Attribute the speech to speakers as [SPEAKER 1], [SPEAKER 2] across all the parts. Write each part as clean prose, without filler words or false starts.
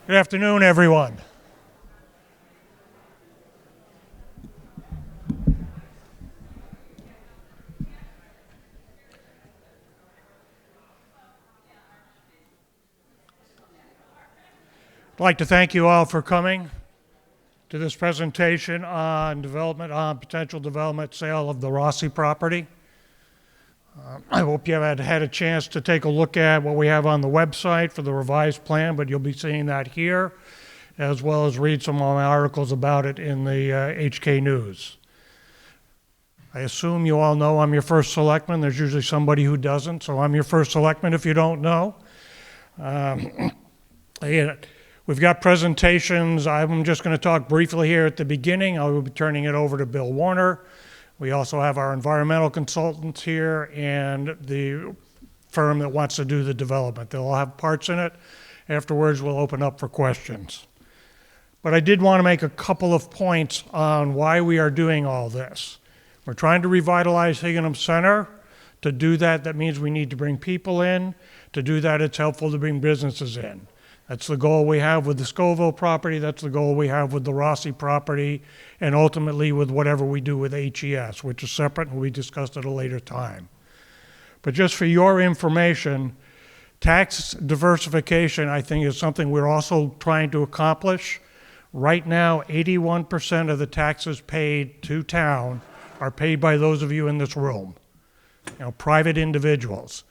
[SPEAKER 1] Good afternoon, everyone. I'd like to thank you all for coming to this presentation on potential development sale of the Rossi property. I hope you have had a chance to take a look at what we have on the website for the revised plan, but you'll be seeing that here, as well as read some of my articles about it in the HK News. I assume you all know I'm your first selectman. There's usually somebody who doesn't, so I'm your first selectman if you don't know. We've got presentations. I'm just going to talk briefly here at the beginning. I will be turning it over to Bill Warner. We also have our environmental consultants here and the firm that wants to do the development. They'll all have parts in it. Afterwards, we'll open up for questions. But I did want to make a couple of points on why we are doing all this. We're trying to revitalize Higginham Center. To do that, that means we need to bring people in. To do that, it's helpful to bring businesses in. That's the goal we have with the Scoville property. That's the goal we have with the Rossi property, and ultimately with whatever we do with HES, which is separate and will be discussed at a later time. But just for your information, tax diversification, I think, is something we're also trying to accomplish. Right now, 81% of the taxes paid to town are paid by those of you in this room, private individuals.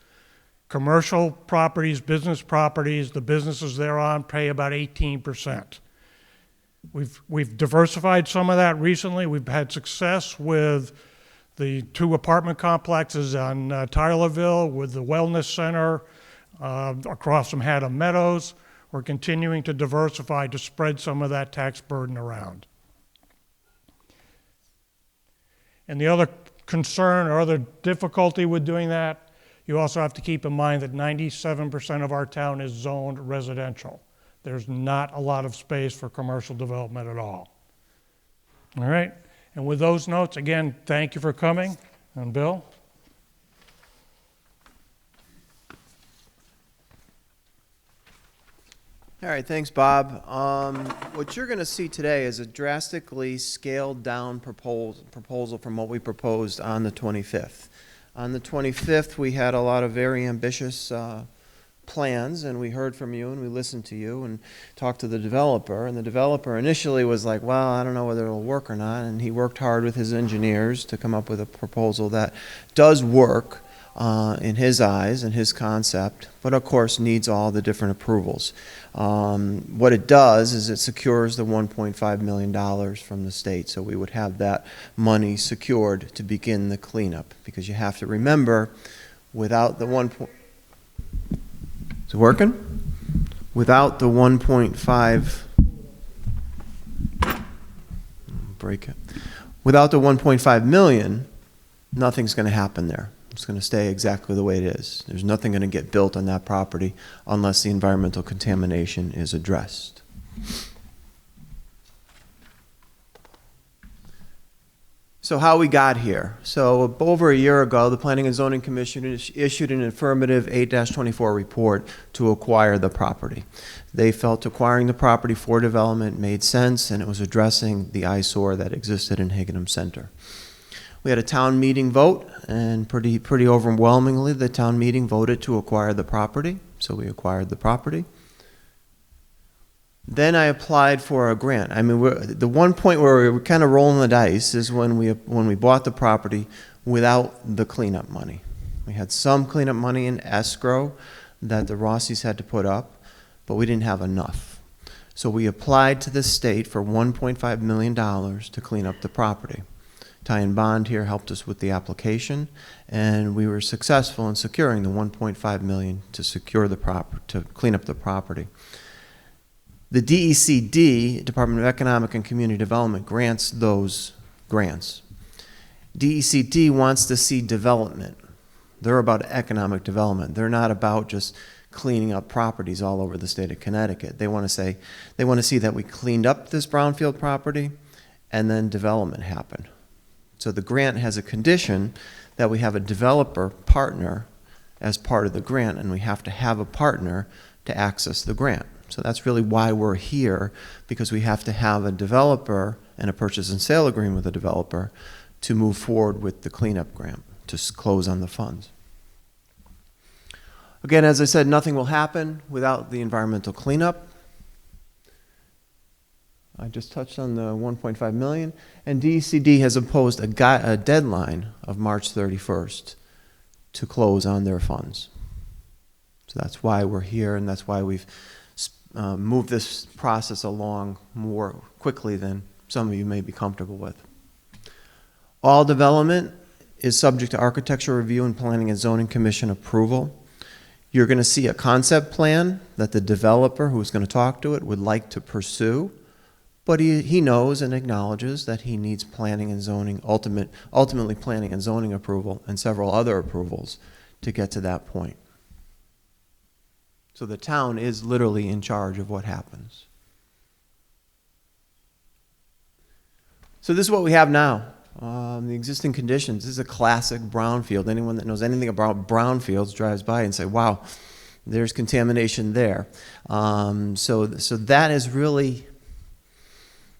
[SPEAKER 1] Commercial properties, business properties, the businesses they're on pay about 18%. We've diversified some of that recently. We've had success with the 2 apartment complexes on Tylerville, with the wellness center across from Haddam Meadows. We're continuing to diversify to spread some of that tax burden around. And the other concern or other difficulty with doing that, you also have to keep in mind that 97% of our town is zoned residential. There's not a lot of space for commercial development at all. All right, and with those notes, again, thank you for coming. And Bill?
[SPEAKER 2] All right, thanks, Bob. What you're going to see today is a drastically scaled down proposal from what we proposed on the 25th. On the 25th, we had a lot of very ambitious plans, and we heard from you, and we listened to you, and talked to the developer. And the developer initially was like, well, I don't know whether it'll work or not, and he worked hard with his engineers to come up with a proposal that does work in his eyes and his concept, but of course needs all the different approvals. What it does is it secures the $1.5 million from the state, so we would have that money secured to begin the cleanup, because you have to remember, without the is it working? Without the 1.5 break it. Without the 1.5 million, nothing's going to happen there. It's going to stay exactly the way it is. There's nothing going to get built on that property unless the environmental contamination is addressed. So how we got here. So over a year ago, the Planning and Zoning Commission issued an affirmative 8-24 report to acquire the property. They felt acquiring the property for development made sense, and it was addressing the eyesore that existed in Higginham Center. We had a town meeting vote, and pretty overwhelmingly, the town meeting voted to acquire the property. So we acquired the property. Then I applied for a grant. I mean, the one point where we were kind of rolling the dice is when we bought the property without the cleanup money. We had some cleanup money in escrow that the Rossis had to put up, but we didn't have enough. So we applied to the state for $1.5 million to clean up the property. Ty and Bond here helped us with the application, and we were successful in securing the $1.5 million to secure the to clean up the property. The DECD, Department of Economic and Community Development, grants those grants. DECD wants to see development. They're about economic development. They're not about just cleaning up properties all over the state of Connecticut. They want to see that we cleaned up this brownfield property and then development happened. So the grant has a condition that we have a developer partner as part of the grant, and we have to have a partner to access the grant. So that's really why we're here, because we have to have a developer and a purchase and sale agreement with a developer to move forward with the cleanup grant, to close on the funds. Again, as I said, nothing will happen without the environmental cleanup. I just touched on the 1.5 million, and DECD has imposed a deadline of March 31st to close on their funds. So that's why we're here, and that's why we've moved this process along more quickly than some of you may be comfortable with. All development is subject to architecture review and Planning and Zoning Commission approval. You're going to see a concept plan that the developer who's going to talk to it would like to pursue, but he knows and acknowledges that he needs planning and zoning, ultimately planning and zoning approval and several other approvals to get to that point. So the town is literally in charge of what happens. So this is what we have now. The existing conditions. This is a classic brownfield. Anyone that knows anything about brownfields drives by and say, wow, there's contamination there. So that is really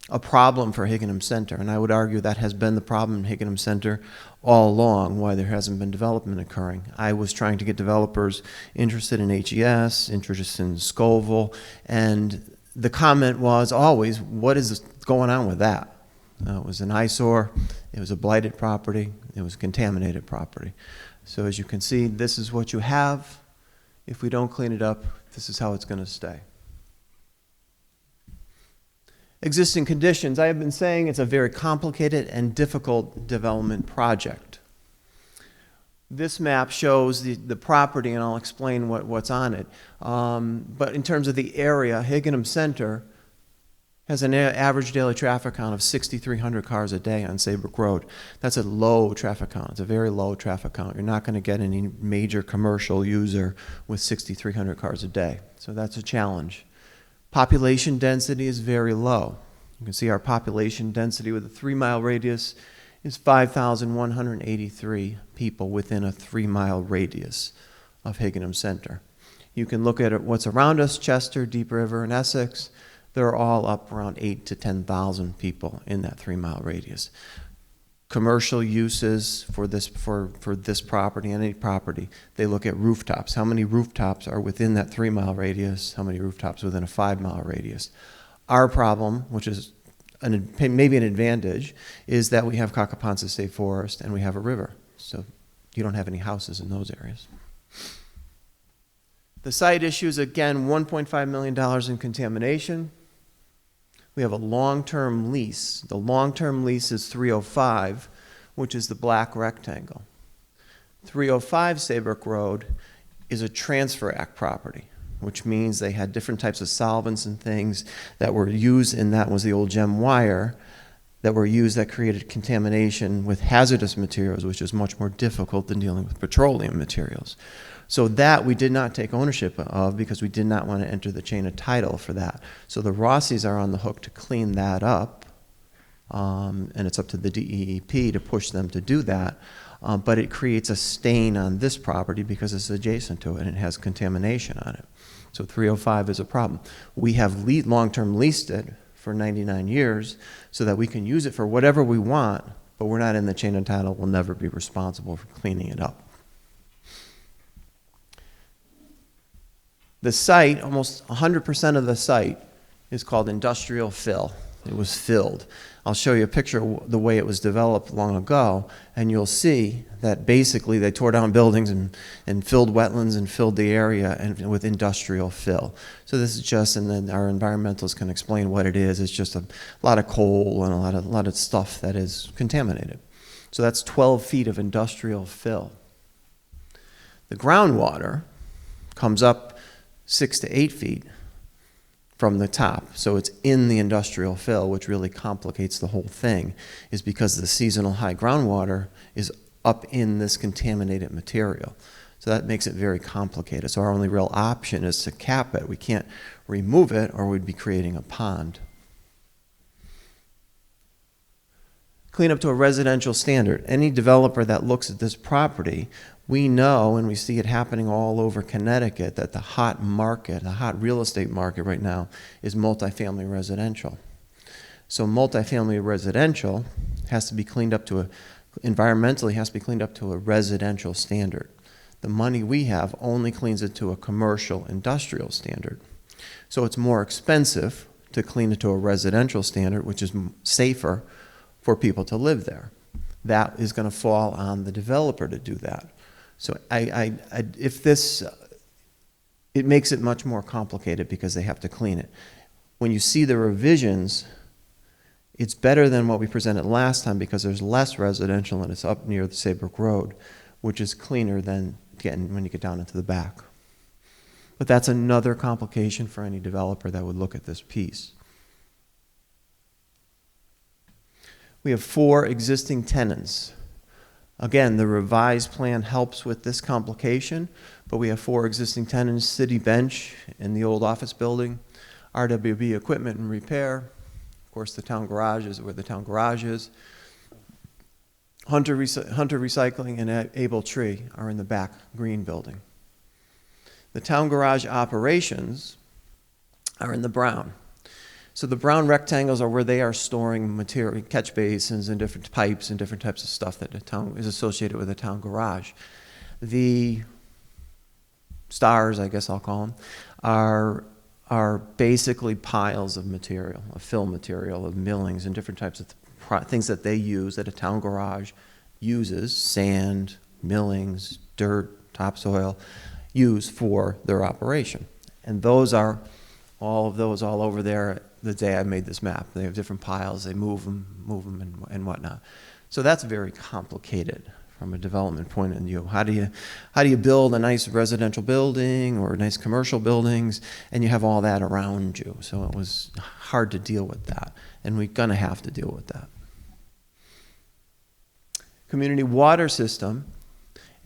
[SPEAKER 2] a problem for Higginham Center, and I would argue that has been the problem in Higginham Center all along, why there hasn't been development occurring. I was trying to get developers interested in HES, interested in Scoville, and the comment was always, what is going on with that? It was an eyesore, it was a blighted property, it was contaminated property. So as you can see, this is what you have. If we don't clean it up, this is how it's going to stay. Existing conditions. I have been saying it's a very complicated and difficult development project. This map shows the property, and I'll explain what's on it. But in terms of the area, Higginham Center has an average daily traffic count of 6,300 cars a day on Saybrook Road. That's a low traffic count. It's a very low traffic count. You're not going to get any major commercial user with 6,300 cars a day. So that's a challenge. Population density is very low. You can see our population density with a 3-mile radius is 5,183 people within a 3-mile radius of Higginham Center. You can look at what's around us, Chester, Deep River, and Essex. They're all up around 8,000 to 10,000 people in that 3-mile radius. Commercial uses for this property, any property, they look at rooftops. How many rooftops are within that 3-mile radius? How many rooftops within a 5-mile radius? Our problem, which is maybe an advantage, is that we have Cacaponsa State Forest and we have a river. So you don't have any houses in those areas. The site issues, again, $1.5 million in contamination. We have a long-term lease. The long-term lease is 305, which is the black rectangle. 305 Saybrook Road is a Transfer Act property, which means they had different types of solvents and things that were used, and that was the old gem wire that were used that created contamination with hazardous materials, which is much more difficult than dealing with petroleum materials. So that we did not take ownership of because we did not want to enter the chain of title for that. So the Rossis are on the hook to clean that up, and it's up to the DEEP to push them to do that. But it creates a stain on this property because it's adjacent to it and it has contamination on it. So 305 is a problem. We have long-term leased it for 99 years so that we can use it for whatever we want, but we're not in the chain of title. We'll never be responsible for cleaning it up. The site, almost 100% of the site, is called industrial fill. It was filled. I'll show you a picture of the way it was developed long ago, and you'll see that basically they tore down buildings and filled wetlands and filled the area with industrial fill. So this is just, and then our environmentalists can explain what it is. It's just a lot of coal and a lot of stuff that is contaminated. So that's 12 feet of industrial fill. The groundwater comes up 6 to 8 feet from the top. So it's in the industrial fill, which really complicates the whole thing, is because the seasonal high groundwater is up in this contaminated material. So that makes it very complicated. So our only real option is to cap it. We can't remove it or we'd be creating a pond. clean up to a residential standard. Any developer that looks at this property, we know, and we see it happening all over Connecticut, that the hot market, the hot real estate market right now is multifamily residential. So multifamily residential has to be cleaned up to environmentally has to be cleaned up to a residential standard. The money we have only cleans it to a commercial industrial standard. So it's more expensive to clean it to a residential standard, which is safer for people to live there. That is going to fall on the developer to do that. So it makes it much more complicated because they have to clean it. When you see the revisions, it's better than what we presented last time because there's less residential and it's up near the Saybrook Road, which is cleaner than when you get down into the back. But that's another complication for any developer that would look at this piece. We have 4 existing tenants. Again, the revised plan helps with this complication, but we have 4 existing tenants: City Bench in the old office building, RWB Equipment and Repair, of course the town garage is where the town garage is, Hunter Recycling and Able Tree are in the back green building. The town garage operations are in the brown. So the brown rectangles are where they are storing material, catch basins and different pipes and different types of stuff that the town is associated with the town garage. The stars, I guess I'll call them, are basically piles of material, of fill material, of millings and different types of things that they use, that a town garage uses, sand, millings, dirt, topsoil, use for their operation. And those are, all of those all over there the day I made this map. They have different piles, they move them and whatnot. So that's very complicated from a development point of view. How do you build a nice residential building or nice commercial buildings and you have all that around you? So it was hard to deal with that, and we're gonna have to deal with that. Community water system.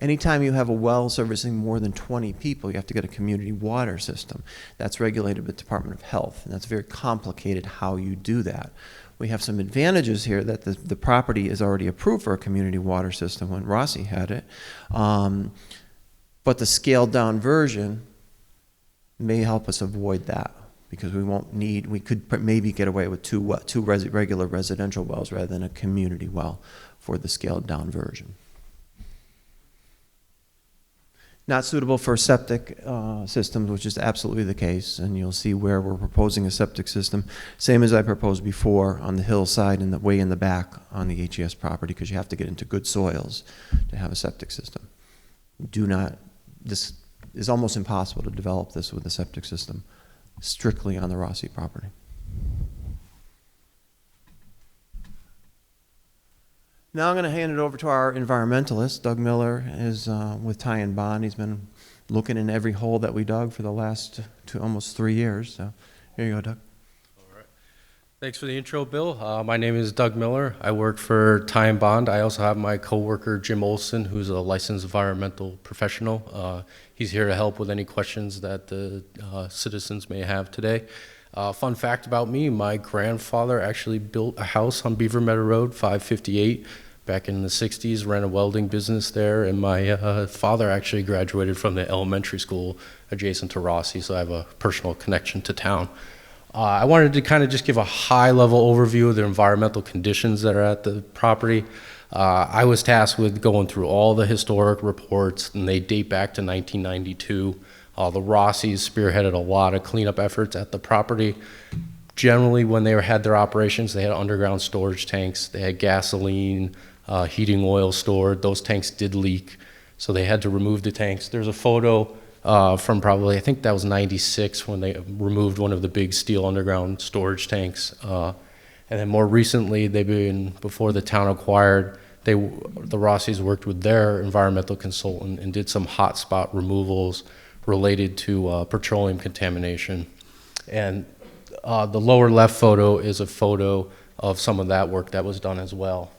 [SPEAKER 2] Anytime you have a well servicing more than 20 people, you have to get a community water system. That's regulated by the Department of Health, and that's very complicated how you do that. We have some advantages here that the property is already approved for a community water system when Rossi had it, but the scaled down version may help us avoid that because we could maybe get away with two regular residential wells rather than a community well for the scaled down version. Not suitable for septic systems, which is absolutely the case, and you'll see where we're proposing a septic system, same as I proposed before on the hillside and the way in the back on the HES property, because you have to get into good soils to have a septic system. This is almost impossible to develop this with a septic system strictly on the Rossi property. Now I'm going to hand it over to our environmentalist. Doug Miller is with Ty and Bond. He's been looking in every hole that we dug for the last almost 3 years. So here you go, Doug.
[SPEAKER 3] All right. Thanks for the intro, Bill. My name is Doug Miller. I work for Ty and Bond. I also have my coworker, Jim Olson, who's a licensed environmental professional. He's here to help with any questions that the citizens may have today. Fun fact about me, my grandfather actually built a house on Beaver Meadow Road, 558, back in the 60s, ran a welding business there, and my father actually graduated from the elementary school adjacent to Rossi, so I have a personal connection to town. I wanted to kind of just give a high-level overview of the environmental conditions that are at the property. I was tasked with going through all the historic reports, and they date back to 1992. The Rossis spearheaded a lot of cleanup efforts at the property. Generally, when they had their operations, they had underground storage tanks. They had gasoline, heating oil stored. Those tanks did leak, so they had to remove the tanks. There's a photo from probably, I think that was 96, when they removed one of the big steel underground storage tanks. And then more recently, before the town acquired, the Rossis worked with their environmental consultant and did some hotspot removals related to petroleum contamination. And the lower left photo is a photo of some of that work that was done as well.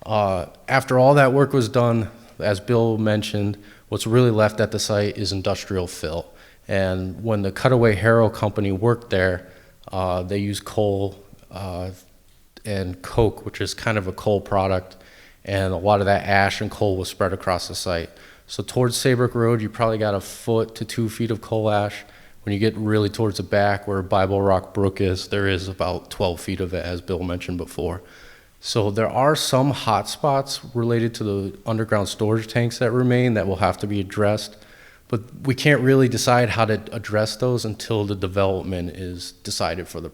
[SPEAKER 3] After all that work was done, as Bill mentioned, what's really left at the site is industrial fill. And when the Cutaway Harrow Company worked there, they used coal and coke, which is kind of a coal product, and a lot of that ash and coal was spread across the site. So towards Saybrook Road, you probably got 1 foot to 2 feet of coal ash. When you get really towards the back where Bible Rock Brook is, there is about 12 feet of it, as Bill mentioned before. So there are some hot spots related to the underground storage tanks that remain that will have to be addressed, but we can't really decide how to address those until the development is decided for the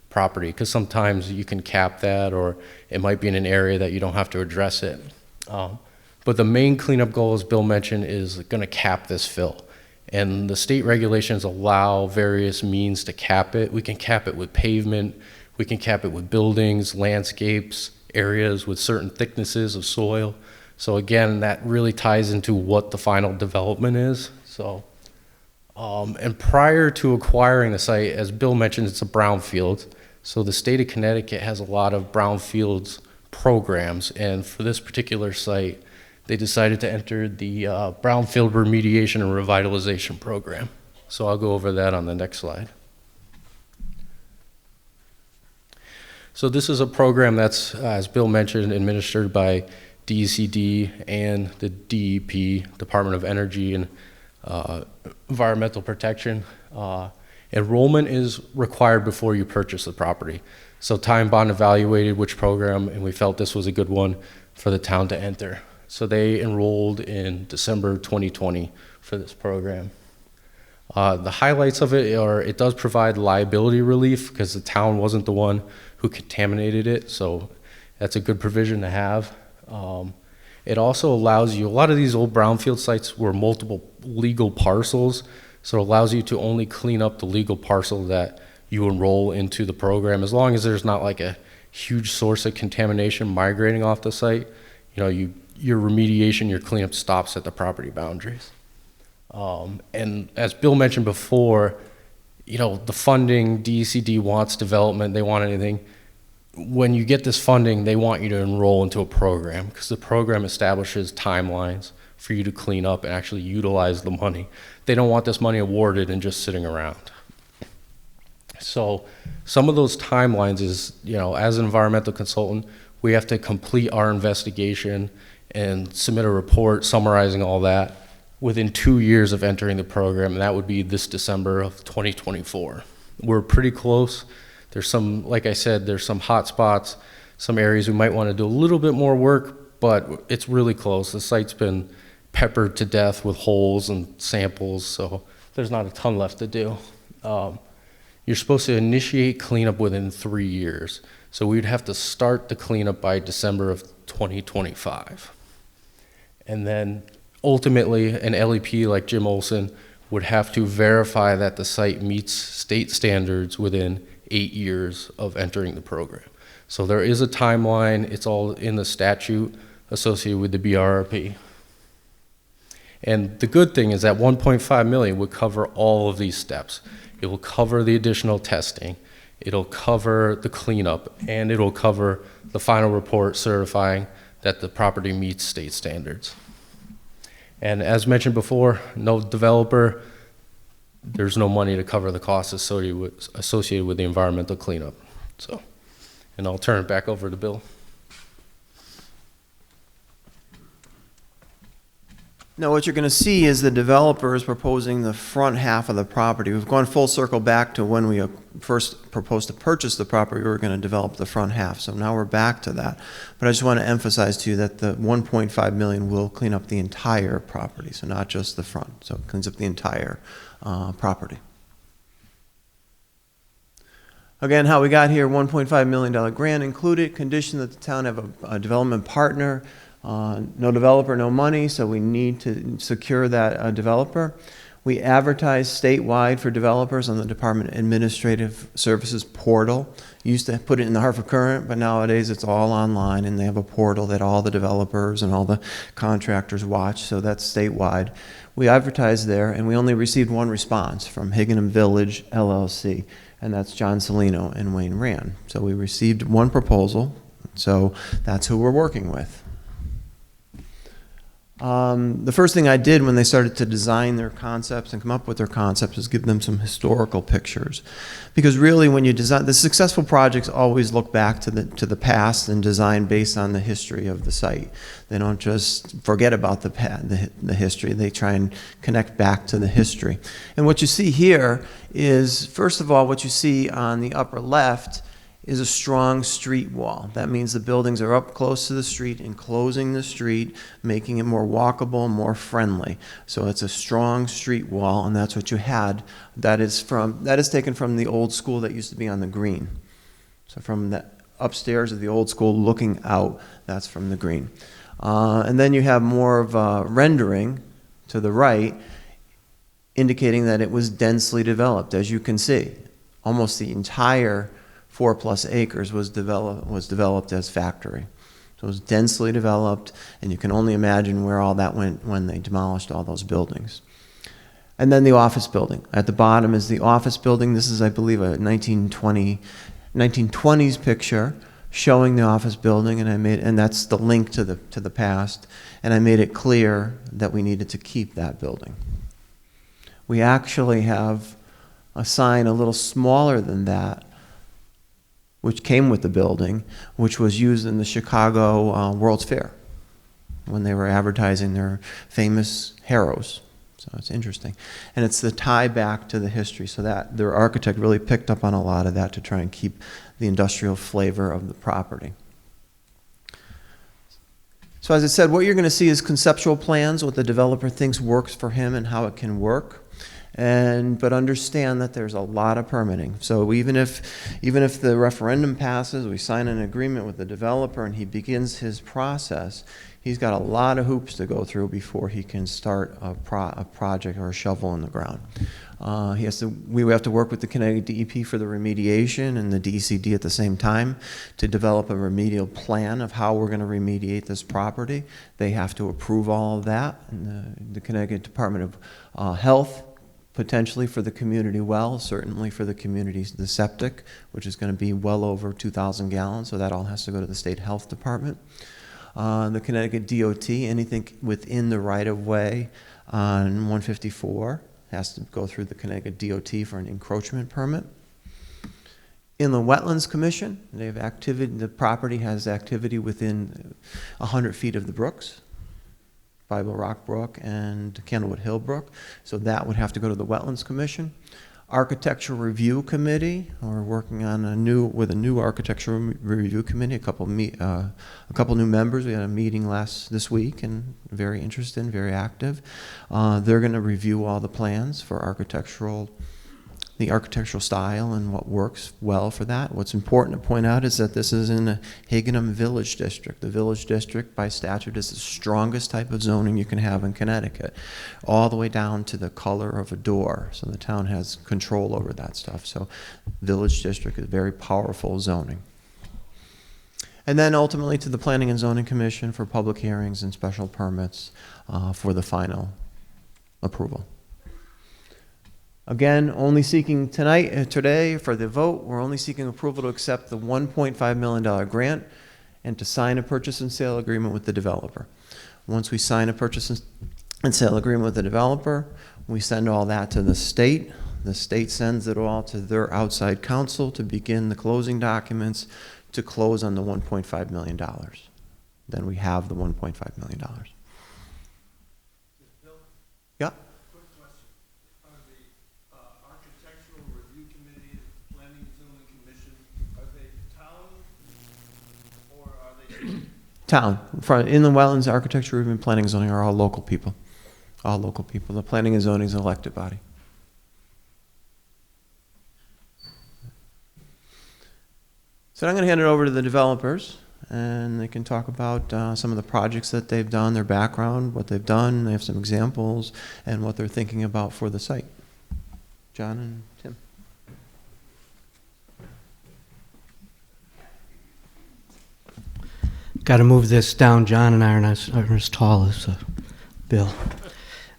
[SPEAKER 3] property, because sometimes you can cap that, or it might be in an area that you don't have to address it. But the main cleanup goal, as Bill mentioned, is going to cap this fill. And the state regulations allow various means to cap it. We can cap it with pavement, we can cap it with buildings, landscapes, areas with certain thicknesses of soil. So again, that really ties into what the final development is. So, and prior to acquiring the site, as Bill mentioned, it's a brownfield. So the state of Connecticut has a lot of brownfields programs, and for this particular site, they decided to enter the Brownfield Remediation and Revitalization Program. So I'll go over that on the next slide. So this is a program that's, as Bill mentioned, administered by DECD and the DEP, Department of Energy and Environmental Protection. Enrollment is required before you purchase the property. So Time Bond evaluated which program, and we felt this was a good one for the town to enter. So they enrolled in December 2020 for this program. The highlights of it are it does provide liability relief because the town wasn't the one who contaminated it, so that's a good provision to have. It also allows you, a lot of these old brownfield sites were multiple legal parcels, so it allows you to only clean up the legal parcel that you enroll into the program, as long as there's not like a huge source of contamination migrating off the site. You know, your remediation, your cleanup stops at the property boundaries. And as Bill mentioned before, you know, the funding, DECD wants development, they want anything. When you get this funding, they want you to enroll into a program, because the program establishes timelines for you to clean up and actually utilize the money. They don't want this money awarded and just sitting around. So some of those timelines is, you know, as an environmental consultant, we have to complete our investigation and submit a report summarizing all that within 2 years of entering the program, and that would be this December of 2024. We're pretty close. There's some, like I said, there's some hot spots, some areas we might want to do a little bit more work, but it's really close. The site's been peppered to death with holes and samples, so there's not a ton left to do. You're supposed to initiate cleanup within 3 years, so we'd have to start the cleanup by December of 2025. And then ultimately, an LEP like Jim Olson would have to verify that the site meets state standards within 8 years of entering the program. So there is a timeline. It's all in the statute associated with the BRRP. And the good thing is that 1.5 million would cover all of these steps. It will cover the additional testing, it'll cover the cleanup, and it'll cover the final report certifying that the property meets state standards. And as mentioned before, no developer, there's no money to cover the costs associated with the environmental cleanup. So, and I'll turn it back over to Bill.
[SPEAKER 2] Now, what you're going to see is the developer is proposing the front half of the property. We've gone full circle back to when we first proposed to purchase the property. We were going to develop the front half. So now we're back to that. But I just want to emphasize to you that the 1.5 million will clean up the entire property, so not just the front. So it cleans up the entire property. Again, how we got here: $1.5 million grant included, condition that the town have a development partner. No developer, no money, so we need to secure that developer. We advertise statewide for developers on the Department of Administrative Services portal. Used to put it in the Hartford Courant, but nowadays it's all online, and they have a portal that all the developers and all the contractors watch, so that's statewide. We advertised there, and we only received one response from Higginham Village LLC, and that's John Salino and Wayne Rand. So we received one proposal, so that's who we're working with. The first thing I did when they started to design their concepts and come up with their concepts is give them some historical pictures. Because really when you design, the successful projects always look back to the past and design based on the history of the site. They don't just forget about the history, they try and connect back to the history. And what you see here is, first of all, what you see on the upper left is a strong street wall. That means the buildings are up close to the street, enclosing the street, making it more walkable, more friendly. So it's a strong street wall, and that's what you had. That is taken from the old school that used to be on the green. So from the upstairs of the old school looking out, that's from the green. And then you have more of a rendering to the right, indicating that it was densely developed. As you can see, almost the entire 4+ acres was developed as factory. So it was densely developed, and you can only imagine where all that went when they demolished all those buildings. And then the office building. At the bottom is the office building. This is, I believe, a 1920s picture showing the office building, and that's the link to the past. And I made it clear that we needed to keep that building. We actually have a sign a little smaller than that, which came with the building, which was used in the Chicago World's Fair when they were advertising their famous heroes. So it's interesting. And it's the tie back to the history, so that their architect really picked up on a lot of that to try and keep the industrial flavor of the property. So as I said, what you're going to see is conceptual plans, what the developer thinks works for him and how it can work. But understand that there's a lot of permitting. So even if the referendum passes, we sign an agreement with the developer and he begins his process, he's got a lot of hoops to go through before he can start a project or a shovel in the ground. We have to work with the Connecticut DEP for the remediation and the DECD at the same time to develop a remedial plan of how we're going to remediate this property. They have to approve all of that. And the Connecticut Department of Health, potentially for the community well, certainly for the the septic, which is going to be well over 2,000 gallons, so that all has to go to the state health department. The Connecticut DOT, anything within the right-of-way on 154 has to go through the Connecticut DOT for an encroachment permit. In the Wetlands Commission, they have activity, the property has activity within 100 feet of the brooks, Bible Rock Brook and Candlewood Hill Brook. So that would have to go to the Wetlands Commission. Architectural Review Committee, we're working on a new Architectural Review Committee, a couple new members. We had a meeting this week and very interested, very active. They're going to review all the plans for the architectural style and what works well for that. What's important to point out is that this is in the Higginham Village District. The Village District, by statute, is the strongest type of zoning you can have in Connecticut, all the way down to the color of a door. So the town has control over that stuff. So Village District is very powerful zoning. And then ultimately to the Planning and Zoning Commission for public hearings and special permits for the final approval. Again, only seeking today for the vote, we're only seeking approval to accept the $1.5 million grant and to sign a purchase and sale agreement with the developer. Once we sign a purchase and sale agreement with the developer, we send all that to the state. The state sends it all to their outside counsel to begin the closing documents to close on the $1.5 million. Then we have the $1.5 million. Yeah? Town. In the Wetlands, Architecture, Review, Planning and Zoning are all local people. All local people. The Planning and Zoning is an elected body. So I'm going to hand it over to the developers, and they can talk about some of the projects that they've done, their background, what they've done. They have some examples, and what they're thinking about for the site. John and Tim.
[SPEAKER 4] Got to move this down. John and I are not as tall as Bill.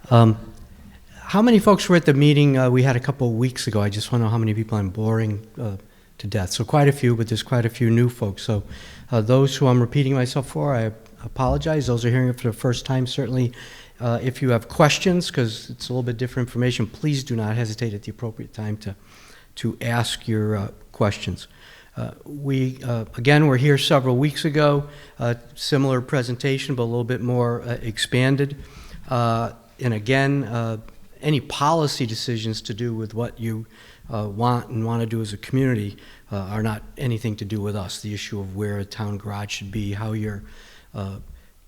[SPEAKER 4] How many folks were at the meeting we had a couple of weeks ago? I just want to know how many people I'm boring to death. So quite a few, but there's quite a few new folks. So those who I'm repeating myself for, I apologize. Those are hearing it for the first time. Certainly, if you have questions, because it's a little bit different information, please do not hesitate at the appropriate time to ask your questions. Again, we're here several weeks ago, similar presentation, but a little bit more expanded. And again, any policy decisions to do with what you want to do as a community are not anything to do with us. The issue of where a town garage should be, how you're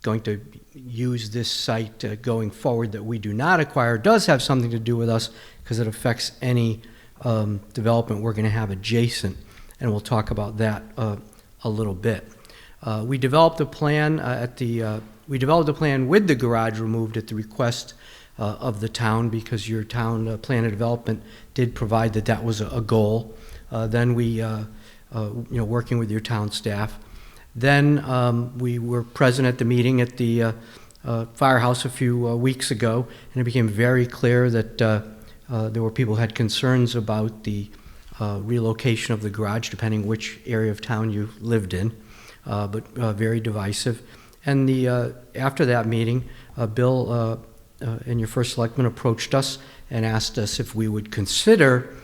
[SPEAKER 4] going to use this site going forward that we do not acquire, does have something to do with us because it affects any development we're going to have adjacent, and we'll talk about that a little bit. We developed a plan with the garage removed at the request of the town, because your town plan of development did provide that was a goal. Then we, working with your town staff. Then we were present at the meeting at the firehouse a few weeks ago, and it became very clear that there were people who had concerns about the relocation of the garage, depending which area of town you lived in, but very divisive. And after that meeting, Bill and your first selectman approached us and asked us if we would consider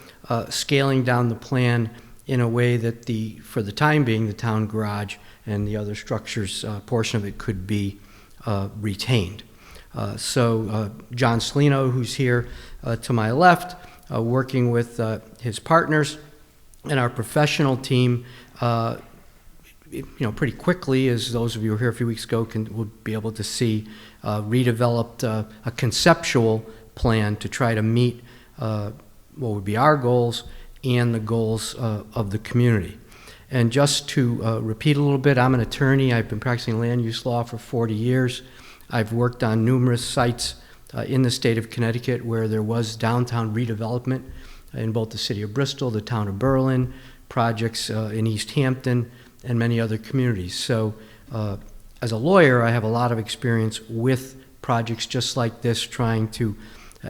[SPEAKER 4] scaling down the plan in a way that for the time being, the town garage and the other structures portion of it could be retained. So John Salino, who's here to my left, working with his partners and our professional team, pretty quickly, as those of you who were here a few weeks ago would be able to see, redeveloped a conceptual plan to try to meet what would be our goals and the goals of the community. And just to repeat a little bit, I'm an attorney. I've been practicing land use law for 40 years. I've worked on numerous sites in the state of Connecticut where there was downtown redevelopment in both the city of Bristol, the town of Berlin, projects in East Hampton, and many other communities. So as a lawyer, I have a lot of experience with projects just like this, trying to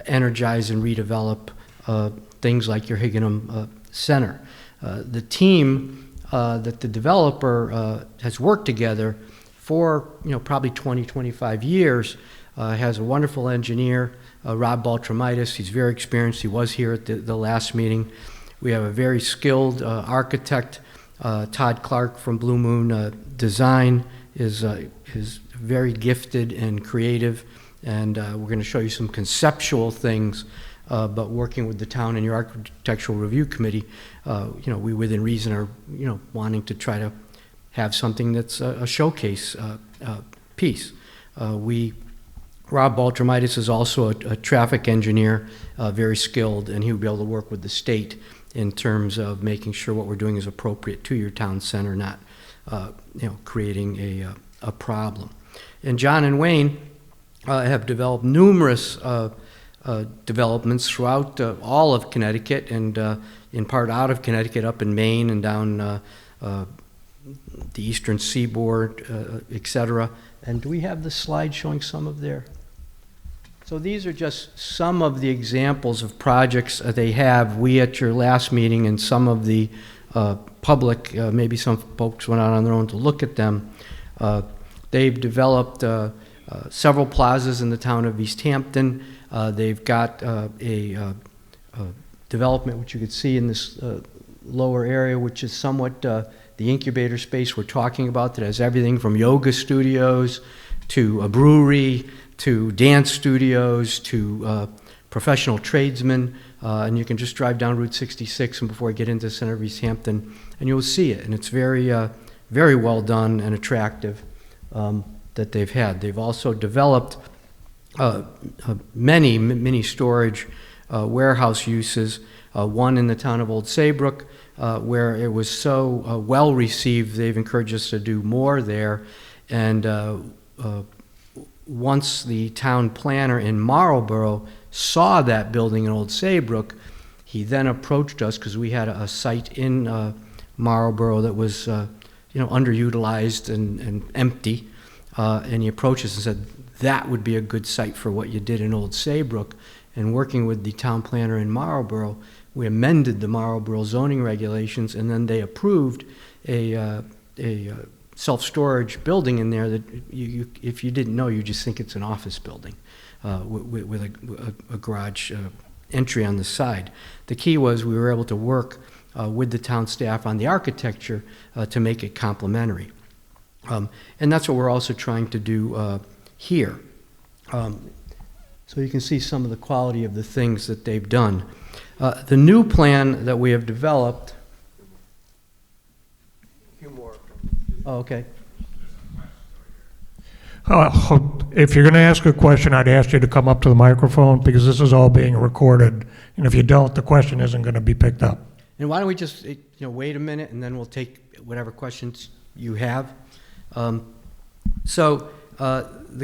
[SPEAKER 4] energize and redevelop things like your Higginham Center. The team that the developer has worked together for probably 20, 25 years has a wonderful engineer, Rob Baltramitis. He's very experienced. He was here at the last meeting. We have a very skilled architect, Todd Clark from Blue Moon Design is very gifted and creative, and we're going to show you some conceptual things, but working with the town and your architectural review committee, we within reason are wanting to try to have something that's a showcase piece. Rob Baltramitis is also a traffic engineer, very skilled, and he will be able to work with the state in terms of making sure what we're doing is appropriate to your town center, not creating a problem. And John and Wayne have developed numerous developments throughout all of Connecticut, and in part out of Connecticut, up in Maine and down the eastern seaboard, etc. And do we have the slide showing some of their? So these are just some of the examples of projects they have. We at your last meeting, and some of the public, maybe some folks went out on their own to look at them. They've developed several plazas in the town of East Hampton. They've got a development, which you could see in this lower area, which is somewhat the incubator space we're talking about, that has everything from yoga studios to a brewery to dance studios to professional tradesmen, and you can just drive down Route 66 and before you get into the center of East Hampton, and you'll see it, and it's very, very well done and attractive that they've had. They've also developed many storage warehouse uses, one in the town of Old Saybrook, where it was so well received, they've encouraged us to do more there, and once the town planner in Marlborough saw that building in Old Saybrook, he then approached us, because we had a site in Marlborough that was underutilized and empty, and he approached us and said, that would be a good site for what you did in Old Saybrook. And working with the town planner in Marlborough, we amended the Marlborough zoning regulations, and then they approved a self-storage building in there that if you didn't know, you just think it's an office building with a garage entry on the side. The key was we were able to work with the town staff on the architecture to make it complementary. And that's what we're also trying to do here. So you can see some of the quality of the things that they've done. The new plan that we have developed. A few more. Oh, okay.
[SPEAKER 1] If you're going to ask a question, I'd ask you to come up to the microphone because this is all being recorded. And if you don't, the question isn't going to be picked up.
[SPEAKER 4] And why don't we just wait a minute and then we'll take whatever questions you have. The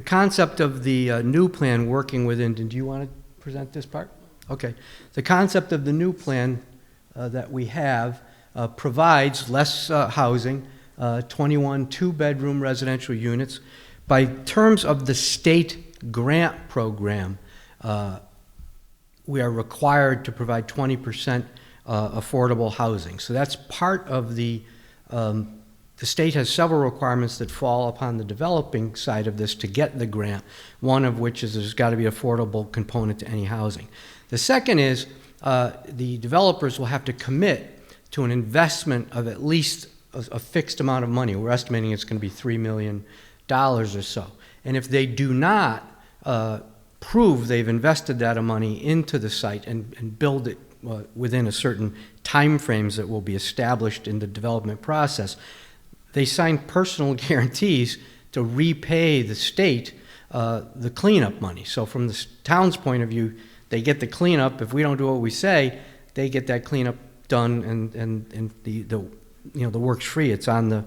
[SPEAKER 4] concept of the new plan working within, do you want to present this part? Okay. The concept of the new plan that we have provides less housing, 21 two-bedroom residential units. By terms of the state grant program, we are required to provide 20% affordable housing. So that's part of the state has several requirements that fall upon the developing side of this to get the grant, one of which is there's got to be an affordable component to any housing. The second is the developers will have to commit to an investment of at least a fixed amount of money. We're estimating it's going to be $3 million or so. And if they do not prove they've invested that money into the site and build it within a certain time frames that will be established in the development process, they sign personal guarantees to repay the state the cleanup money. So from the town's point of view, they get the cleanup. If we don't do what we say, they get that cleanup done, and the work's free. It's on the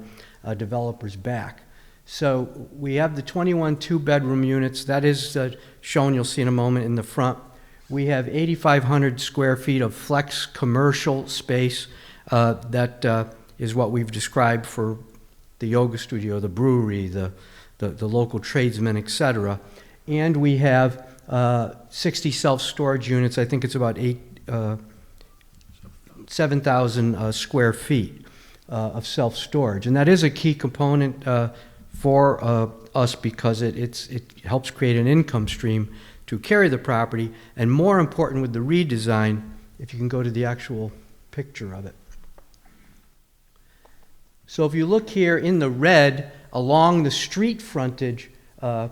[SPEAKER 4] developer's back. So we have the 21 two-bedroom units. That is shown, you'll see in a moment, in the front. We have 8,500 square feet of flex commercial space. That is what we've described for the yoga studio, the brewery, the local tradesmen, etc. And we have 60 self-storage units. I think it's about 7,000 square feet of self-storage. And that is a key component for us because it helps create an income stream to carry the property. And more important with the redesign, if you can go to the actual picture of it. So if you look here in the red along the street frontage on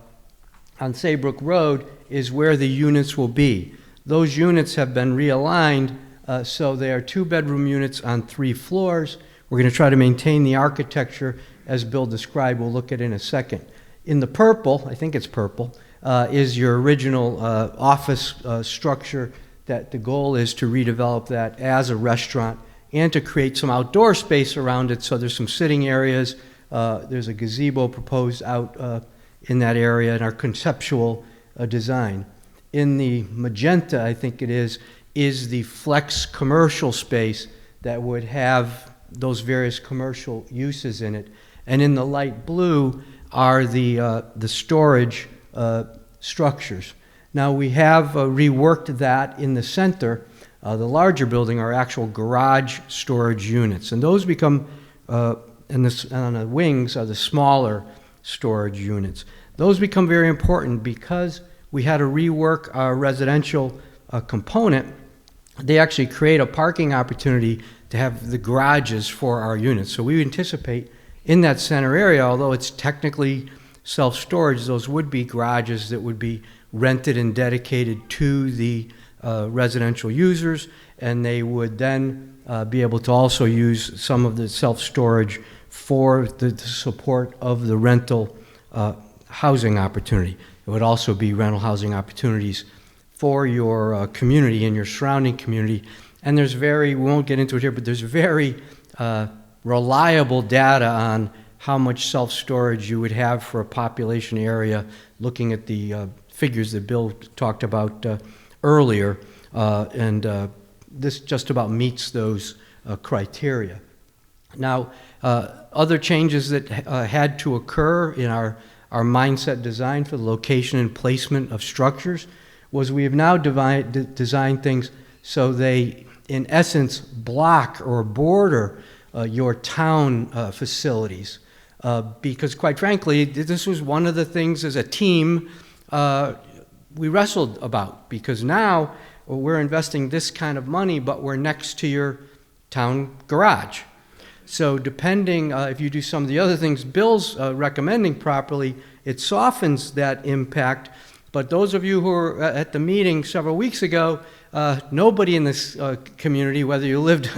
[SPEAKER 4] Saybrook Road is where the units will be. Those units have been realigned so they are two-bedroom units on 3 floors. We're going to try to maintain the architecture as Bill described. We'll look at it in a second. In the purple, I think it's purple, is your original office structure that the goal is to redevelop that as a restaurant and to create some outdoor space around it. So there's some sitting areas. There's a gazebo proposed out in that area in our conceptual design. In the magenta, I think it is the flex commercial space that would have those various commercial uses in it. And in the light blue are the storage structures. Now we have reworked that in the center. The larger building are actual garage storage units, and those become, and on the wings are the smaller storage units. Those become very important because we had to rework our residential component. They actually create a parking opportunity to have the garages for our units. So we anticipate in that center area, although it's technically self-storage, those would be garages that would be rented and dedicated to the residential users, and they would then be able to also use some of the self-storage for the support of the rental housing opportunity. It would also be rental housing opportunities for your community and your surrounding community. And there's we won't get into it here, but there's very reliable data on how much self-storage you would have for a population area, looking at the figures that Bill talked about earlier, and this just about meets those criteria. Now, other changes that had to occur in our mindset design for the location and placement of structures was we have now designed things so they, in essence, block or border your town facilities. because quite frankly, this was one of the things as a team we wrestled about, because now we're investing this kind of money, but we're next to your town garage. So depending, if you do some of the other things Bill's recommending properly, it softens that impact. But those of you who were at the meeting several weeks ago, nobody in this community, whether you lived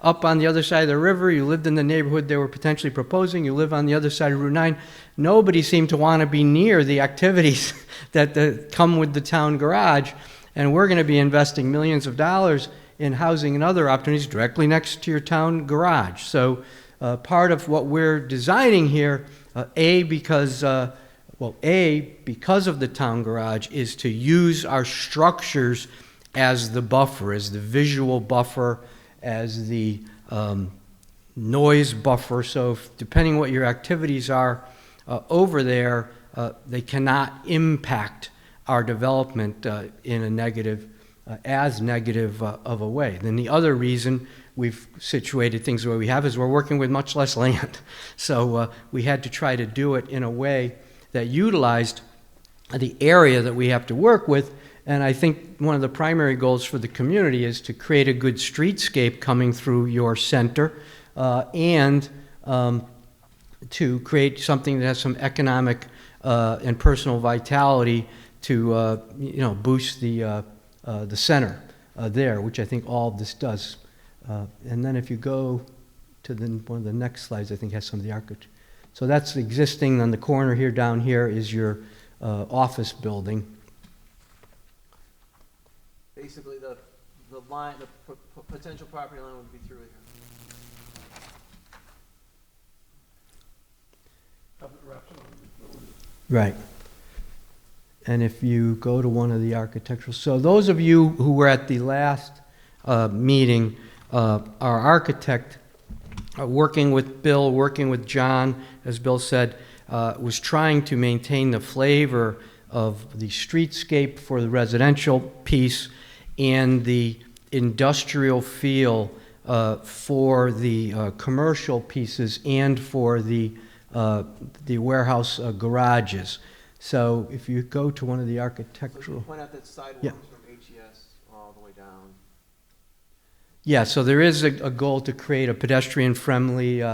[SPEAKER 4] up on the other side of the river, you lived in the neighborhood they were potentially proposing, you live on the other side of Route 9, nobody seemed to want to be near the activities that come with the town garage. And we're going to be investing millions of dollars in housing and other opportunities directly next to your town garage. So part of what we're designing here, because of the town garage, is to use our structures as the buffer, as the visual buffer, as the noise buffer. So depending what your activities are over there, they cannot impact our development in a negative, as negative of a way. Then the other reason we've situated things the way we have is we're working with much less land. So we had to try to do it in a way that utilized the area that we have to work with. And I think one of the primary goals for the community is to create a good streetscape coming through your center, and to create something that has some economic and personal vitality to boost the center there, which I think all of this does. And then if you go to one of the next slides, I think has some of the architecture. So that's existing on the corner here. Down here is your office building. Basically, the line, the potential property line would be through here. Right. And if you go to one of the architectural, so those of you who were at the last meeting, our architect, working with Bill, working with John, as Bill said, was trying to maintain the flavor of the streetscape for the residential piece and the industrial feel for the commercial pieces and for the warehouse garages. So if you go to one of the architectural...
[SPEAKER 2] point out that sidewalks from HES all the way down.
[SPEAKER 4] Yeah, so there is a goal to create a pedestrian-friendly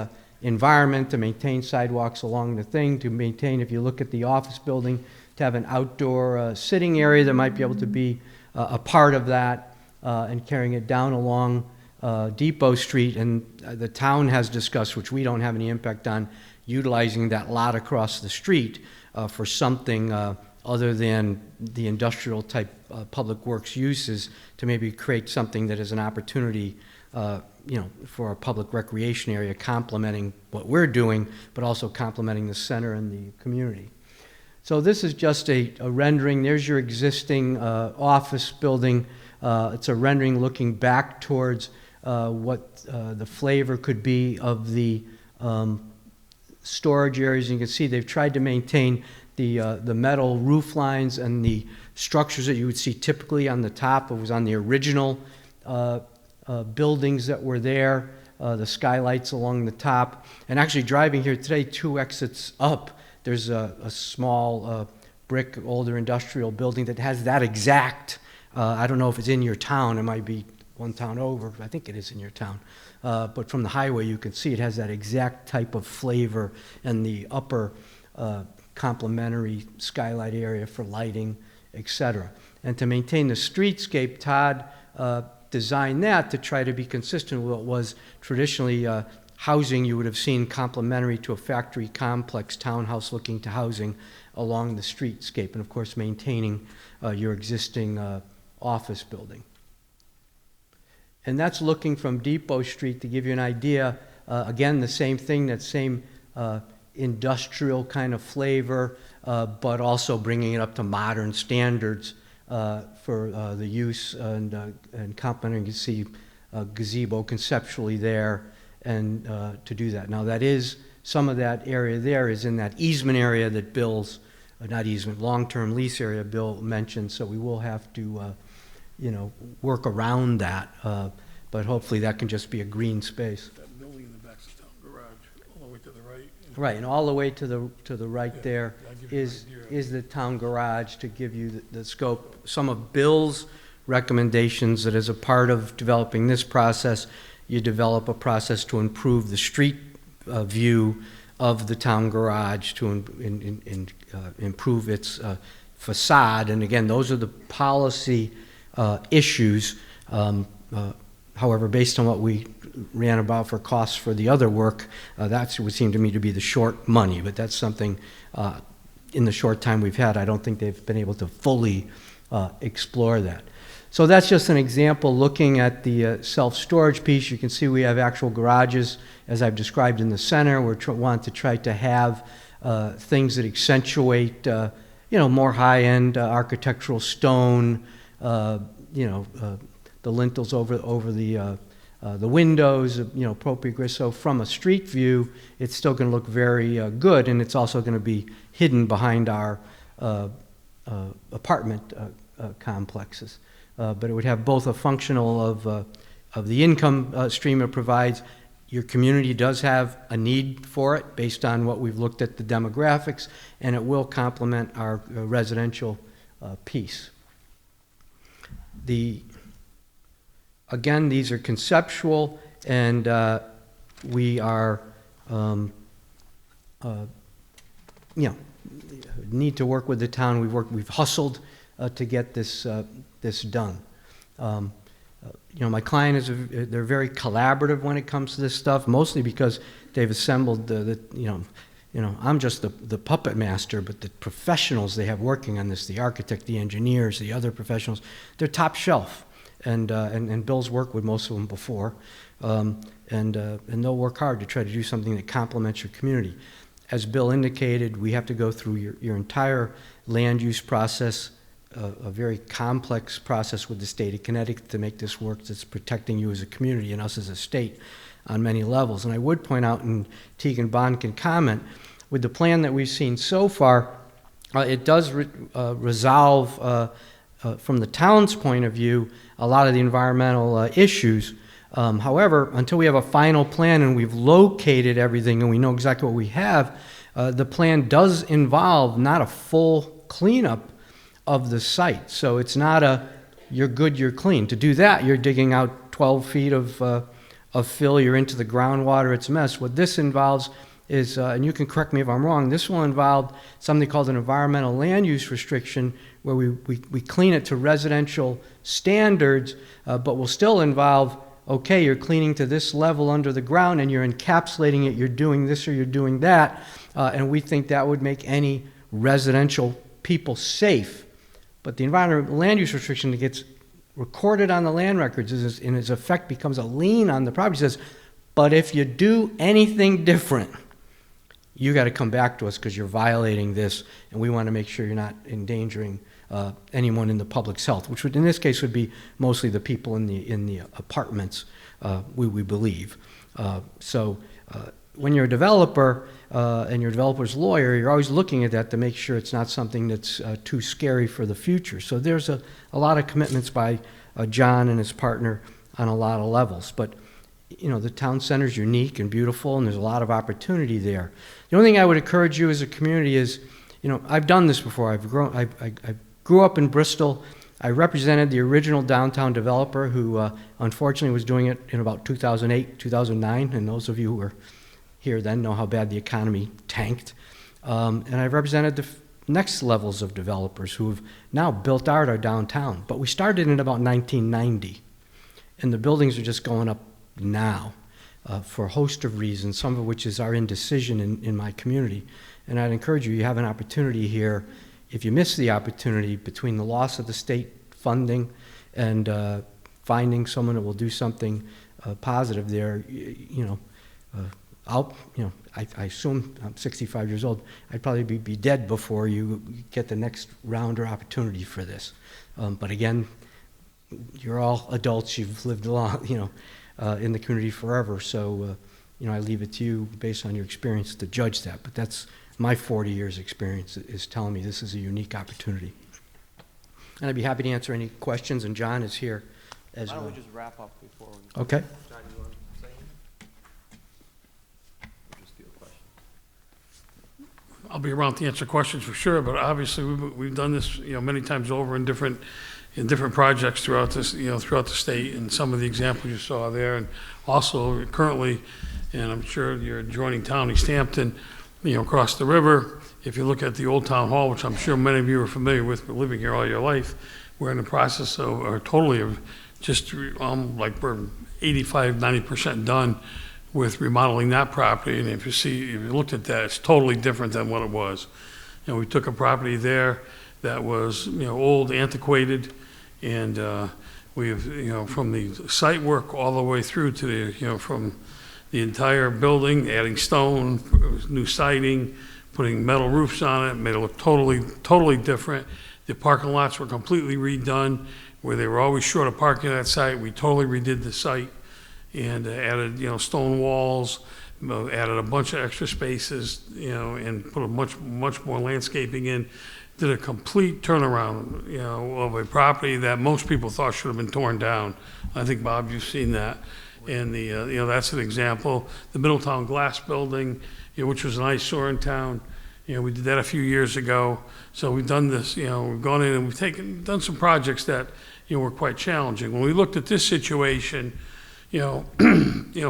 [SPEAKER 4] environment, to maintain sidewalks along the thing, to maintain, if you look at the office building, to have an outdoor sitting area that might be able to be a part of that, and carrying it down along Depot Street. And the town has discussed, which we don't have any impact on, utilizing that lot across the street for something other than the industrial type public works uses, to maybe create something that is an opportunity for a public recreation area, complementing what we're doing, but also complementing the center and the community. So this is just a rendering. There's your existing office building. It's a rendering looking back towards what the flavor could be of the storage areas. You can see they've tried to maintain the metal roof lines and the structures that you would see typically on the top. It was on the original buildings that were there, the skylights along the top. And actually driving here today, 2 exits up, there's a small brick older industrial building that has that exact, I don't know if it's in your town, it might be one town over, I think it is in your town. But from the highway you can see it has that exact type of flavor, and the upper complementary skylight area for lighting, etc. And to maintain the streetscape, Todd designed that to try to be consistent with what was traditionally housing you would have seen complementary to a factory complex, townhouse looking to housing along the streetscape, and of course maintaining your existing office building. And that's looking from Depot Street to give you an idea. Again, the same thing, that same industrial kind of flavor, but also bringing it up to modern standards for the use and complementing. You see gazebo conceptually there, and to do that. Now that is, some of that area there is in that easement area that Bill's, not easement, long-term lease area Bill mentioned, so we will have to work around that, but hopefully that can just be a green space.
[SPEAKER 5] That building in the back's the town garage, all the way to the right, and
[SPEAKER 4] Right, and all the way to the right there is the town garage, to give you the scope. Some of Bill's recommendations, that as a part of developing this process, you develop a process to improve the street view of the town garage, to improve its facade. And again, those are the policy issues. However, based on what we ran about for costs for the other work, that would seem to me to be the short money. But that's something, in the short time we've had, I don't think they've been able to fully explore that. So that's just an example looking at the self-storage piece. You can see we have actual garages, as I've described, in the center. We want to try to have things that accentuate, more high-end architectural stone, the lintels over the windows, appropriate grid. So from a street view, it's still going to look very good, and it's also going to be hidden behind our apartment complexes. But it would have both a functional of the income stream it provides. Your community does have a need for it based on what we've looked at the demographics, and it will complement our residential piece. Again, these are conceptual, and we are, need to work with the town. We've hustled to get this done. My client they're very collaborative when it comes to this stuff, mostly because they've assembled I'm just the puppet master, but the professionals they have working on this, the architect, the engineers, the other professionals, they're top shelf. And Bill's worked with most of them before, and they'll work hard to try to do something that complements your community. As Bill indicated, we have to go through your entire land use process, a very complex process with the state of Connecticut to make this work that's protecting you as a community and us as a state on many levels. And I would point out, and Teagan Bond can comment, with the plan that we've seen so far, it does resolve, from the town's point of view, a lot of the environmental issues. However, until we have a final plan and we've located everything and we know exactly what we have, the plan does involve not a full cleanup of the site. So it's not you're good, you're clean. To do that, you're digging out 12 feet of fill, you're into the groundwater, it's a mess. What this involves is, and you can correct me if I'm wrong, this will involve something called an environmental land use restriction, where we clean it to residential standards, but will still involve, okay, you're cleaning to this level under the ground and you're encapsulating it, you're doing this or you're doing that, and we think that would make any residential people safe. But the environmental land use restriction that gets recorded on the land records in its effect becomes a lien on the property. It says, but if you do anything different, you got to come back to us because you're violating this, and we want to make sure you're not endangering anyone in the public's health, which would, in this case, would be mostly the people in the apartments. We believe. So when you're a developer and you're a developer's lawyer, you're always looking at that to make sure it's not something that's too scary for the future. So there's a lot of commitments by John and his partner on a lot of levels. But the town center is unique and beautiful, and there's a lot of opportunity there. The only thing I would encourage you as a community is, I've done this before. I grew up in Bristol. I represented the original downtown developer who unfortunately was doing it in about 2008, 2009, and those of you who were here then know how bad the economy tanked. And I represented the next levels of developers who have now built out our downtown. But we started in about 1990, and the buildings are just going up now for a host of reasons, some of which is our indecision in my community. And I'd encourage you have an opportunity here. If you miss the opportunity between the loss of the state funding and finding someone that will do something positive there, I assume I'm 65 years old. I'd probably be dead before you get the next round or opportunity for this. But again, you're all adults. You've lived long, in the community forever. So, I leave it to you based on your experience to judge that. But that's my 40 years experience is telling me this is a unique opportunity. And I'd be happy to answer any questions, and John is here as well.
[SPEAKER 2] Why don't we just wrap up before we...
[SPEAKER 4] Okay.
[SPEAKER 2] John, you want to say anything? Or just do a question?
[SPEAKER 5] I'll be around to answer questions for sure, but obviously we've done this, many times over in different projects throughout this, throughout the state, and some of the examples you saw there. And also currently, and I'm sure you're adjoining town, East Hampton, across the river. If you look at the old town hall, which I'm sure many of you are familiar with, but living here all your life, we're in the process of, or totally of, just like we're 85, 90% done with remodeling that property. And if you looked at that, it's totally different than what it was. We took a property there that was, old, antiquated, and we've, from the site work all the way through to the, from the entire building, adding stone, new siding, putting metal roofs on it, made it look totally different. The parking lots were completely redone, where they were always short of parking at that site. We totally redid the site and added, stone walls, added a bunch of extra spaces, and put a much more landscaping in. Did a complete turnaround, of a property that most people thought should have been torn down. I think, Bob, you've seen that. And that's an example. The Middletown Glass Building, which was an eyesore in town, we did that a few years ago. So we've done this, we've gone in and we've done some projects that, were quite challenging. When we looked at this situation,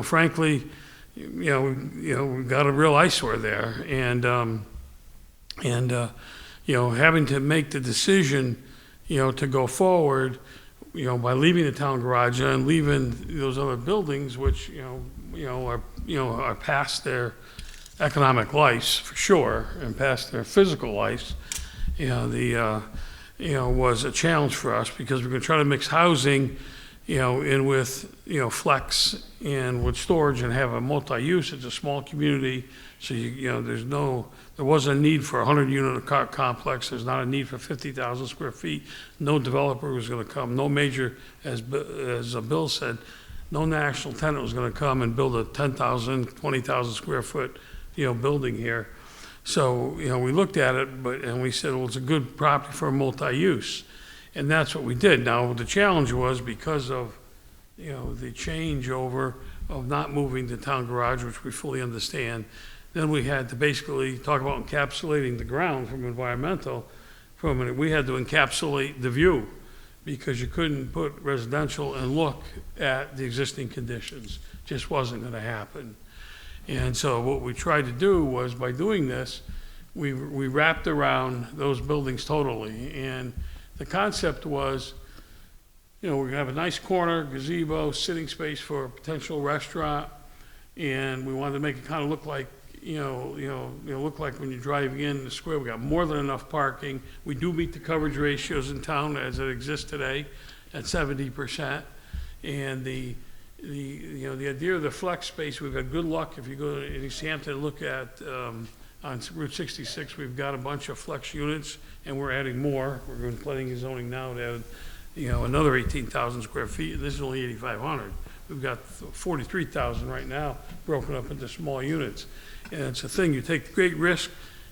[SPEAKER 5] frankly, we got a real eyesore there, and having to make the decision, to go forward, by leaving the town garage and leaving those other buildings, which are past their economic lives for sure, and past their physical lives, was a challenge for us, because we're going to try to mix housing, in with, flex and with storage, and have a multi-use. It's a small community, so there wasn't a need for a 100-unit complex. There's not a need for 50,000 square feet. No developer was going to come. No major, as Bill said, no national tenant was going to come and build a 10,000, 20,000 square foot, building here. So, we looked at it, and we said, well, it's a good property for a multi-use. And that's what we did. Now, the challenge was, because of, the changeover of not moving the town garage, which we fully understand, then we had to basically talk about encapsulating the ground from environmental. We had to encapsulate the view, because you couldn't put residential and look at the existing conditions. Just wasn't going to happen. And so what we tried to do was, by doing this, we wrapped around those buildings totally. And the concept was, we're gonna have a nice corner, gazebo, sitting space for a potential restaurant, and we wanted to make it kind of look like, look like when you're driving in the square. We got more than enough parking. We do meet the coverage ratios in town as it exists today at 70%. And the idea of the flex space, we've had good luck. If you go to East Hampton and look at, on Route 66, we've got a bunch of flex units, and we're adding more. We're doing planning and zoning now to add, another 18,000 square feet. This is only 8,500. We've got 43,000 right now, broken up into small units. And it's a thing, you take great risk.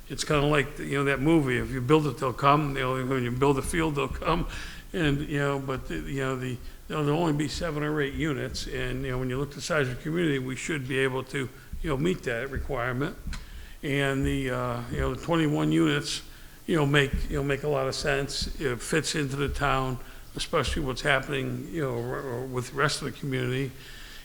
[SPEAKER 5] It's kind of like, that movie, if you build it, they'll come. When you build a field, they'll come. And, but, there'll only be 7 or 8 units. And, when you look at the size of the community, we should be able to, meet that requirement. And the 21 units, make a lot of sense. It fits into the town, especially what's happening, with the rest of the community.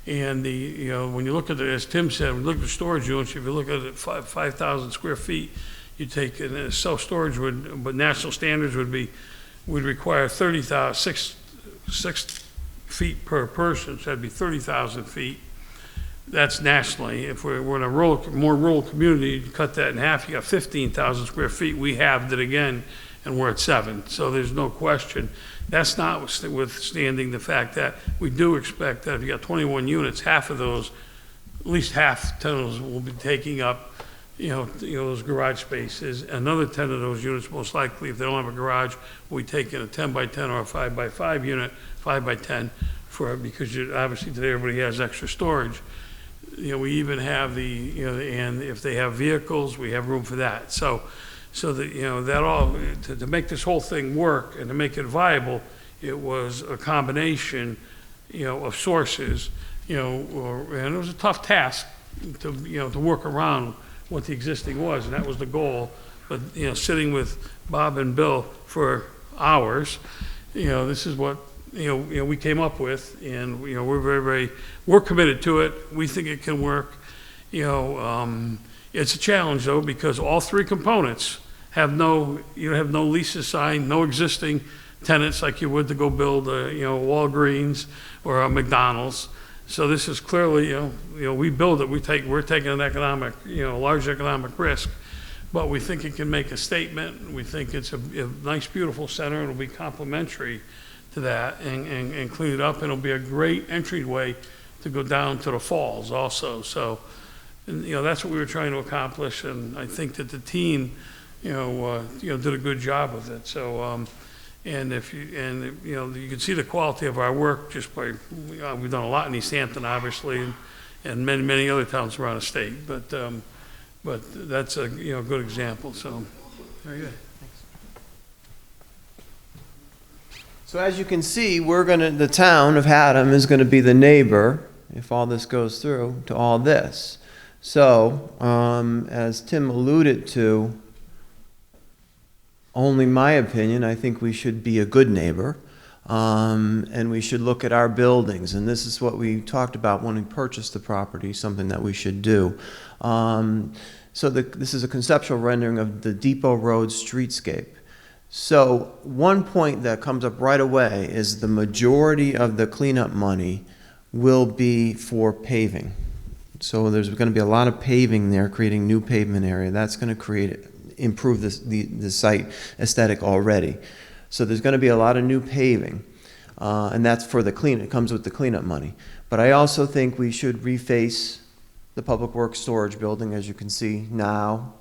[SPEAKER 5] And when you look at it, as Tim said, when you look at the storage units, if you look at it 5,000 square feet, you take, and self-storage but national standards would require 6 feet per person, so that'd be 30,000 feet. That's nationally. If we're in a more rural community, you cut that in half, you got 15,000 square feet. We halved it again, and we're at 7. So there's no question. That's notwithstanding the fact that we do expect that if you got 21 units, half of those, at least half 10 of those will be taking up, those garage spaces. Another 10 of those units, most likely, if they don't have a garage, will be taking a 10 by 10 or a 5 by 5 unit, 5 by 10, because obviously today everybody has extra storage. We even have and if they have vehicles, we have room for that. So that, that all, to make this whole thing work and to make it viable, it was a combination, of sources, and it was a tough task to work around what the existing was, and that was the goal. But, you know, sitting with Bob and Bill for hours, you know, this is what, you know, we came up with, and, you know, we're committed to it. We think it can work. You know, it's a challenge though, because all three components have no leases signed, no existing tenants like you would to go build a, you know, Walgreens or a McDonald's. So this is clearly, you know, we build it, we're taking an economic, you know, large economic risk, but we think it can make a statement. We think it's a nice, beautiful center. It'll be complementary to that and clean it up. And it'll be a great entryway to go down to the falls also. So, and, you know, that's what we were trying to accomplish. And I think that the team, you know, did a good job with it. So, and you know, you can see the quality of our work just by, we've done a lot in East Hampton, obviously, and many other towns around the state. But that's a, you know, good example. So, very good.
[SPEAKER 2] So as you can see, the town of Haddam is gonna be the neighbor, if all this goes through, to all this. So, as Tim alluded to, only my opinion, I think we should be a good neighbor, and we should look at our buildings. And this is what we talked about when we purchased the property, something that we should do. This is a conceptual rendering of the Depot Road streetscape. So one point that comes up right away is the majority of the cleanup money will be for paving. So there's going to be a lot of paving there, creating new pavement area. That's going to improve the site aesthetic already. So there's going to be a lot of new paving, and that's for the it comes with the cleanup money. But I also think we should reface the Public Works storage building, as you can see now,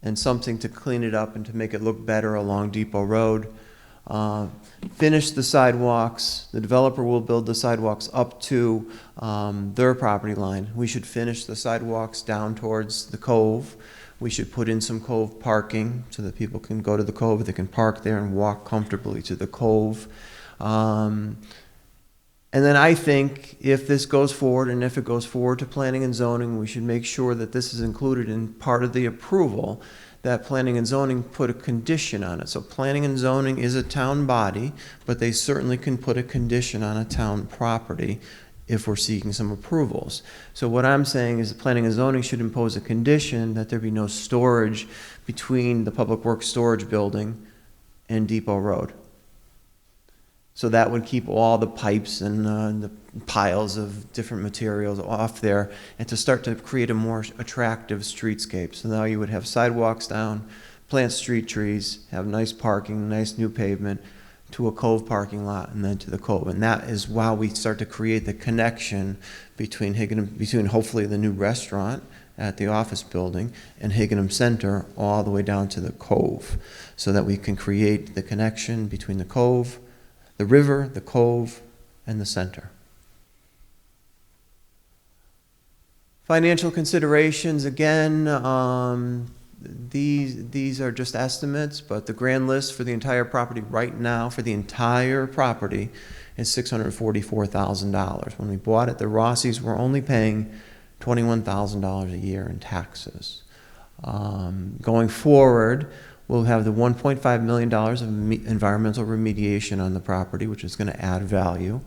[SPEAKER 2] and something to clean it up and to make it look better along Depot Road. Finish the sidewalks. The developer will build the sidewalks up to their property line. We should finish the sidewalks down towards the cove. We should put in some cove parking so that people can go to the cove. They can park there and walk comfortably to the cove. And then I think if this goes forward, and if it goes forward to planning and zoning, we should make sure that this is included in part of the approval, that planning and zoning put a condition on it. So planning and zoning is a town body, but they certainly can put a condition on a town property if we're seeking some approvals. So what I'm saying is the planning and zoning should impose a condition that there be no storage between the Public Works storage building and Depot Road. So that would keep all the pipes and the piles of different materials off there, and to start to create a more attractive streetscape. So now you would have sidewalks down, plant street trees, have nice parking, nice new pavement, to a cove parking lot, and then to the cove. And that is how we start to create the connection between between hopefully the new restaurant at the office building and Higginham Center all the way down to the cove, so that we can create the connection between the cove, the river, the cove, and the center. Financial considerations, again, these are just estimates, but the grand list for the entire property right now, for the entire property, is $644,000. When we bought it, the Rossi's were only paying $21,000 a year in taxes. Going forward, we'll have the $1.5 million of environmental remediation on the property, which is going to add value.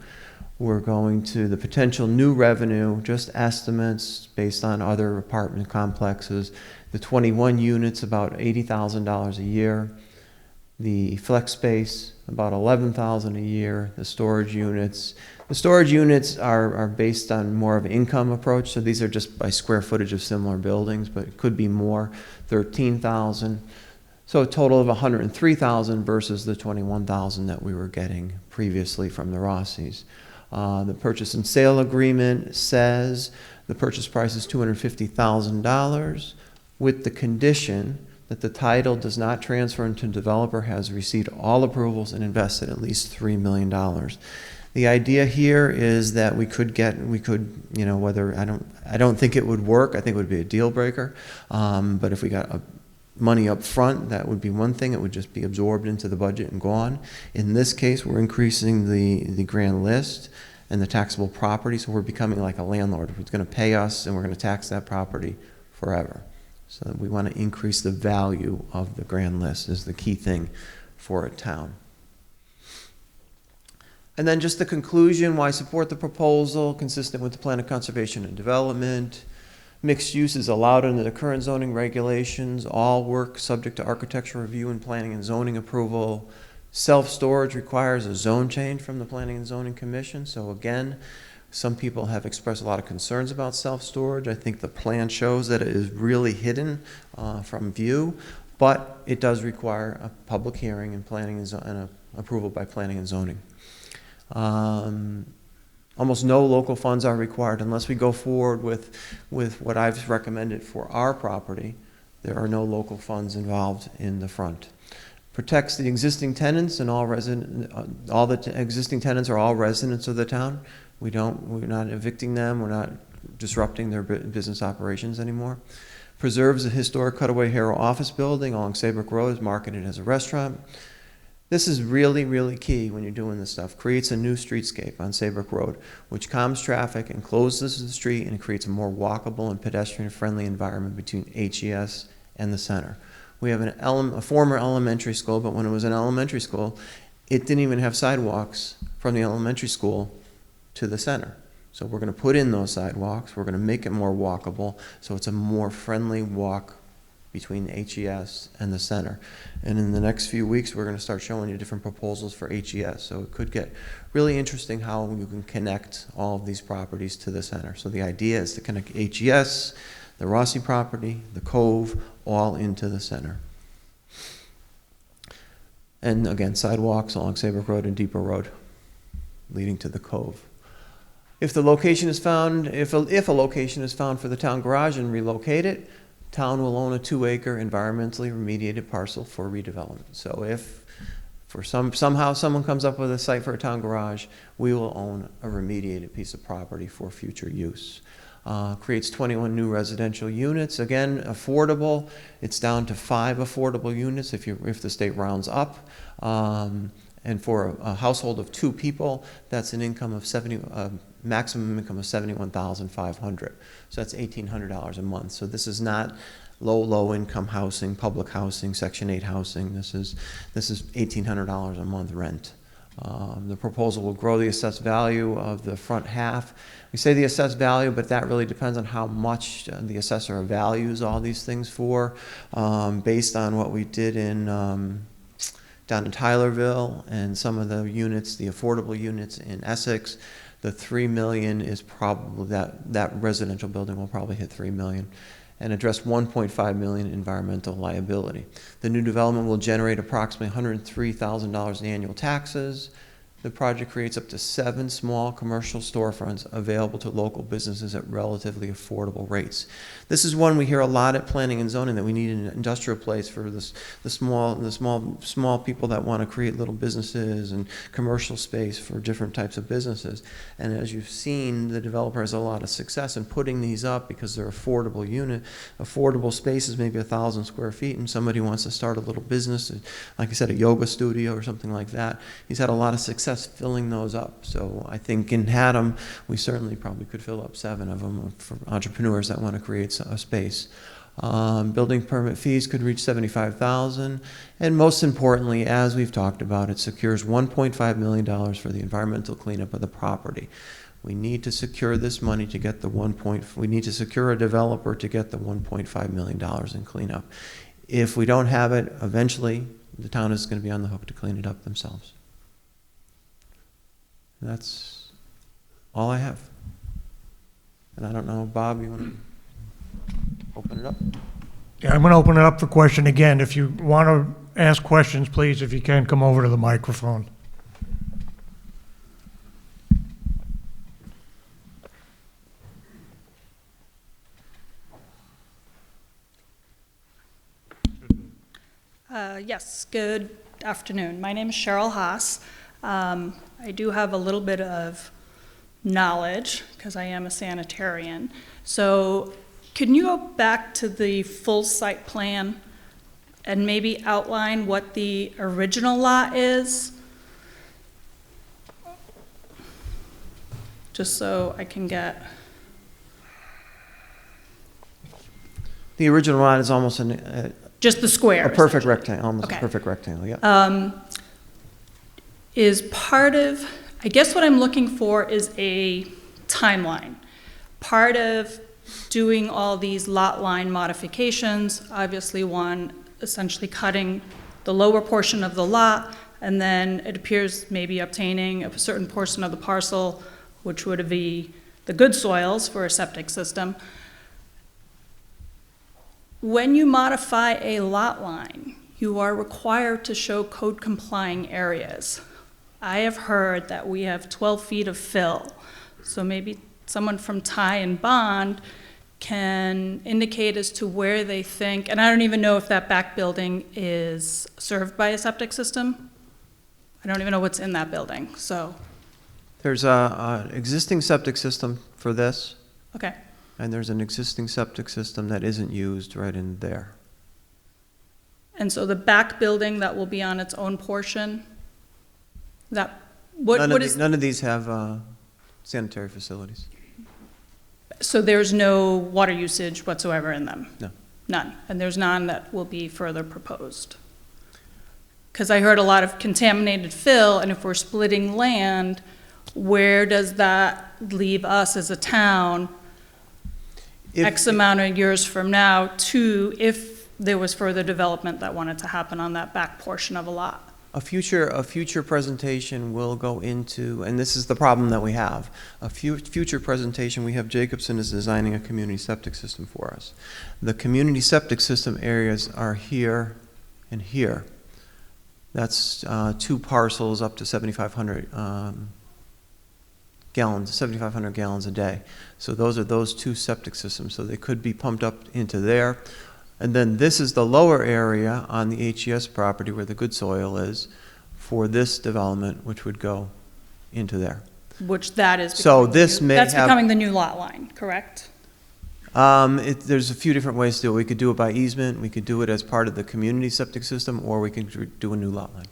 [SPEAKER 2] We're going to the potential new revenue, just estimates based on other apartment complexes. The 21 units, about $80,000 a year. The flex space, about $11,000 a year. The storage units are based on more of an income approach, so these are just by square footage of similar buildings, but it could be more, $13,000. So a total of $103,000 versus the $21,000 that we were getting previously from the Rossi's. The purchase and sale agreement says the purchase price is $250,000 with the condition that the title does not transfer until the developer has received all approvals and invested at least $3 million. The idea here is that we could, you know, whether, I don't think it would work. I think it would be a deal breaker. But if we got money up front, that would be one thing. It would just be absorbed into the budget and gone. In this case, we're increasing the grand list and the taxable property, so we're becoming like a landlord who's going to pay us, and we're going to tax that property forever. So we want to increase the value of the grand list is the key thing for a town. And then just the conclusion, why support the proposal, consistent with the plan of conservation and development. Mixed use is allowed under the current zoning regulations. All work subject to architectural review and planning and zoning approval. Self-storage requires a zone change from the Planning and Zoning Commission. So again, some people have expressed a lot of concerns about self-storage. I think the plan shows that it is really hidden from view, but it does require a public hearing and and approval by planning and zoning. Almost no local funds are required unless we go forward with what I've recommended for our property. There are no local funds involved in the front. Protects the existing tenants and all the existing tenants are all residents of the town. We're not evicting them. We're not disrupting their business operations anymore. Preserves the historic Cutaway Harrow office building along Saybrook Road, is marketed as a restaurant. This is really, really key when you're doing this stuff. Creates a new streetscape on Saybrook Road, which calms traffic and closes the street and creates a more walkable and pedestrian-friendly environment between HES and the center. We have a former elementary school, but when it was an elementary school, it didn't even have sidewalks from the elementary school to the center. So we're going to put in those sidewalks. We're going to make it more walkable, so it's a more friendly walk between HES and the center. And in the next few weeks, we're going to start showing you different proposals for HES. So it could get really interesting how you can connect all of these properties to the center. So the idea is to connect HES, the Rossi property, the Cove, all into the center. And again, sidewalks along Saybrook Road and Depot Road leading to the Cove. If the location is found, if a location is found for the town garage and relocate it, town will own a 2-acre environmentally remediated parcel for redevelopment. So if for somehow someone comes up with a site for a town garage, we will own a remediated piece of property for future use. Creates 21 new residential units. Again, affordable. It's down to 5 affordable units if the state rounds up. And for a household of 2 people, that's an income of maximum income of $71,500. So that's $1,800 a month. So this is not low income housing, public housing, Section 8 housing. This is $1,800 a month rent. The proposal will grow the assessed value of the front half. We say the assessed value, but that really depends on how much the assessor values all these things for, based on what we did in down in Tylerville and some of the units, the affordable units in Essex. The $3 million is probably that residential building will probably hit $3 million and address $1.5 million environmental liability. The new development will generate approximately $103,000 in annual taxes. The project creates up to 7 small commercial storefronts available to local businesses at relatively affordable rates. This is one we hear a lot at planning and zoning, that we need an industrial place for the small people that want to create little businesses and commercial space for different types of businesses. And as you've seen, the developer has a lot of success in putting these up because they're affordable spaces, maybe 1,000 square feet, and somebody wants to start a little business, like I said, a yoga studio or something like that. He's had a lot of success filling those up. So I think in Haddam, we certainly probably could fill up 7 of them for entrepreneurs that want to create a space. Building permit fees could reach $75,000. And most importantly, as we've talked about, it secures $1.5 million for the environmental cleanup of the property. We need to secure this money to get we need to secure a developer to get the $1.5 million in cleanup. If we don't have it, eventually the town is going to be on the hook to clean it up themselves. That's all I have. And I don't know, Bob, you want to open it up?
[SPEAKER 1] Yeah, I'm going to open it up for question again. If you want to ask questions, please, if you can, come over to the microphone.
[SPEAKER 6] Yes, good afternoon. My name is Cheryl Haas. I do have a little bit of knowledge because I am a sanitarian. So can you go back to the full site plan and maybe outline what the original lot is? Just so I can get...
[SPEAKER 2] The original lot is almost
[SPEAKER 6] Just the square?
[SPEAKER 2] a perfect
[SPEAKER 6] essentially.
[SPEAKER 2] rectangle, almost a
[SPEAKER 6] Okay.
[SPEAKER 2] perfect rectangle, yeah.
[SPEAKER 6] Is part of, I guess what I'm looking for is a timeline. Part of doing all these lot line modifications, obviously one, essentially cutting the lower portion of the lot, and then it appears maybe obtaining a certain portion of the parcel, which would be the good soils for a septic system. When you modify a lot line, you are required to show code-complying areas. I have heard that we have 12 feet of fill, so maybe someone from Ty and Bond can indicate as to where they think, and I don't even know if that back building is served by a septic system. I don't even know what's in that building, so,
[SPEAKER 2] There's an existing septic system for this,
[SPEAKER 6] okay.
[SPEAKER 2] and there's an existing septic system that isn't used right in there.
[SPEAKER 6] And so the back building that will be on its own portion, that, what is,
[SPEAKER 2] None of these have sanitary facilities.
[SPEAKER 6] so there's no water usage whatsoever in them?
[SPEAKER 2] No.
[SPEAKER 6] None, and there's none that will be further proposed? Because I heard a lot of contaminated fill, and if we're splitting land, where does that leave us as a town X amount of years from now to, if there was further development that wanted to happen on that back portion of a lot?
[SPEAKER 2] A future presentation will go into, and this is the problem that we have, future presentation, we have Jacobson is designing a community septic system for us. The community septic system areas are here and here. That's 2 parcels up to 7,500 gallons a day. So those are those 2 septic systems, so they could be pumped up into there. And then this is the lower area on the HES property where the good soil is for this development, which would go into there.
[SPEAKER 6] Which that is.
[SPEAKER 2] So
[SPEAKER 6] becoming
[SPEAKER 2] this
[SPEAKER 6] the new-
[SPEAKER 2] may
[SPEAKER 6] That's
[SPEAKER 2] have-
[SPEAKER 6] becoming the new lot line, correct?
[SPEAKER 2] There's a few different ways to do it. We could do it by easement, we could do it as part of the community septic system, or we could do a new lot line.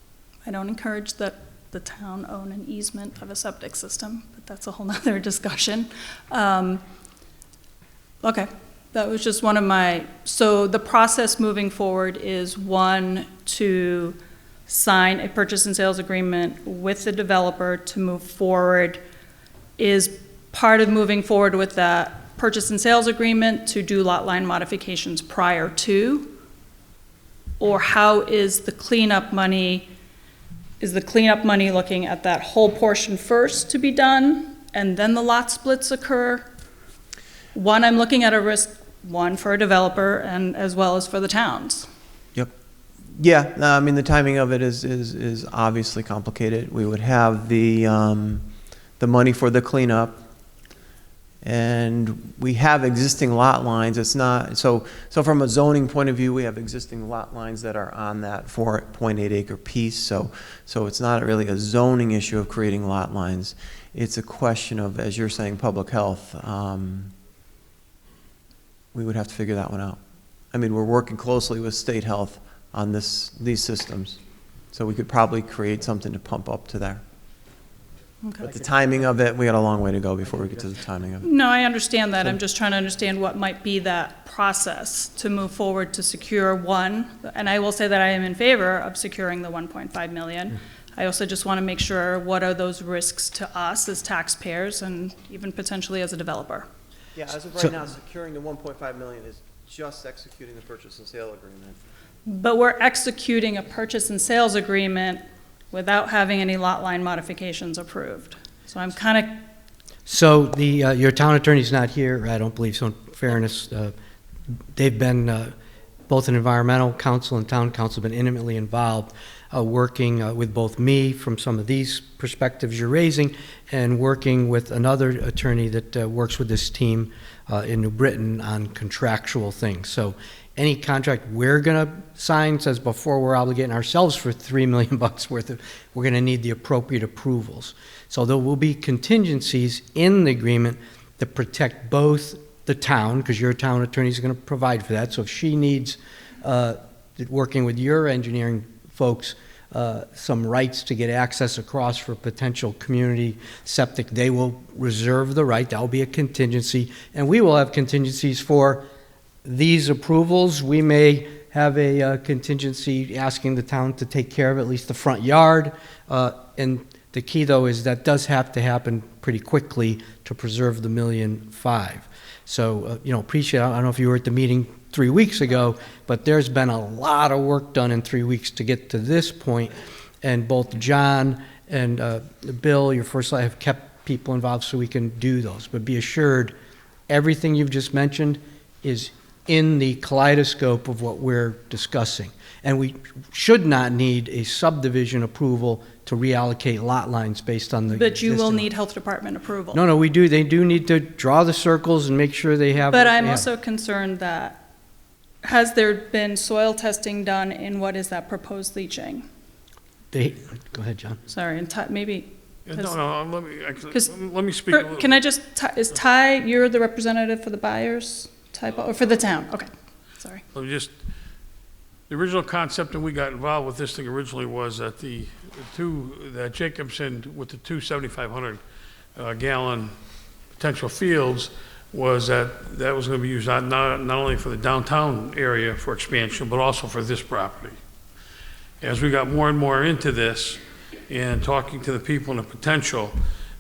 [SPEAKER 6] I don't encourage that the town own an easement of a septic system, but that's a whole nother discussion. Okay, that was just one of my, so the process moving forward is, one, to sign a purchase and sales agreement with the developer to move forward. Is part of moving forward with that purchase and sales agreement to do lot line modifications prior to? Or how is the cleanup money, looking at that whole portion first to be done, and then the lot splits occur? One, I'm looking at a risk, one, for a developer, and as well as for the towns.
[SPEAKER 2] Yep. Yeah, no, I mean, the timing of it is obviously complicated. We would have the money for the cleanup, and we have existing lot lines. It's not, so from a zoning point of view, we have existing lot lines that are on that 4.8 acre piece, so it's not really a zoning issue of creating lot lines. It's a question of, as you're saying, public health. We would have to figure that one out. I mean, we're working closely with state health on these systems, so we could probably create something to pump up to there.
[SPEAKER 6] Okay.
[SPEAKER 2] But the timing of it, we got a long way to go before we get to the timing of it.
[SPEAKER 6] No, I understand that. I'm just trying to understand what might be that process to move forward to secure one. And I will say that I am in favor of securing the 1.5 million. I also just want to make sure what are those risks to us as taxpayers and even potentially as a developer.
[SPEAKER 2] Yeah, as of
[SPEAKER 4] So-
[SPEAKER 2] right now, securing the 1.5 million is just executing the purchase and sale agreement.
[SPEAKER 6] But we're executing a purchase and sales agreement without having any lot line modifications approved. So I'm kind of,
[SPEAKER 4] So your town attorney's not here, I don't believe so, in fairness. They've been, both an environmental council and town council, been intimately involved, working with both me from some of these perspectives you're raising, and working with another attorney that works with this team in New Britain on contractual things. So any contract we're going to sign says before we're obligating ourselves for $3 million worth of, we're going to need the appropriate approvals. So there will be contingencies in the agreement that protect both the town, because your town attorney is going to provide for that. So if she needs, working with your engineering folks, some rights to get access across for potential community septic, they will reserve the right. That will be a contingency. And we will have contingencies for these approvals, we may have a contingency asking the town to take care of at least the front yard. And the key, though, is that does have to happen pretty quickly to preserve the $1.5 million. So, appreciate, I don't know if you were at the meeting 3 weeks ago, but there's been a lot of work done in 3 weeks to get to this point. And both John and Bill, your first slide, have kept people involved so we can do those. But be assured, everything you've just mentioned is in the kaleidoscope of what we're discussing. And we should not need a subdivision approval to reallocate lot lines based on the.
[SPEAKER 6] But you will
[SPEAKER 4] existing-
[SPEAKER 6] need health department approval.
[SPEAKER 4] No, we do. They do need to draw the circles and make sure they have.
[SPEAKER 6] But
[SPEAKER 4] what
[SPEAKER 6] I'm
[SPEAKER 4] they have.
[SPEAKER 6] also concerned that, has there been soil testing done in what is that proposed leaching?
[SPEAKER 4] Go ahead, John.
[SPEAKER 6] Sorry, and maybe.
[SPEAKER 5] No, let me, actually,
[SPEAKER 6] 'Cause
[SPEAKER 5] let me speak a little.
[SPEAKER 6] Can I just, is Ty, you're the representative for the buyers, or for the town? Okay, sorry.
[SPEAKER 5] Let me just, the original concept, and we got involved with this thing originally, was that that Jacobson with the 7,500 gallon potential fields, was that was gonna be used not only for the downtown area for expansion, but also for this property. As we got more and more into this, and talking to the people and the potential,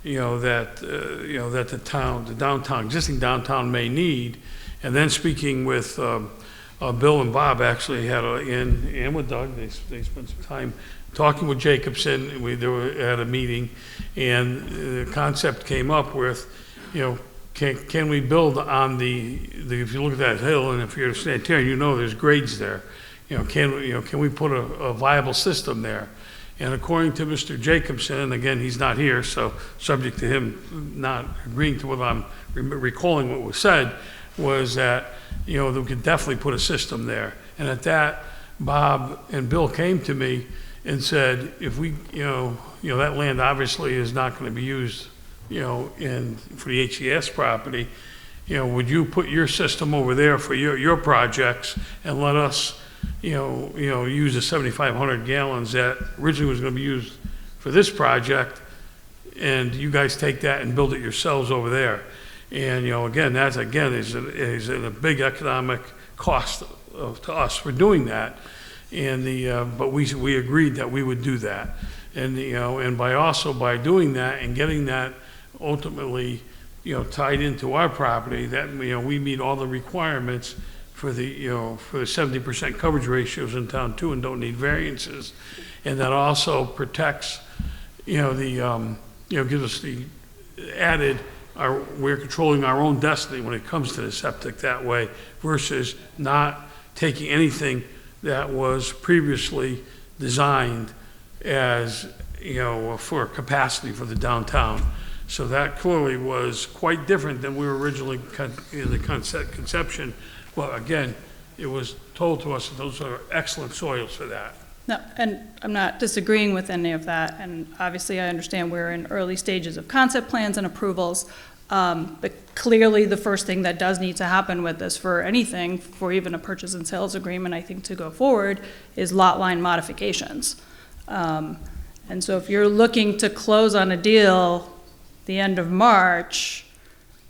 [SPEAKER 5] that the downtown, existing downtown may need, and then speaking with Bill and Bob, actually and with Doug, they spent some time talking with Jacobson. They were at a meeting, and the concept came up with, can we build on if you look at that hill, and if you're a sanitarian, there's grades there. Can we put a viable system there? And according to Mr. Jacobson, and again, he's not here, so subject to him not agreeing to what I'm recalling what was said, was that, we could definitely put a system there. And at that, Bob and Bill came to me and said, if we, that land obviously is not going to be used, for the HES property, would you put your system over there for your projects and let us use the 7,500 gallons that originally was going to be used for this project, and you guys take that and build it yourselves over there. And, again, is a big economic cost to us for doing that. And but we agreed that we would do that. And, and by doing that and getting that ultimately, tied into our property, that, we meet all the requirements for the 70% coverage ratios in town too, and don't need variances. And that also protects, gives us the added, we're controlling our own destiny when it comes to the septic that way, versus not taking anything that was previously designed as, for capacity for the downtown. So that clearly was quite different than we were originally in the conception. Well, again, it was told to us that those are excellent soils for that.
[SPEAKER 6] No, and I'm not disagreeing with any of that, and obviously I understand we're in early stages of concept plans and approvals, but clearly the first thing that does need to happen with this for anything, for even a purchase and sales agreement, I think, to go forward, is lot line modifications. And so if you're looking to close on a deal the end of March,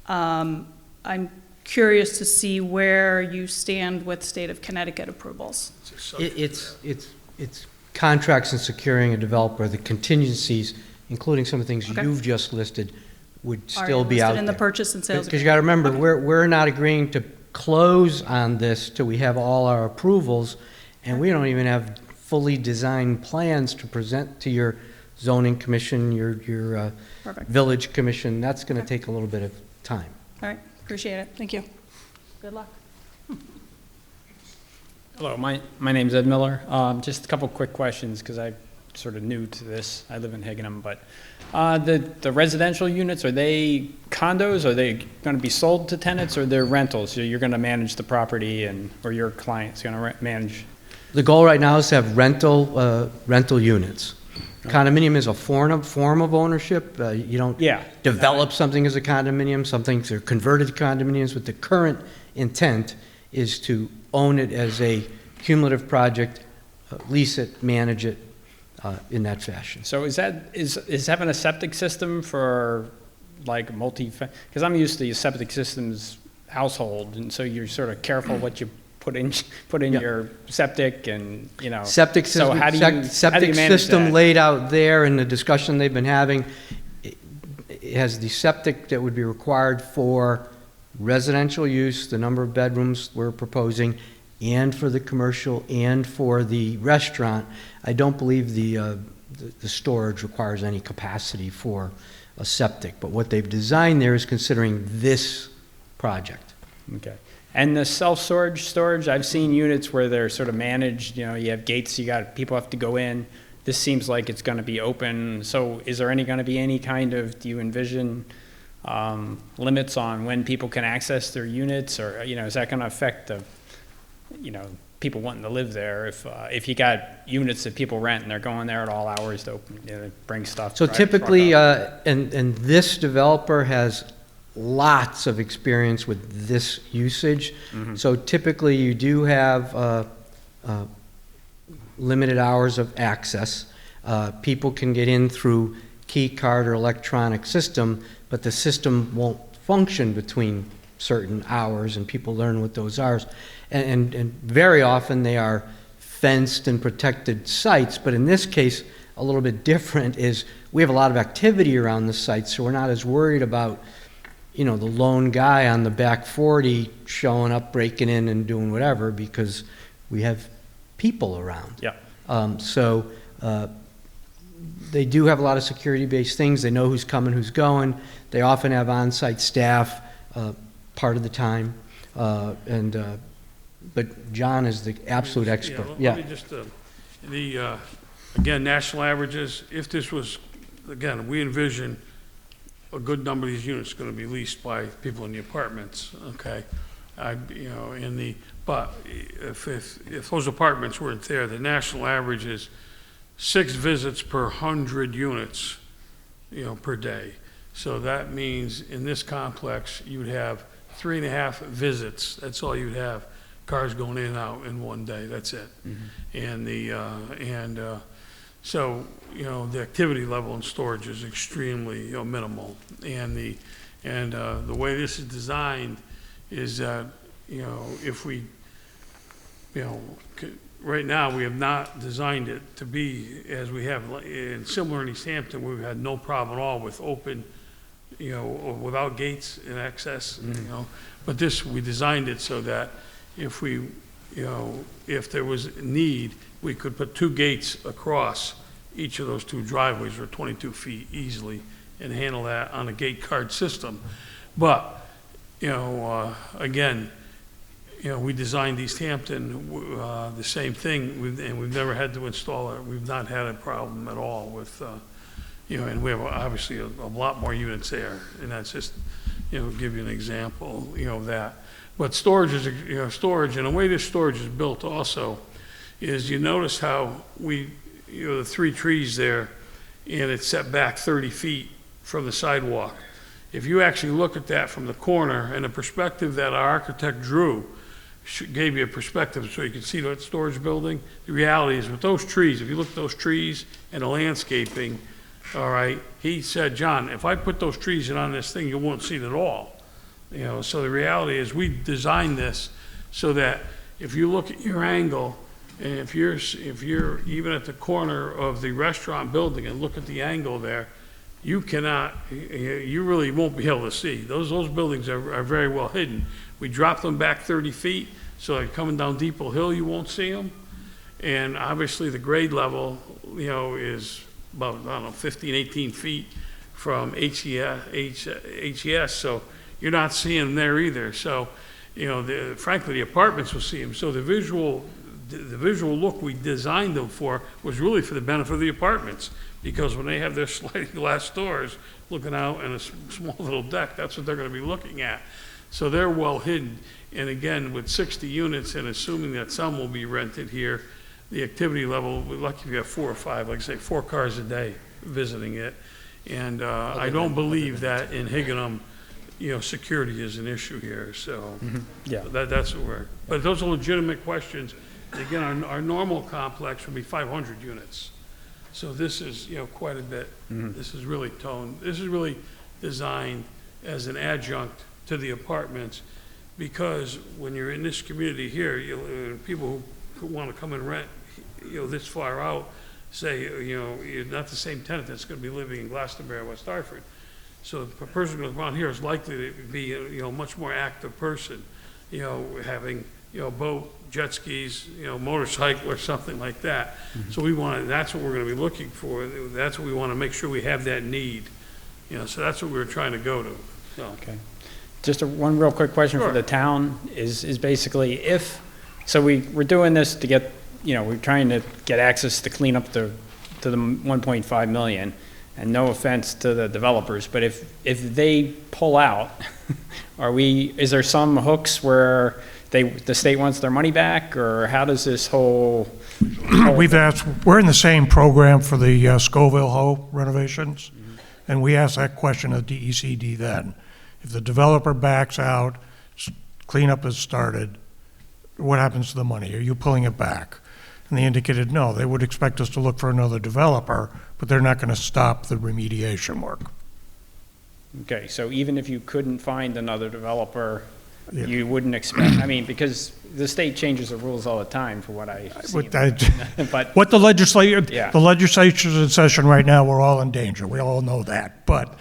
[SPEAKER 6] I'm curious to see where you stand with state of Connecticut approvals.
[SPEAKER 4] It's contracts and securing a developer, the contingencies, including some of the things
[SPEAKER 6] Okay.
[SPEAKER 4] you've just listed, would
[SPEAKER 6] Are
[SPEAKER 4] still be out
[SPEAKER 6] listed in the
[SPEAKER 4] there.
[SPEAKER 6] purchase and sales
[SPEAKER 4] Because you gotta remember, we're not agreeing to close on this till we have all our approvals, and we don't even have fully designed plans to present to your zoning commission, your
[SPEAKER 6] Perfect.
[SPEAKER 4] village commission. That's gonna
[SPEAKER 6] Okay.
[SPEAKER 4] take a little bit of time.
[SPEAKER 6] All right, appreciate it. Thank you. Good luck.
[SPEAKER 7] Hello, my name's Ed Miller. Just a couple quick questions, because I'm sort of new to this. I live in Higginham, but the residential units, are they condos? Are they going to be sold to tenants, or they're rentals? So you're going to manage the property, or your client's going to manage?
[SPEAKER 4] The goal right now is to have rental units. Condominium is a form of ownership. You don't
[SPEAKER 7] Yeah.
[SPEAKER 4] develop something as a condominium. Some things are converted to condominiums, but the current intent is to own it as a cumulative project, lease it, manage it in that fashion.
[SPEAKER 7] So is having a septic system for like because I'm used to septic systems household, and so you're sort of careful what you put in
[SPEAKER 4] Yeah.
[SPEAKER 7] your septic and, you know.
[SPEAKER 4] Septic
[SPEAKER 7] So
[SPEAKER 4] system,
[SPEAKER 7] how do you
[SPEAKER 4] septic
[SPEAKER 7] manage
[SPEAKER 4] system
[SPEAKER 7] that?
[SPEAKER 4] laid out there in the discussion they've been having. It has the septic that would be required for residential use, the number of bedrooms we're proposing, and for the commercial and for the restaurant. I don't believe the storage requires any capacity for a septic, but what they've designed there is considering this project.
[SPEAKER 7] Okay. And the storage, I've seen units where they're sort of managed, you know, you have gates, people have to go in. This seems like it's gonna be open, so is there gonna be any kind of, do you envision, limits on when people can access their units, or, you know, is that gonna affect the, you know, people wanting to live there? If you got units that people rent and they're going there at all hours to open, you know, bring stuff.
[SPEAKER 4] So
[SPEAKER 7] drive the truck
[SPEAKER 4] typically,
[SPEAKER 7] up.
[SPEAKER 4] and this developer has lots of experience with this usage. So typically, you do have limited hours of access. People can get in through key card or electronic system, but the system won't function between certain hours, and people learn what those are. And very often, they are fenced and protected sites, but in this case, a little bit different is we have a lot of activity around the site, so we're not as worried about, you know, the lone guy on the back 40 showing up, breaking in and doing whatever, because we have people around.
[SPEAKER 7] Yeah.
[SPEAKER 4] So they do have a lot of security-based things. They know who's coming, who's going. They often have on-site staff part of the time. But John is the absolute expert.
[SPEAKER 5] Let me just, again, national averages, if this was, again, we envision a good number of these units going to be leased by people in the apartments, okay? You know, but if those apartments weren't there, the national average is 6 visits per 100 units, you know, per day. So that means in this complex, you'd have 3.5 visits. That's all you'd have. Cars going in and out in one day. That's it. And so, you know, the activity level in storage is extremely, you know, minimal. And the way this is designed is that, you know, if we, you know, right now we have not designed it to be as we have in similar in East Hampton, we've had no problem at all with open, you know, without gates in access, you know. But this, we designed it so that if we, you know, if there was need, we could put 2 gates across each of those 2 driveways, or 22 feet easily, and handle that on a gate card system. But, you know, again, you know, we designed East Hampton the same thing, and we've never had to install it. We've not had a problem at all with, you know, and we have obviously a lot more units there, and that's just, you know, give you an example, you know, of that. But storage is, you know, storage, and the way this storage is built also is, you notice how we, you know, the 3 trees there, and it's set back 30 feet from the sidewalk. If you actually look at that from the corner, and the perspective that our architect drew gave you a perspective so you can see that storage building, the reality is with those trees, if you look at those trees and the landscaping, all right, he said, John, if I put those trees in on this thing, you won't see it at all. You know, so the reality is we designed this so that if you look at your angle, and if you're even at the corner of the restaurant building and look at the angle there, you really won't be able to see. Those buildings are very well hidden. We dropped them back 30 feet, so like coming down Depot Hill, you won't see them. And obviously the grade level, you know, is about, I don't know, 15, 18 feet from HES, so you're not seeing them there either. So, you know, frankly, the apartments will see them. So the visual look we designed them for was really for the benefit of the apartments, because when they have their sliding glass doors looking out and a small little deck, that's what they're going to be looking at. So they're well hidden. And again, with 60 units and assuming that some will be rented here, the activity level, we're lucky if you have 4 or 5, like I say, 4 cars a day visiting it. And I don't believe that in Higginham, you know, security is an issue here, so
[SPEAKER 7] Yeah.
[SPEAKER 5] that's what we're, but those are legitimate questions. Again, our normal complex would be 500 units. So this is, you know, quite a bit. This is really designed as an adjunct to the apartments. because when you're in this community here, people who want to come and rent, this far out, say, you're not the same tenant that's going to be living in Glastonbury or West Hartford. So a person who goes around here is likely to be, a much more active person, having, boat, jet skis, motorcycle or something like that. So that's what we're going to be looking for. That's what we want to make sure we have that need. So that's what we're trying to go to, so.
[SPEAKER 7] Okay. Just one real quick question for
[SPEAKER 5] Sure.
[SPEAKER 7] the town is basically so we're doing this to get, we're trying to get access to clean up to the 1.5 million, and no offense to the developers, but if they pull out, is there some hooks where the state wants their money back, or how does this whole?
[SPEAKER 1] We're in the same program for the Scoville Ho renovations, and we asked that question at DECD then. If the developer backs out, cleanup is started, what happens to the money? Are you pulling it back? And they indicated no, they would expect us to look for another developer, but they're not going to stop the remediation work.
[SPEAKER 7] Okay, so even if you couldn't find another developer,
[SPEAKER 1] Yeah.
[SPEAKER 7] you wouldn't expect, because the state changes the rules all the time for what I see. But
[SPEAKER 1] What the
[SPEAKER 7] Yeah.
[SPEAKER 1] legislature's in session right now, we're all in danger. We all know that. But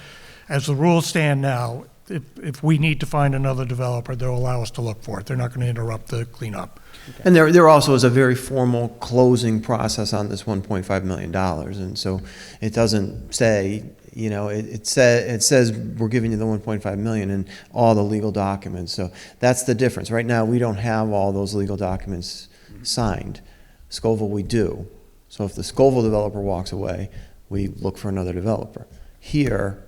[SPEAKER 1] as the rules stand now, if we need to find another developer, they'll allow us to look for it. They're not going to interrupt the cleanup.
[SPEAKER 2] And there also is a very formal closing process on this $1.5 million. And so it doesn't say, it says we're giving you the 1.5 million and all the legal documents. So that's the difference. Right now, we don't have all those legal documents signed. Scoville, we do. So if the Scoville developer walks away, we look for another developer. Here,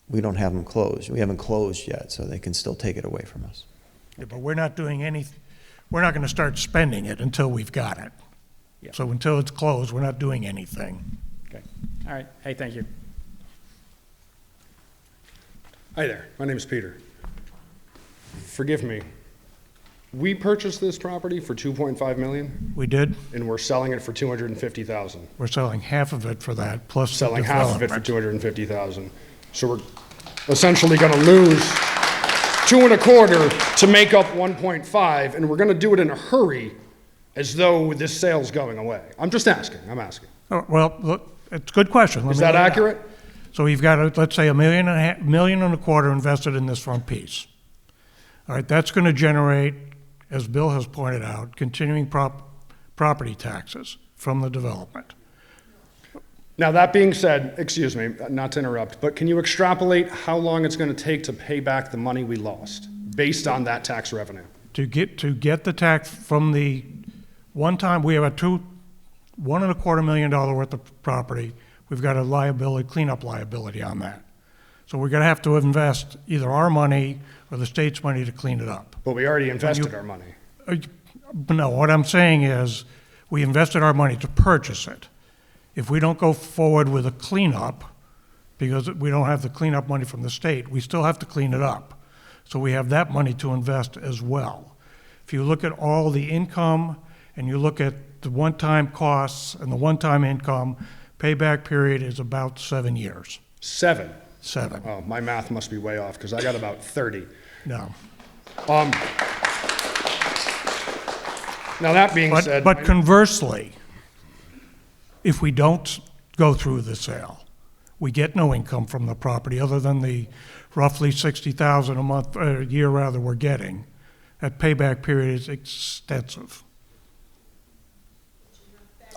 [SPEAKER 2] we don't have them closed. We haven't closed yet, so they can still take it away from us.
[SPEAKER 1] Yeah, but we're not doing we're not going to start spending it until we've got it.
[SPEAKER 7] Yeah.
[SPEAKER 1] So until it's closed, we're not doing anything.
[SPEAKER 7] Okay, all right, hey, thank you.
[SPEAKER 8] Hi there, my name is Peter. Forgive me. We purchased this property for 2.5 million,
[SPEAKER 1] We did.
[SPEAKER 8] and we're selling it for 250,000.
[SPEAKER 1] We're selling half of it for that, plus the
[SPEAKER 8] Selling half of it for
[SPEAKER 1] development.
[SPEAKER 8] 250,000. So we're essentially gonna lose 2.25 to make up 1.5, and we're gonna do it in a hurry as though this sale's going away. I'm just asking, I'm asking.
[SPEAKER 1] Oh, well, look, it's a good question. Let
[SPEAKER 8] Is
[SPEAKER 1] me
[SPEAKER 8] that
[SPEAKER 1] lay it out.
[SPEAKER 8] accurate?
[SPEAKER 1] So we've got, let's say, $1.25 million invested in this front piece. All right, that's going to generate, as Bill has pointed out, continuing property taxes from the development.
[SPEAKER 8] Now, that being said, excuse me, not to interrupt, but can you extrapolate how long it's gonna take to pay back the money we lost based on that tax revenue?
[SPEAKER 1] To get the tax from the one time, we have $1.25 million worth of property. We've got a liability, cleanup liability on that. So we're going to have to invest either our money or the state's money to clean it up.
[SPEAKER 8] But we already invested our money.
[SPEAKER 1] But no, what I'm saying is, we invested our money to purchase it. If we don't go forward with a cleanup, because we don't have the cleanup money from the state, we still have to clean it up. So we have that money to invest as well. If you look at all the income, and you look at the one-time costs and the one-time income, payback period is about 7 years.
[SPEAKER 8] 7.
[SPEAKER 1] 7,
[SPEAKER 8] Oh, my math must be way off, because I got about 30.
[SPEAKER 1] no.
[SPEAKER 8] Now, that being said.
[SPEAKER 1] But conversely, if we don't go through the sale, we get no income from the property other than the roughly $60,000 a year rather we're getting. That payback period is extensive.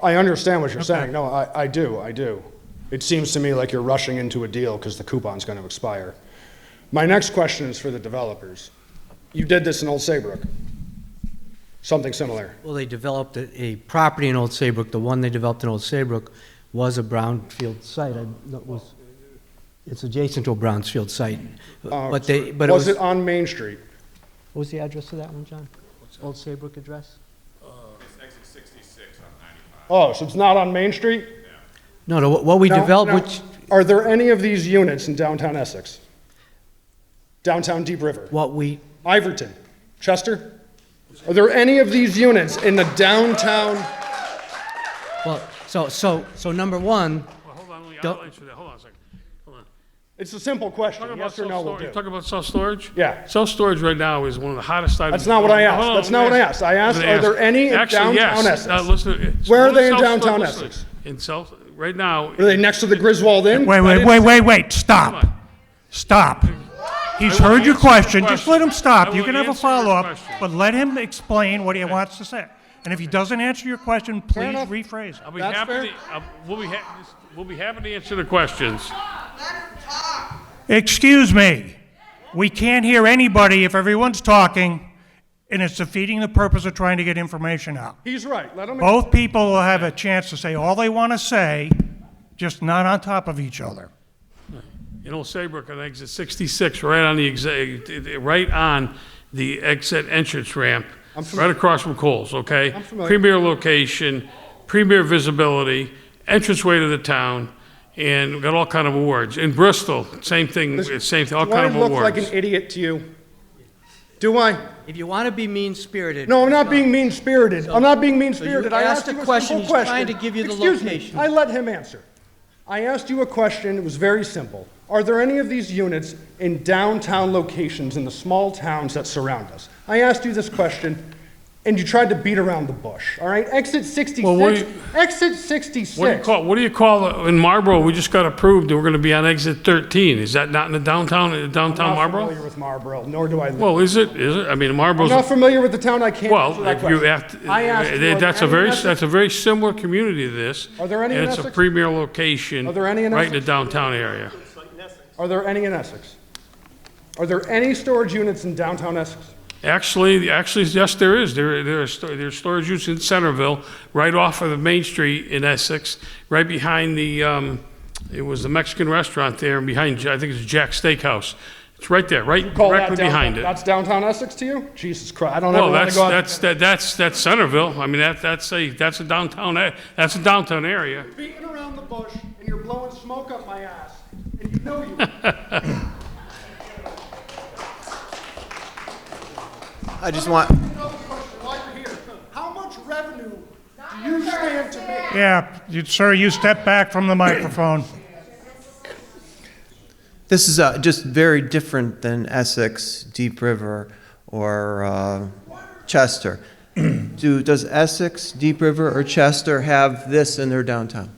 [SPEAKER 8] I understand what you're
[SPEAKER 1] Okay.
[SPEAKER 8] saying. No, I do. It seems to me like you're rushing into a deal because the coupon's going to expire. My next question is for the developers. You did this in Old Saybrook. Something similar.
[SPEAKER 4] Well, they developed a property in Old Saybrook. The one they developed in Old Saybrook was a brownfield site. It's adjacent to a brownfield site. But it
[SPEAKER 8] Was it on Main Street?
[SPEAKER 4] What was the address of that one, John? Old Saybrook address?
[SPEAKER 8] Oh, so it's not on Main Street?
[SPEAKER 4] No, what we
[SPEAKER 8] Now-
[SPEAKER 4] developed,
[SPEAKER 8] now,
[SPEAKER 4] which,
[SPEAKER 8] Are there any of these units in downtown Essex? Downtown Deep River?
[SPEAKER 4] what we,
[SPEAKER 8] Iverton? Chester? Are there any of these units in the downtown?
[SPEAKER 4] well, so number one,
[SPEAKER 5] Well, hold on,
[SPEAKER 4] Don't-
[SPEAKER 5] I'll answer that, hold on a second, hold on.
[SPEAKER 8] It's a simple question,
[SPEAKER 5] Talking
[SPEAKER 8] yes
[SPEAKER 5] about
[SPEAKER 8] or no will
[SPEAKER 5] self-storage.
[SPEAKER 8] do.
[SPEAKER 5] You talking about self-storage?
[SPEAKER 8] Yeah.
[SPEAKER 5] Self-storage right now is one of the hottest items.
[SPEAKER 8] That's not what I asked.
[SPEAKER 5] Hold on,
[SPEAKER 8] That's
[SPEAKER 5] let me
[SPEAKER 8] not what I
[SPEAKER 5] ask-
[SPEAKER 8] asked. I asked,
[SPEAKER 5] let me
[SPEAKER 8] are there
[SPEAKER 5] ask.
[SPEAKER 8] any in
[SPEAKER 5] Actually,
[SPEAKER 8] downtown
[SPEAKER 5] yes. Now,
[SPEAKER 8] Essex?
[SPEAKER 5] listen,
[SPEAKER 8] Where are they in
[SPEAKER 5] self-storage-
[SPEAKER 8] downtown
[SPEAKER 5] listen.
[SPEAKER 8] Essex?
[SPEAKER 5] In self, right now.
[SPEAKER 8] Are they next to the Griswold Inn?
[SPEAKER 1] Wait,
[SPEAKER 5] Come
[SPEAKER 1] stop.
[SPEAKER 5] on.
[SPEAKER 1] Stop. He's
[SPEAKER 5] I will
[SPEAKER 1] heard your
[SPEAKER 5] answer your
[SPEAKER 1] question. Just let him
[SPEAKER 5] question.
[SPEAKER 1] stop.
[SPEAKER 5] I
[SPEAKER 1] You
[SPEAKER 5] will
[SPEAKER 1] can have a
[SPEAKER 5] answer your
[SPEAKER 1] follow-up,
[SPEAKER 5] question.
[SPEAKER 1] but let him explain what he wants to say. And if he doesn't answer your question, please
[SPEAKER 8] enough.
[SPEAKER 1] rephrase it.
[SPEAKER 5] I'll be
[SPEAKER 8] That's
[SPEAKER 5] happy
[SPEAKER 8] fair.
[SPEAKER 5] to, we'll be happy to answer the questions.
[SPEAKER 1] Excuse me. We can't hear anybody if everyone's talking, and it's defeating the purpose of trying to get information out.
[SPEAKER 8] He's right, let him.
[SPEAKER 1] Both people will have a chance to say all they want to say, just not on top of each other.
[SPEAKER 5] In Old Saybrook on exit 66, right on the exit entrance ramp, right across from Coles, okay?
[SPEAKER 8] I'm familiar.
[SPEAKER 5] Premier location, premier visibility, entranceway to the town, and we got all kind of awards. In Bristol, same thing, all
[SPEAKER 8] Do
[SPEAKER 5] kind
[SPEAKER 8] I
[SPEAKER 5] of
[SPEAKER 8] look like an
[SPEAKER 5] awards.
[SPEAKER 8] idiot to you? Do I?
[SPEAKER 4] If you want to be mean-spirited.
[SPEAKER 8] No, I'm not being mean-spirited. I'm not being
[SPEAKER 4] so
[SPEAKER 8] mean-spirited.
[SPEAKER 4] you
[SPEAKER 8] I
[SPEAKER 4] asked
[SPEAKER 8] asked
[SPEAKER 4] a
[SPEAKER 8] you a
[SPEAKER 4] question,
[SPEAKER 8] simple
[SPEAKER 4] he's
[SPEAKER 8] question.
[SPEAKER 4] trying to give you the
[SPEAKER 8] Excuse
[SPEAKER 4] location.
[SPEAKER 8] me, I let him answer. I asked you a question, it was very simple. Are there any of these units in downtown locations in the small towns that surround us? I asked you this question, and you tried to beat around the bush, all right? Exit 66,
[SPEAKER 5] Well, what do you-
[SPEAKER 8] exit 66.
[SPEAKER 5] What do you call, in Marlboro, we just got approved that we're gonna be on exit 13. Is that not in the downtown
[SPEAKER 8] I'm not
[SPEAKER 5] Marlboro?
[SPEAKER 8] familiar with Marlboro, nor do I live.
[SPEAKER 5] Well, is it? I mean,
[SPEAKER 8] I'm
[SPEAKER 5] Marlboro's.
[SPEAKER 8] not familiar with the town, I can't answer
[SPEAKER 5] Well,
[SPEAKER 8] that
[SPEAKER 5] if you
[SPEAKER 8] question.
[SPEAKER 5] have,
[SPEAKER 8] I asked you, are
[SPEAKER 5] that's
[SPEAKER 8] there
[SPEAKER 5] a
[SPEAKER 8] any
[SPEAKER 5] very,
[SPEAKER 8] in Essex?
[SPEAKER 5] that's a very similar community to this.
[SPEAKER 8] Are there any in
[SPEAKER 5] And it's a
[SPEAKER 8] Essex?
[SPEAKER 5] premier location.
[SPEAKER 8] Are there any in
[SPEAKER 5] right in the
[SPEAKER 8] Essex?
[SPEAKER 5] downtown area.
[SPEAKER 8] Are there any in Essex? Are there any storage units in downtown Essex?
[SPEAKER 5] Actually, yes, there is. There's storage units in Centerville, right off of the Main Street in Essex, right behind it was the Mexican restaurant there, and behind, I think it's Jack's Steakhouse. It's right there, right
[SPEAKER 8] Call that
[SPEAKER 5] directly behind it.
[SPEAKER 8] That's downtown Essex to you? Jesus Christ, I don't ever
[SPEAKER 5] Well,
[SPEAKER 8] want to go out.
[SPEAKER 5] that's Centerville. I mean, that's a downtown area.
[SPEAKER 8] Beating around the bush and you're blowing smoke up my ass, and you know you.
[SPEAKER 2] I just want,
[SPEAKER 8] Another question while you're here. How much revenue do you stand to make?
[SPEAKER 1] Yeah, sir, you step back from the microphone.
[SPEAKER 2] this is just very different than Essex, Deep River, or Chester. Does Essex, Deep River, or Chester have this in their downtown?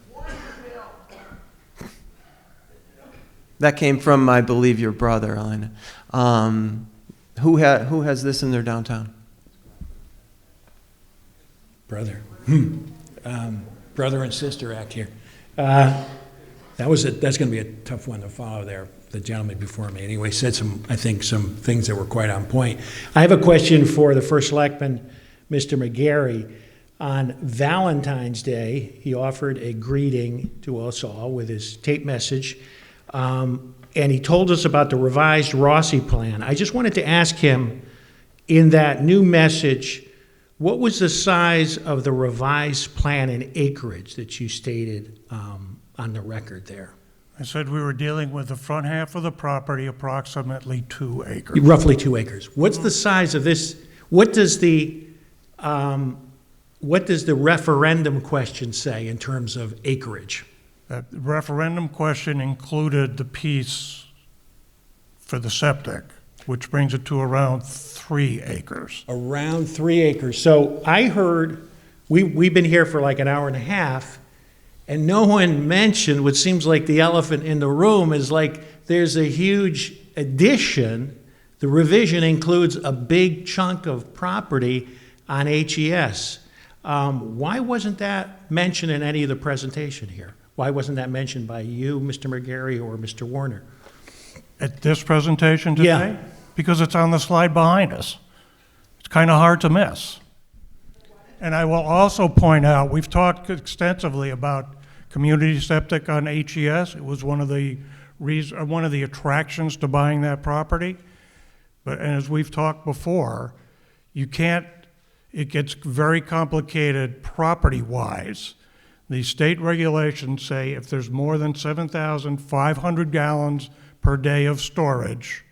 [SPEAKER 2] That came from, I believe, your brother, Elena. Who has this in their downtown?
[SPEAKER 9] Brother. Brother and sister act here. That's going to be a tough one to follow there. The gentleman before me, anyway, said some things that were quite on point. I have a question for the first selectman, Mr. McGarry. On Valentine's Day, he offered a greeting to us all with his tape message, and he told us about the revised Rossi plan. I just wanted to ask him, in that new message, what was the size of the revised plan in acreage that you stated on the record there?
[SPEAKER 1] I said we were dealing with the front half of the property, approximately 2 acres.
[SPEAKER 9] Roughly 2 acres. What's the size of this? What does the referendum question say in terms of acreage?
[SPEAKER 1] That referendum question included the piece for the septic, which brings it to around 3 acres.
[SPEAKER 9] Around 3 acres. So I heard, we've been here for like an hour and a half, and no one mentioned what seems like the elephant in the room is like there's a huge addition. The revision includes a big chunk of property on HES. Why wasn't that mentioned in any of the presentation here? Why wasn't that mentioned by you, Mr. McGarry, or Mr. Warner?
[SPEAKER 1] At this presentation today?
[SPEAKER 9] Yeah.
[SPEAKER 1] Because it's on the slide behind us. It's kind of hard to miss. And I will also point out, we've talked extensively about community septic on HES. It was one of the attractions to buying that property. But and as we've talked before, it gets very complicated property-wise. The state regulations say if there's more than 7,500 gallons per day of storage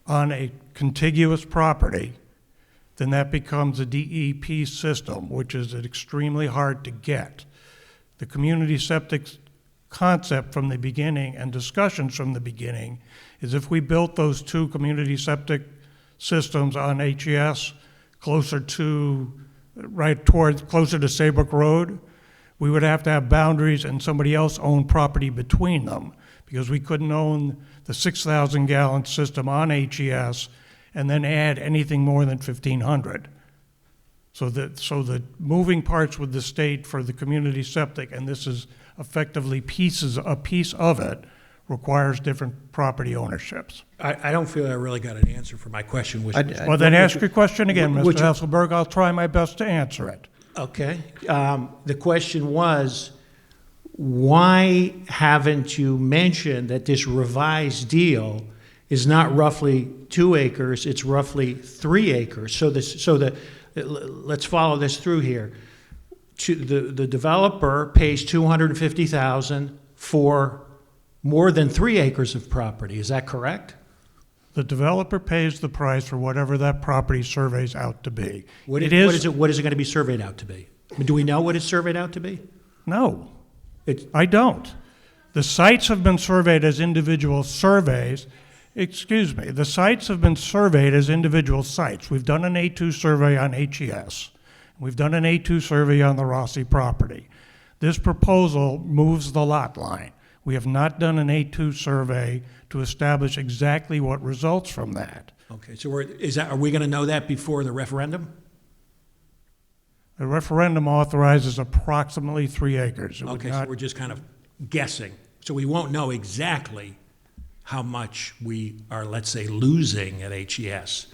[SPEAKER 1] on a contiguous property, then that becomes a DEP system, which is extremely hard to get. The community septic concept from the beginning and discussions from the beginning is if we built those two community septic systems on HES closer to Saybrook Road, we would have to have boundaries and somebody else own property between them, because we couldn't own the 6,000 gallon system on HES and then add anything more than 1,500. So the moving parts with the state for the community septic, and this is effectively a piece of it, requires different property ownerships.
[SPEAKER 9] I don't feel I really got an answer for my question.
[SPEAKER 1] Well, then ask your question again, Mr.
[SPEAKER 9] Would you-
[SPEAKER 1] Hasselberg. I'll try my best to answer it.
[SPEAKER 9] Okay. The question was, why haven't you mentioned that this revised deal is not roughly 2 acres, it's roughly 3 acres? Let's follow this through here. The developer pays $250,000 for more than 3 acres of property. Is that correct?
[SPEAKER 1] The developer pays the price for whatever that property surveys out to be.
[SPEAKER 9] What is it going to be surveyed out to be? Do we know what it's surveyed out to be?
[SPEAKER 1] No, I don't. The sites have been surveyed as individual surveys. Excuse me, the sites have been surveyed as individual sites. We've done an A2 survey on HES. We've done an A2 survey on the Rossi property. This proposal moves the lot line. We have not done an A2 survey to establish exactly what results from that.
[SPEAKER 9] Okay, so are we going to know that before the referendum?
[SPEAKER 1] The referendum authorizes approximately 3 acres. It would
[SPEAKER 9] Okay,
[SPEAKER 1] not-
[SPEAKER 9] so we're just kind of guessing. So we won't know exactly how much we are, let's say, losing at HES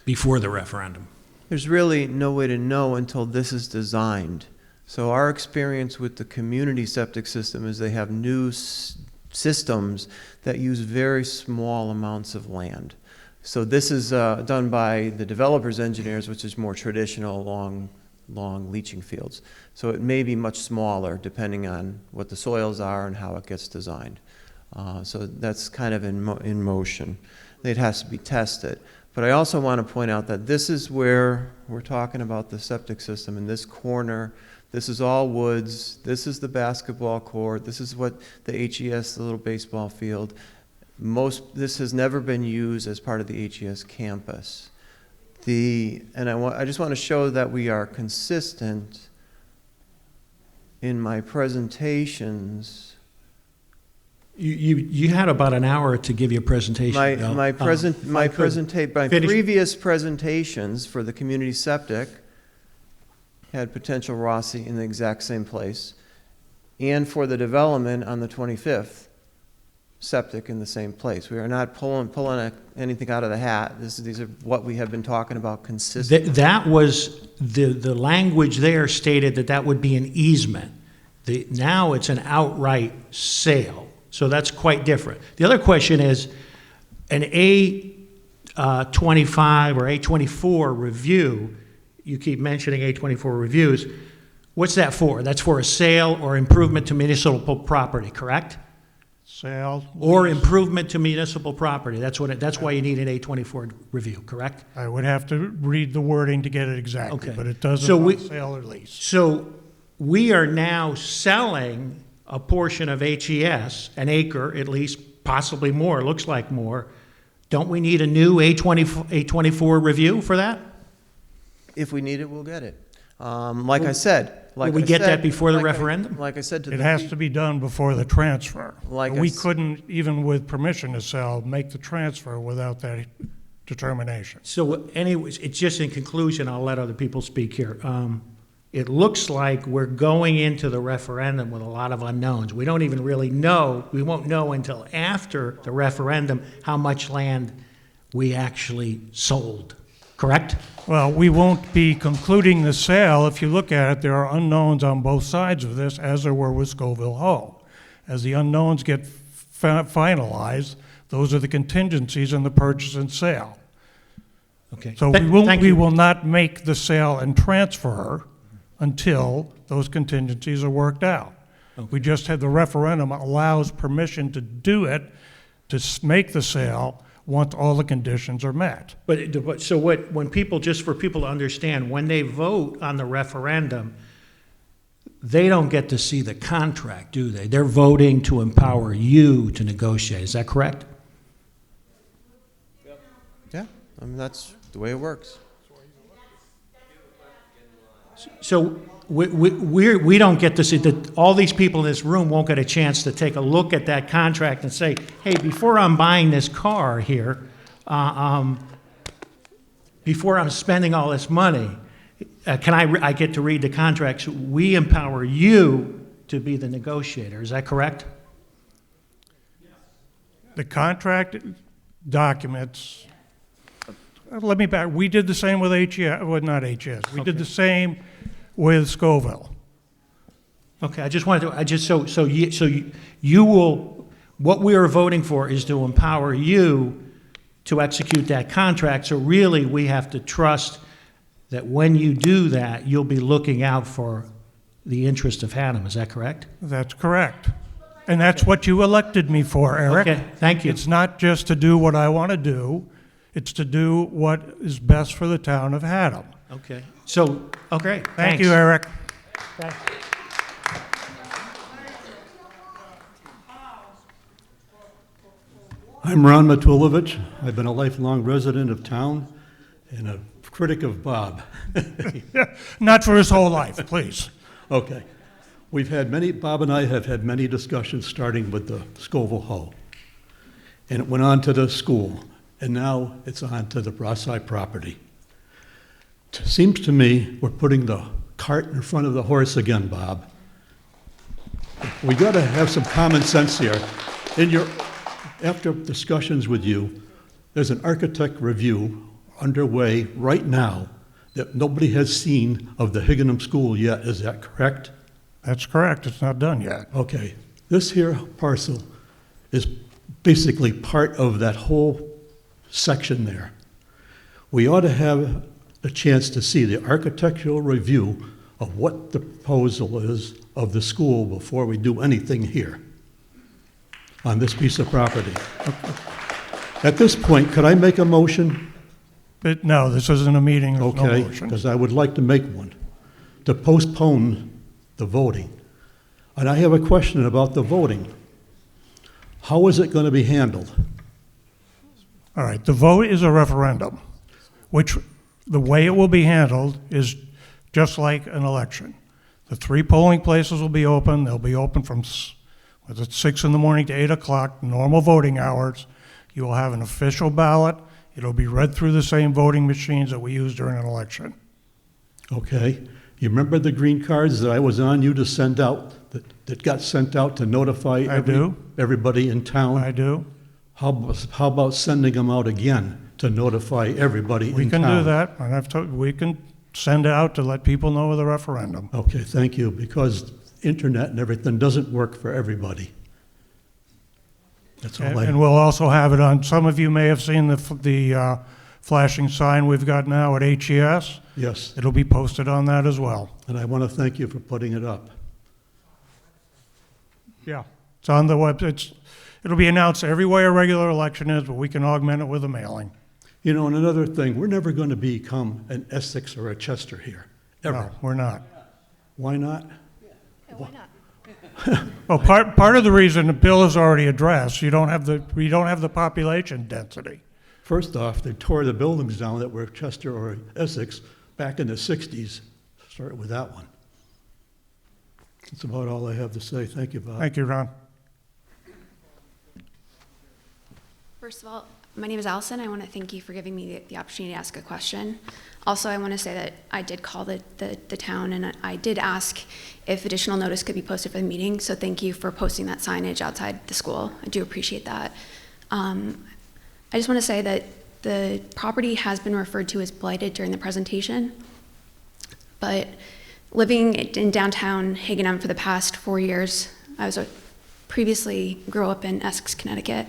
[SPEAKER 9] before the referendum.
[SPEAKER 2] There's really no way to know until this is designed. So our experience with the community septic system is they have new systems that use very small amounts of land. So this is done by the developer's engineers, which is more traditional, long leaching fields. So it may be much smaller depending on what the soils are and how it gets designed. So that's kind of in motion. It has to be tested. But I also want to point out that this is where we're talking about the septic system in this corner. This is all woods. This is the basketball court. This is what the HES, the little baseball field. This has never been used as part of the HES campus. I just want to show that we are consistent in my presentations.
[SPEAKER 9] You had about an hour to give your presentation.
[SPEAKER 2] My
[SPEAKER 9] Finish.
[SPEAKER 2] previous presentations for the community septic had potential Rossi in the exact same place, and for the development on the 25th, septic in the same place. We are not pulling anything out of the hat. These are what we have been talking about consistently.
[SPEAKER 9] That was, the language there stated that would be an easement. Now it's an outright sale. So that's quite different. The other question is, an A25 or A24 review, you keep mentioning A24 reviews, what's that for? That's for a sale or improvement to municipal property, correct?
[SPEAKER 1] Sale.
[SPEAKER 9] Or improvement to municipal property. That's why you need an A24 review, correct?
[SPEAKER 1] I would have to read the wording to get it exactly,
[SPEAKER 9] Okay.
[SPEAKER 1] but it doesn't
[SPEAKER 9] So
[SPEAKER 1] involve sale or lease.
[SPEAKER 9] So we are now selling a portion of HES, an acre at least, possibly more, looks like more. Don't we need a new A24 review for that?
[SPEAKER 2] If we need it, we'll get it. Like I said.
[SPEAKER 9] Will we get that before the referendum?
[SPEAKER 2] Like I said to the
[SPEAKER 1] It has to be done before the transfer.
[SPEAKER 2] Like I
[SPEAKER 1] We
[SPEAKER 2] s-
[SPEAKER 1] couldn't, even with permission to sell, make the transfer without that determination.
[SPEAKER 9] So anyways, it's just in conclusion, I'll let other people speak here. It looks like we're going into the referendum with a lot of unknowns. We don't even really know, we won't know until after the referendum how much land we actually sold, correct?
[SPEAKER 1] Well, we won't be concluding the sale. If you look at it, there are unknowns on both sides of this, as there were with Scoville Hall. As the unknowns get finalized, those are the contingencies in the purchase and sale.
[SPEAKER 9] Okay.
[SPEAKER 1] So
[SPEAKER 9] Thank
[SPEAKER 1] we
[SPEAKER 9] you.
[SPEAKER 1] will not make the sale and transfer until those contingencies are worked out. We just had the referendum allows permission to do it, to make the sale, once all the conditions are met.
[SPEAKER 9] When people, just for people to understand, when they vote on the referendum, they don't get to see the contract, do they? They're voting to empower you to negotiate. Is that correct?
[SPEAKER 2] Yeah, I mean, that's the way it works.
[SPEAKER 9] So we don't get to see, that all these people in this room won't get a chance to take a look at that contract and say, hey, before I'm buying this car here, before I'm spending all this money, can I get to read the contracts? We empower you to be the negotiator. Is that correct?
[SPEAKER 1] The contract documents, let me back, we did the same with HES, well, not HES. We did the same with Scoville.
[SPEAKER 9] Okay, I just wanted to, you will, what we are voting for is to empower you to execute that contract. So really, we have to trust that when you do that, you'll be looking out for the interest of Haddam. Is that correct?
[SPEAKER 1] That's correct. And that's what you elected me for, Eric.
[SPEAKER 9] Okay, thank you.
[SPEAKER 1] It's not just to do what I want to do, it's to do what is best for the town of Haddam.
[SPEAKER 9] Okay, so, okay,
[SPEAKER 1] Thank
[SPEAKER 9] thanks.
[SPEAKER 1] you, Eric.
[SPEAKER 9] Thanks.
[SPEAKER 10] I'm Ron Matulovich. I've been a lifelong resident of town and a critic of Bob.
[SPEAKER 1] Not for his whole life, please.
[SPEAKER 10] Okay. Bob and I have had many discussions, starting with the Scoville Hoe. And it went on to the school, and now it's on to the Rossi property. It seems to me we're putting the cart in front of the horse again, Bob. We got to have some common sense here. After discussions with you, there's an architect review underway right now that nobody has seen of the Higginham School yet. Is that correct?
[SPEAKER 1] That's correct. It's not done yet.
[SPEAKER 10] Okay. This here parcel is basically part of that whole section there. We ought to have a chance to see the architectural review of what the proposal is of the school before we do anything here on this piece of property. At this point, could I make a motion?
[SPEAKER 1] But no, this isn't a meeting, there's no
[SPEAKER 10] Okay,
[SPEAKER 1] motion.
[SPEAKER 10] because I would like to make one, to postpone the voting. And I have a question about the voting. How is it going to be handled?
[SPEAKER 1] All right, the vote is a referendum, which the way it will be handled is just like an election. The 3 polling places will be open. They'll be open from 6 in the morning to 8 o'clock, normal voting hours. You will have an official ballot. It'll be read through the same voting machines that we use during an election.
[SPEAKER 10] Okay. You remember the green cards that I was on you to send out, that got sent out to notify everybody in town?
[SPEAKER 1] I do.
[SPEAKER 10] How about sending them out again to notify everybody in town?
[SPEAKER 1] We can do that. We can send it out to let people know of the referendum.
[SPEAKER 10] Okay, thank you, because internet and everything doesn't work for everybody. That's all
[SPEAKER 1] And we'll also have it on, some of you may have seen the flashing sign we've got now at HES.
[SPEAKER 10] Yes,
[SPEAKER 1] It'll be posted on that as well.
[SPEAKER 10] and I want to thank you for putting it up.
[SPEAKER 1] Yeah. It's on the web, it'll be announced everywhere a regular election is, but we can augment it with a mailing.
[SPEAKER 10] You know, and another thing, we're never going to become an Essex or a Chester here, ever.
[SPEAKER 1] No, we're not.
[SPEAKER 10] Why not?
[SPEAKER 1] Well, part of the reason the bill is already addressed, we don't have the population density.
[SPEAKER 10] First off, they tore the buildings down that were Chester or Essex back in the 60s. Start with that one. That's about all I have to say. Thank you, Bob.
[SPEAKER 1] Thank you, Ron.
[SPEAKER 11] First of all, my name is Allison. I want to thank you for giving me the opportunity to ask a question. Also, I want to say that I did call the town, and I did ask if additional notice could be posted for the meeting, so thank you for posting that signage outside the school. I do appreciate that. I just want to say that the property has been referred to as blighted during the presentation, but living in downtown Higginham for the past 4 years, I was previously grew up in Essex, Connecticut.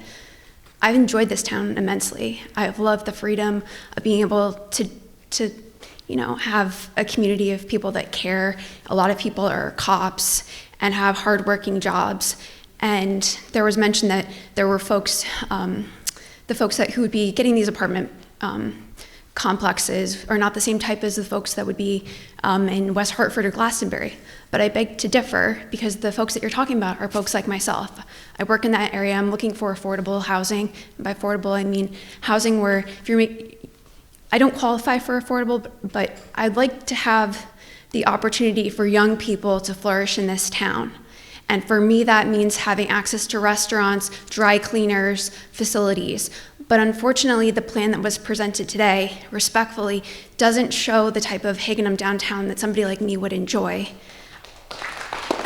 [SPEAKER 11] I've enjoyed this town immensely. I've loved the freedom of being able to have a community of people that care. A lot of people are cops and have hardworking jobs. And there was mention that there were folks, the folks who would be getting these apartment complexes are not the same type as the folks that would be in West Hartford or Glastonbury. But I beg to differ, because the folks that you're talking about are folks like myself. I work in that area. I'm looking for affordable housing. And by affordable, I mean housing where if you're I don't qualify for affordable, but I'd like to have the opportunity for young people to flourish in this town. And for me, that means having access to restaurants, dry cleaners, facilities. But unfortunately, the plan that was presented today, respectfully, doesn't show the type of Higganum downtown that somebody like me would enjoy.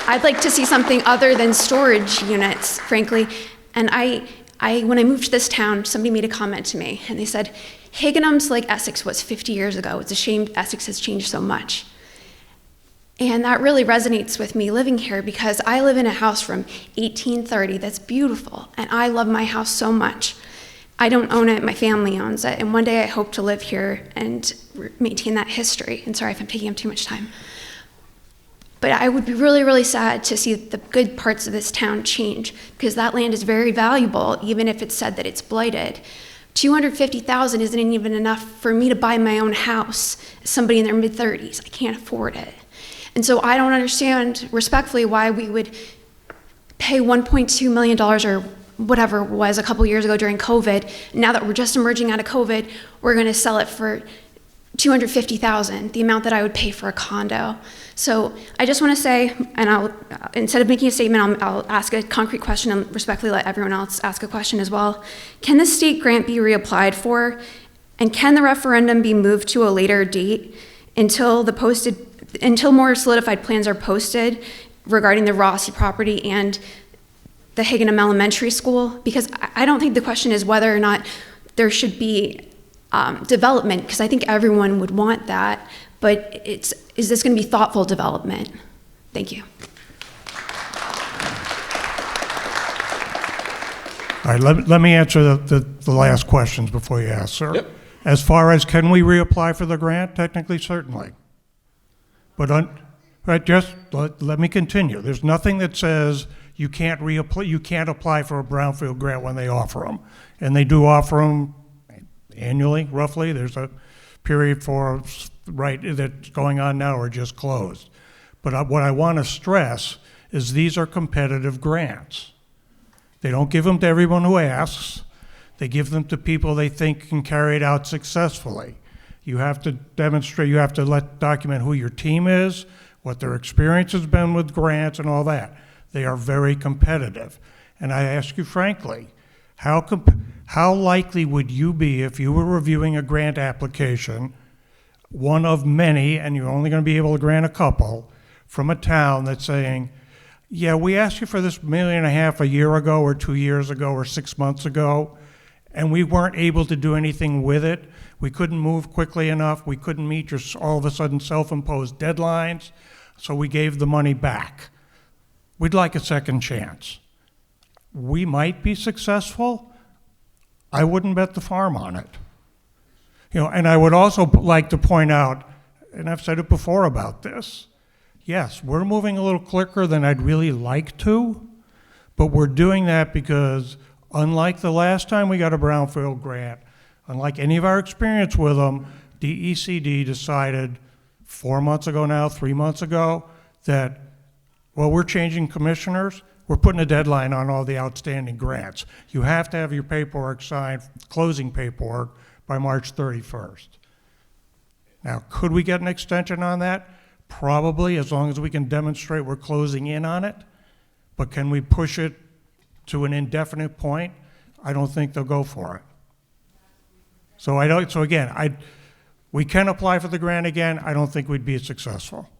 [SPEAKER 11] I'd like to see something other than storage units, frankly. And when I moved to this town, somebody made a comment to me, and they said, Higganum's like Essex was 50 years ago. It's a shame Essex has changed so much. And that really resonates with me living here, because I live in a house from 1830 that's beautiful, and I love my house so much. I don't own it, my family owns it, and one day I hope to live here and maintain that history. And sorry if I'm taking up too much time. But I would be really, really sad to see the good parts of this town change, because that land is very valuable, even if it's said that it's blighted. $250,000 isn't even enough for me to buy my own house as somebody in their mid-30s. I can't afford it. And so I don't understand, respectfully, why we would pay $1.2 million or whatever it was a couple years ago during COVID. Now that we're just emerging out of COVID, we're going to sell it for $250,000, the amount that I would pay for a condo. So I just want to say, and instead of making a statement, I'll ask a concrete question and respectfully let everyone else ask a question as well. Can the state grant be reapplied for? And can the referendum be moved to a later date until more solidified plans are posted regarding the Rossi property and the Higganum Elementary School? Because I don't think the question is whether or not there should be development, because I think everyone would want that, but is this going to be thoughtful development? Thank you.
[SPEAKER 1] All right, let me answer the last questions before you ask, sir.
[SPEAKER 3] Yep.
[SPEAKER 1] As far as can we reapply for the grant? Technically, certainly. But just let me continue. There's nothing that says you can't apply for a brownfield grant when they offer them. And they do offer them annually, roughly. There's a period that's going on now or just closed. But what I want to stress is these are competitive grants. They don't give them to everyone who asks. They give them to people they think can carry it out successfully. You have to demonstrate, you have to document who your team is, what their experience has been with grants and all that. They are very competitive. And I ask you frankly, how likely would you be if you were reviewing a grant application, one of many, and you're only going to be able to grant a couple, from a town that's saying, yeah, we asked you for this $1.5 million a year ago or 2 years ago or 6 months ago, and we weren't able to do anything with it. We couldn't move quickly enough. We couldn't meet your all of a sudden self-imposed deadlines, so we gave the money back. We'd like a second chance. We might be successful. I wouldn't bet the farm on it. And I would also like to point out, and I've said it before about this, yes, we're moving a little quicker than I'd really like to, but we're doing that because unlike the last time we got a brownfield grant, unlike any of our experience with them, DECD decided 4 months ago now, 3 months ago, that, well, we're changing commissioners. We're putting a deadline on all the outstanding grants. You have to have your paperwork signed, closing paperwork, by March 31st. Now, could we get an extension on that? Probably, as long as we can demonstrate we're closing in on it. But can we push it to an indefinite point? I don't think they'll go for it. So again, we can apply for the grant again. I don't think we'd be successful.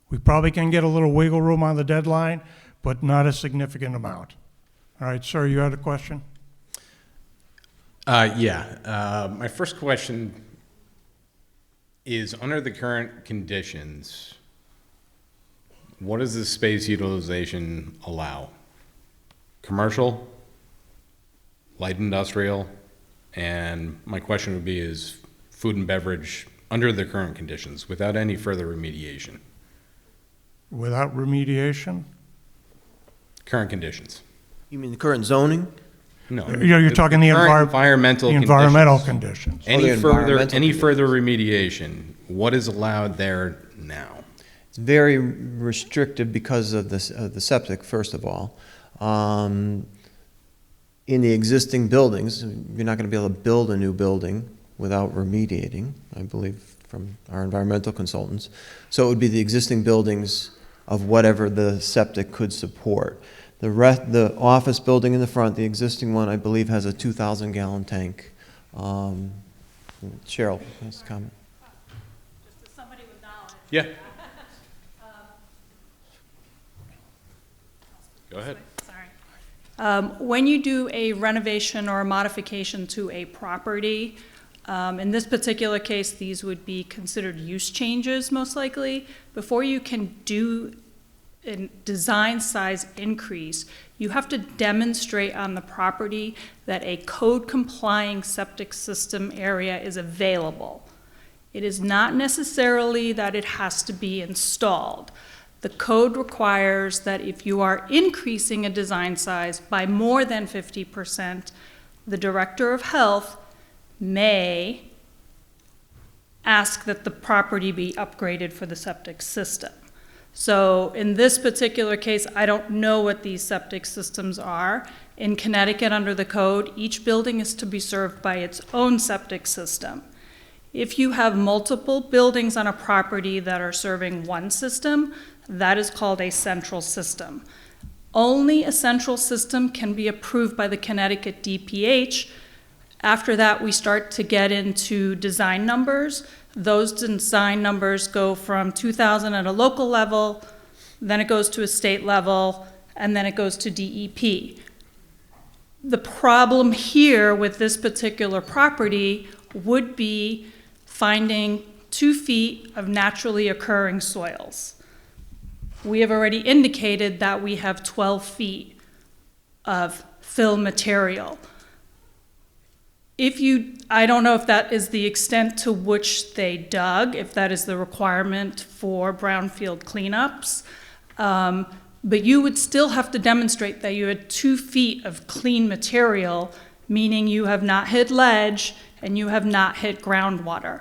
[SPEAKER 1] We probably can get a little wiggle room on the deadline, but not a significant amount. All right, sir, you had a question?
[SPEAKER 12] My first question is, under the current conditions, what does the space utilization allow? Commercial, light industrial, and my question would be, is food and beverage under the current conditions without any further remediation?
[SPEAKER 1] Without remediation?
[SPEAKER 12] Current conditions.
[SPEAKER 2] You mean the current zoning?
[SPEAKER 12] No.
[SPEAKER 1] You're talking the
[SPEAKER 12] current environmental
[SPEAKER 1] the environmental
[SPEAKER 12] conditions.
[SPEAKER 1] conditions.
[SPEAKER 2] the environmental
[SPEAKER 12] Any further remediation, what is allowed there now?
[SPEAKER 2] It's very restrictive because of the septic, first of all. In the existing buildings, you're not going to be able to build a new building without remediating, I believe, from our environmental consultants. So it would be the existing buildings of whatever the septic could support. The office building in the front, the existing one, I believe, has a 2,000-gallon tank. Cheryl, has a comment.
[SPEAKER 6] Just as somebody with knowledge.
[SPEAKER 12] Yeah. Go ahead.
[SPEAKER 6] Sorry. When you do a renovation or a modification to a property, in this particular case, these would be considered use changes, most likely. Before you can do a design size increase, you have to demonstrate on the property that a code-complying septic system area is available. It is not necessarily that it has to be installed. The code requires that if you are increasing a design size by more than 50%, the Director of Health may ask that the property be upgraded for the septic system. So in this particular case, I don't know what these septic systems are. In Connecticut, under the code, each building is to be served by its own septic system. If you have multiple buildings on a property that are serving one system, that is called a central system. Only a central system can be approved by the Connecticut DPH. After that, we start to get into design numbers. Those design numbers go from 2,000 at a local level, then it goes to a state level, and then it goes to DEP. The problem here with this particular property would be finding 2 feet of naturally occurring soils. We have already indicated that we have 12 feet of fill material. I don't know if that is the extent to which they dug, if that is the requirement for brownfield cleanups, but you would still have to demonstrate that you had 2 feet of clean material, meaning you have not hit ledge and you have not hit groundwater.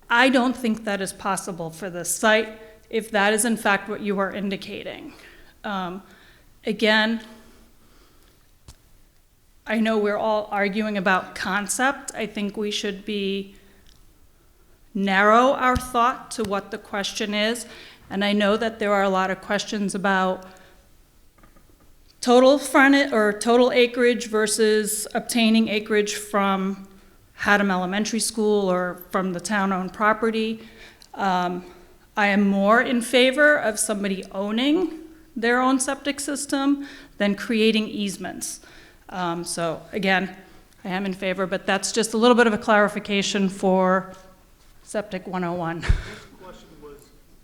[SPEAKER 6] I don't think that is possible for this site, if that is in fact what you are indicating. Again, I know we're all arguing about concept. I think we should narrow our thought to what the question is. And I know that there are a lot of questions about total frontage or total acreage versus obtaining acreage from Haddam Elementary School or from the town-owned property. I am more in favor of somebody owning their own septic system than creating easements. So again, I am in favor, but that's just a little bit of a clarification for Septic 101.
[SPEAKER 13] The question was,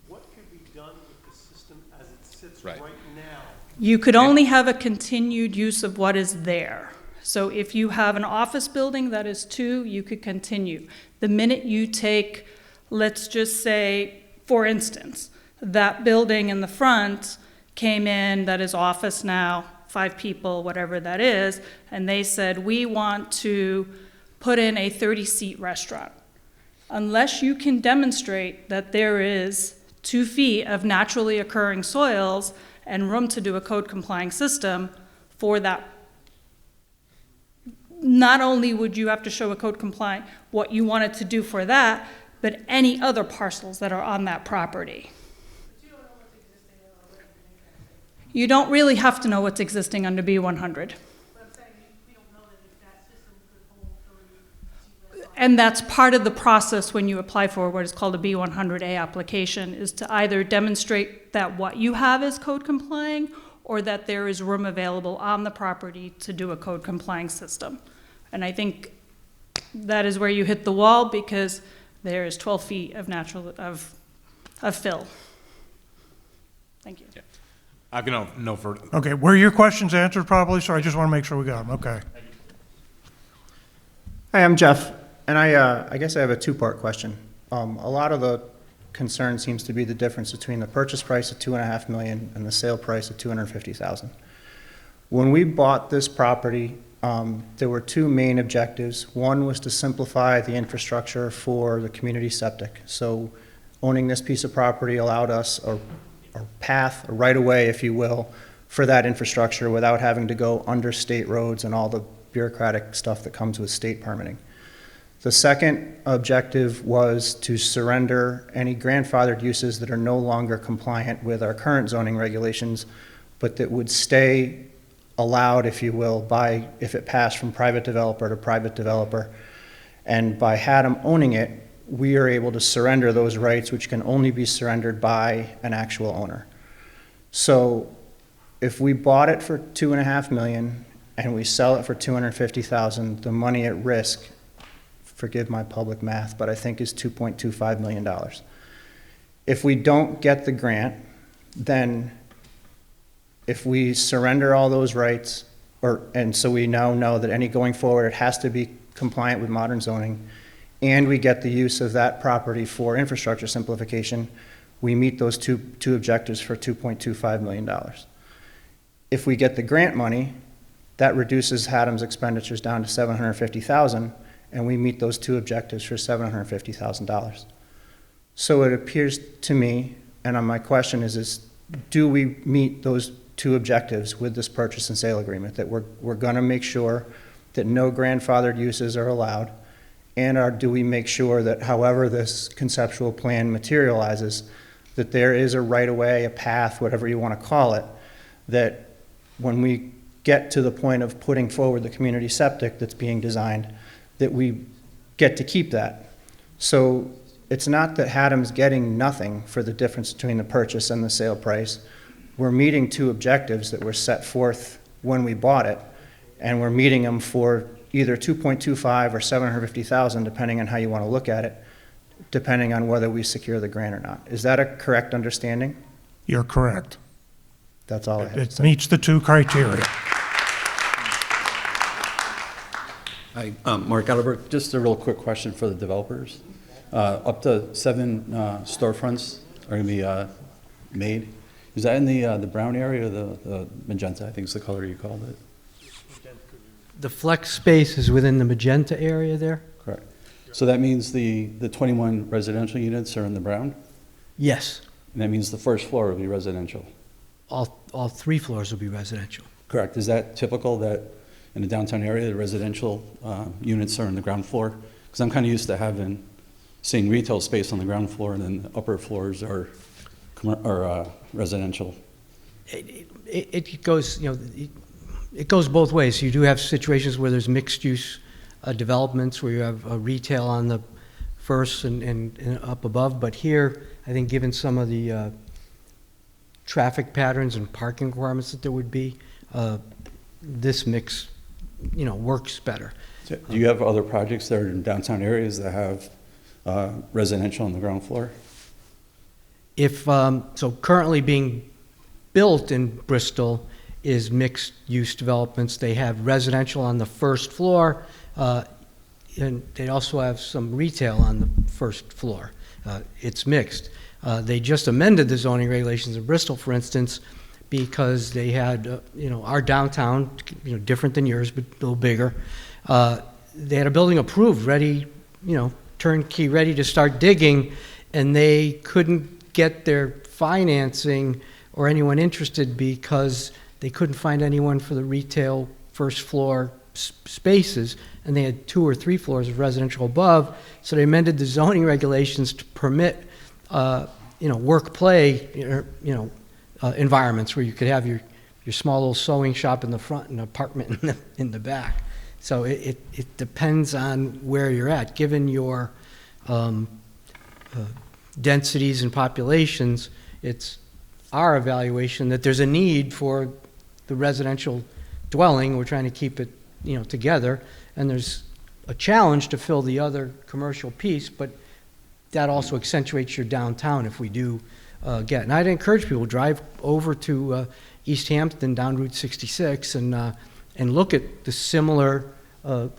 [SPEAKER 13] what can be done with the system as it sits right now?
[SPEAKER 6] You could only have a continued use of what is there. So if you have an office building that is 2, you could continue. The minute you take, let's just say, for instance, that building in the front came in that is office now, 5 people, whatever that is, and they said, we want to put in a 30-seat restaurant. Unless you can demonstrate that there is 2 feet of naturally occurring soils and room to do a code-complying system for that, not only would you have to show a code-compliant what you wanted to do for that, but any other parcels that are on that property. You don't really have to know what's existing under B100. And that's part of the process when you apply for what is called a B100A application, is to either demonstrate that what you have is code complying or that there is room available on the property to do a code complying system. And I think that is where you hit the wall, because there is 12 feet of fill. Thank you.
[SPEAKER 12] Yeah. I've got no further.
[SPEAKER 1] Okay, were your questions answered properly? So I just want to make sure we got them. Okay.
[SPEAKER 14] Hi, I'm Jeff, and I guess I have a 2-part question. A lot of the concern seems to be the difference between the purchase price of $2.5 million and the sale price of $250,000. When we bought this property There were two main objectives. One was to simplify the infrastructure for the community septic. So owning this piece of property allowed us a path, a right-of-way, if you will, for that infrastructure without having to go under state roads and all the bureaucratic stuff that comes with state permitting. The second objective was to surrender any grandfathered uses that are no longer compliant with our current zoning regulations, but that would stay allowed, if you will, if it passed from private developer to private developer. And by Haddam owning it, we are able to surrender those rights, which can only be surrendered by an actual owner. So if we bought it for $2.5 million and we sell it for $250,000, the money at risk, forgive my public math, but I think is $2.25 million. If we don't get the grant, then if we surrender all those rights, and so we now know that any going forward, it has to be compliant with modern zoning, and we get the use of that property for infrastructure simplification, we meet those two objectives for $2.25 million. If we get the grant money, that reduces Haddam's expenditures down to $750,000, and we meet those two objectives for $750,000. So it appears to me, and my question is do we meet those two objectives with this purchase and sale agreement, that we're going to make sure that no grandfathered uses are allowed, and do we make sure that however this conceptual plan materializes, that there is a right-of-way, a path, whatever you want to call it, that when we get to the point of putting forward the community septic that's being designed, that we get to keep that. So it's not that Haddam's getting nothing for the difference between the purchase and the sale price. We're meeting two objectives that were set forth when we bought it, and we're meeting them for either 2.25 or 750,000, depending on how you want to look at it, depending on whether we secure the grant or not. Is that a correct understanding?
[SPEAKER 1] You're correct.
[SPEAKER 14] That's all I have to
[SPEAKER 1] It
[SPEAKER 14] say.
[SPEAKER 1] meets the two criteria.
[SPEAKER 15] Hi, Mark Ellerberg. Just a real quick question for the developers. Up to 7 storefronts are going to be made. Is that in the brown area or the magenta? I think is the color you called it.
[SPEAKER 4] The flex space is within the magenta area there?
[SPEAKER 15] Correct. So that means the 21 residential units are in the brown?
[SPEAKER 4] Yes.
[SPEAKER 15] And that means the first floor will be residential?
[SPEAKER 4] All 3 floors will be residential.
[SPEAKER 15] Correct. Is that typical that in the downtown area, the residential units are on the ground floor? Because I'm kind of used to seeing retail space on the ground floor, and then the upper floors are residential.
[SPEAKER 4] It goes, it goes both ways. You do have situations where there's mixed-use developments where you have retail on the first and up above, but here, I think given some of the traffic patterns and parking requirements that there would be, this mix, works better.
[SPEAKER 15] So do you have other projects that are in downtown areas that have residential on the ground floor?
[SPEAKER 4] So currently being built in Bristol is mixed-use developments. They have residential on the first floor, and they also have some retail on the first floor. It's mixed. They just amended the zoning regulations in Bristol, for instance, because they had, our downtown, different than yours, but a little bigger. They had a building approved, ready, turnkey, ready to start digging, and they couldn't get their financing or anyone interested because they couldn't find anyone for the retail first floor spaces, and they had 2 or 3 floors of residential above, so they amended the zoning regulations to permit, work play, environments where you could have your small little sewing shop in the front and an apartment in the back. So it depends on where you're at. Given your densities and populations, it's our evaluation that there's a need for the residential dwelling. We're trying to keep it, together, and there's a challenge to fill the other commercial piece, but that also accentuates your downtown if we do get. And I'd encourage people to drive over to East Hampton down Route 66 and look at the similar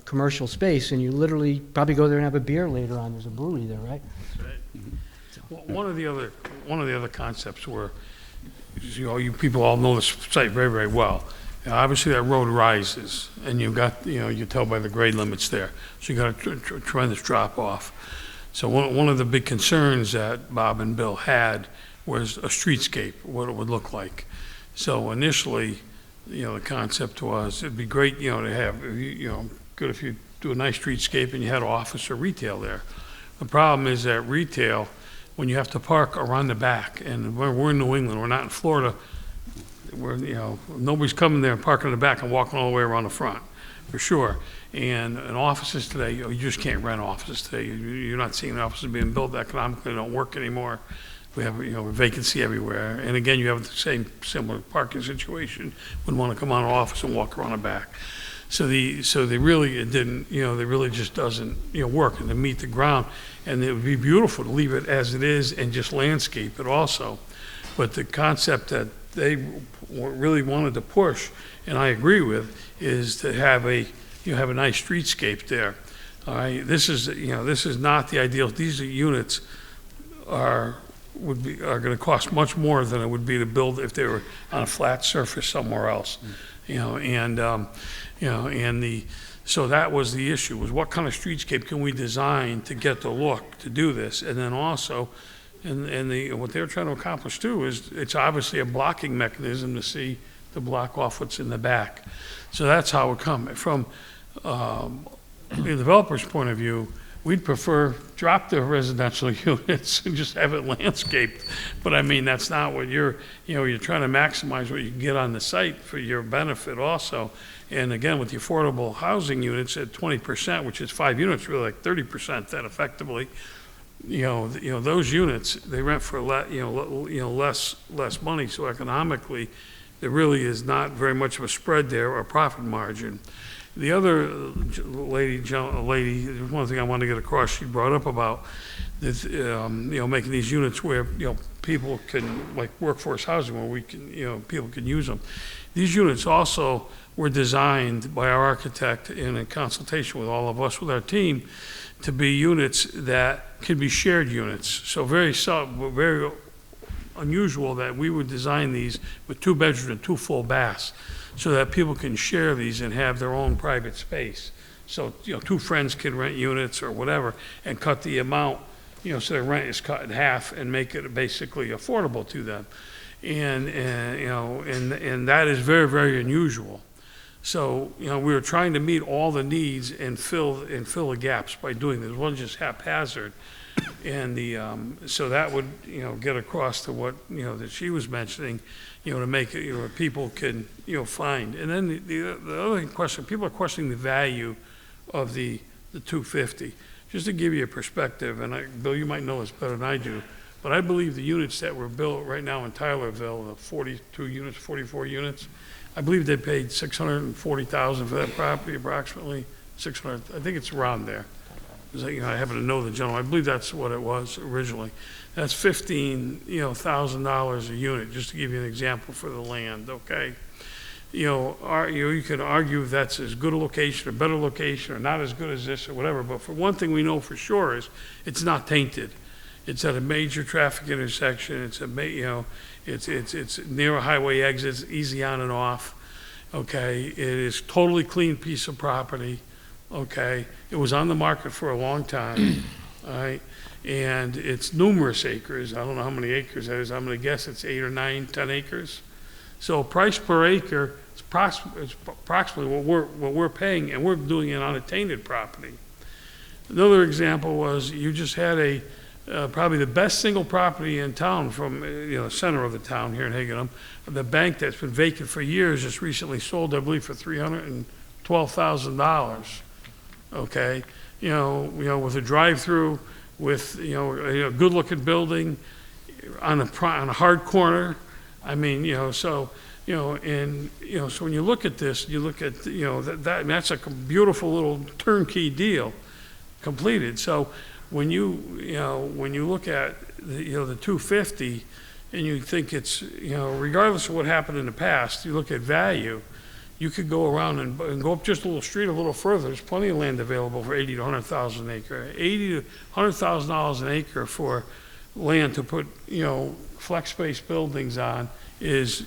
[SPEAKER 4] commercial space, and you literally probably go there and have a beer later on. There's a brewery there, right?
[SPEAKER 5] That's right. One of the other concepts were, you people all know this site very, very well, Obviously, that road rises, and you've got, you know, you can tell by the grade limits there. So you got a tremendous drop off. So one of the big concerns that Bob and Bill had was a streetscape, what it would look like. So initially, you know, the concept was, it'd be great, you know, to have, you know, good if you do a nice streetscape and you had office or retail there. The problem is that retail, when you have to park around the back, and we're in New England, we're not in Florida, where, you know, nobody's coming there and parking in the back and walking all the way around the front, for sure. And offices today, you just can't rent offices today. You're not seeing offices being built economically, they don't work anymore. We have, you know, vacancy everywhere. And again, you have the same similar parking situation. Wouldn't want to come out of office and walk around the back. So they really, it didn't, you know, they really just doesn't, you know, work and to meet the ground. And it would be beautiful to leave it as it is and just landscape it also. But the concept that they really wanted to push, and I agree with, is to have a, you have a nice streetscape there. All right, this is, you know, this is not the ideal. These units are going to cost much more than it would be to build if they were on a flat surface somewhere else. You know, and you know, and so that was the issue, was what kind of streetscape can we design to get the look to do this, and then also. And what they're trying to accomplish too is, it's obviously a blocking mechanism to block off what's in the back. So that's how it comes. From the developer's point of view, we'd prefer drop the residential units and just have it landscaped. But I mean, that's not what you're trying to maximize what you can get on the site for your benefit also. And again, with the affordable housing units at 20%, which is 5 units, really like 30% then effectively, you know, those units, they rent for less money. So economically, there really is not very much of a spread there or profit margin. The other lady, one thing I wanted to get across, she brought up about this, you know, making these units where, you know, people can, like workforce housing, where we can, you know, people can use them. These units also were designed by our architect in consultation with all of us, with our team, to be units that can be shared units. So very unusual that we would design these with 2 bedrooms and 2 full baths, so that people can share these and have their own private space. So, you know, 2 friends can rent units or whatever and cut the amount, you know, so their rent is cut in half and make it basically affordable to them. And you know, and that is very, very unusual. So, you know, we were trying to meet all the needs and fill the gaps by doing this. It wasn't just haphazard. And so that would, you know, get across to what, you know, that she was mentioning, you know, to make it, you know, people can, you know, find. And then the other question, people are questioning the value of the 250. Just to give you a perspective, and Bill, you might know this better than I do, but I believe the units that were built right now in Tylerville, the 42 units, 44 units, I believe they paid $640,000 for that property, approximately 600. I think it's around there. You know, I happen to know the gentleman. I believe that's what it was originally. That's $15,000 a unit, just to give you an example for the land. Okay, you know, you can argue if that's as good a location, or better location, or not as good as this, or whatever. But for one thing, we know for sure is it's not tainted. It's at a major traffic intersection. It's it's near a highway exit. It's easy on and off. Okay, it is totally clean piece of property. Okay, it was on the market for a long time. All right, and it's numerous acres. I don't know how many acres that is. I'm going to guess it's 8 or 9, 10 acres. So price per acre is approximately what we're paying, and we're doing it on a tainted property. Another example was you just had probably the best single property in town from, you know, the center of the town here in Higginham. The bank that's been vacant for years just recently sold, I believe, for $312,000. Okay, you know, with a drive-through, with, you know, a good-looking building on a hard corner. I mean, you know, so, you know, and, you know, so when you look at this, you look at, you know, that's a beautiful little turnkey deal completed. So when you look at the 250 and you think it's, you know, regardless of what happened in the past, you look at value, you could go around and go up just a little street a little further. There's plenty of land available for $80,000 to $100,000 an acre. $80,000 to $100,000 an acre for land to put, you know, flex space buildings on is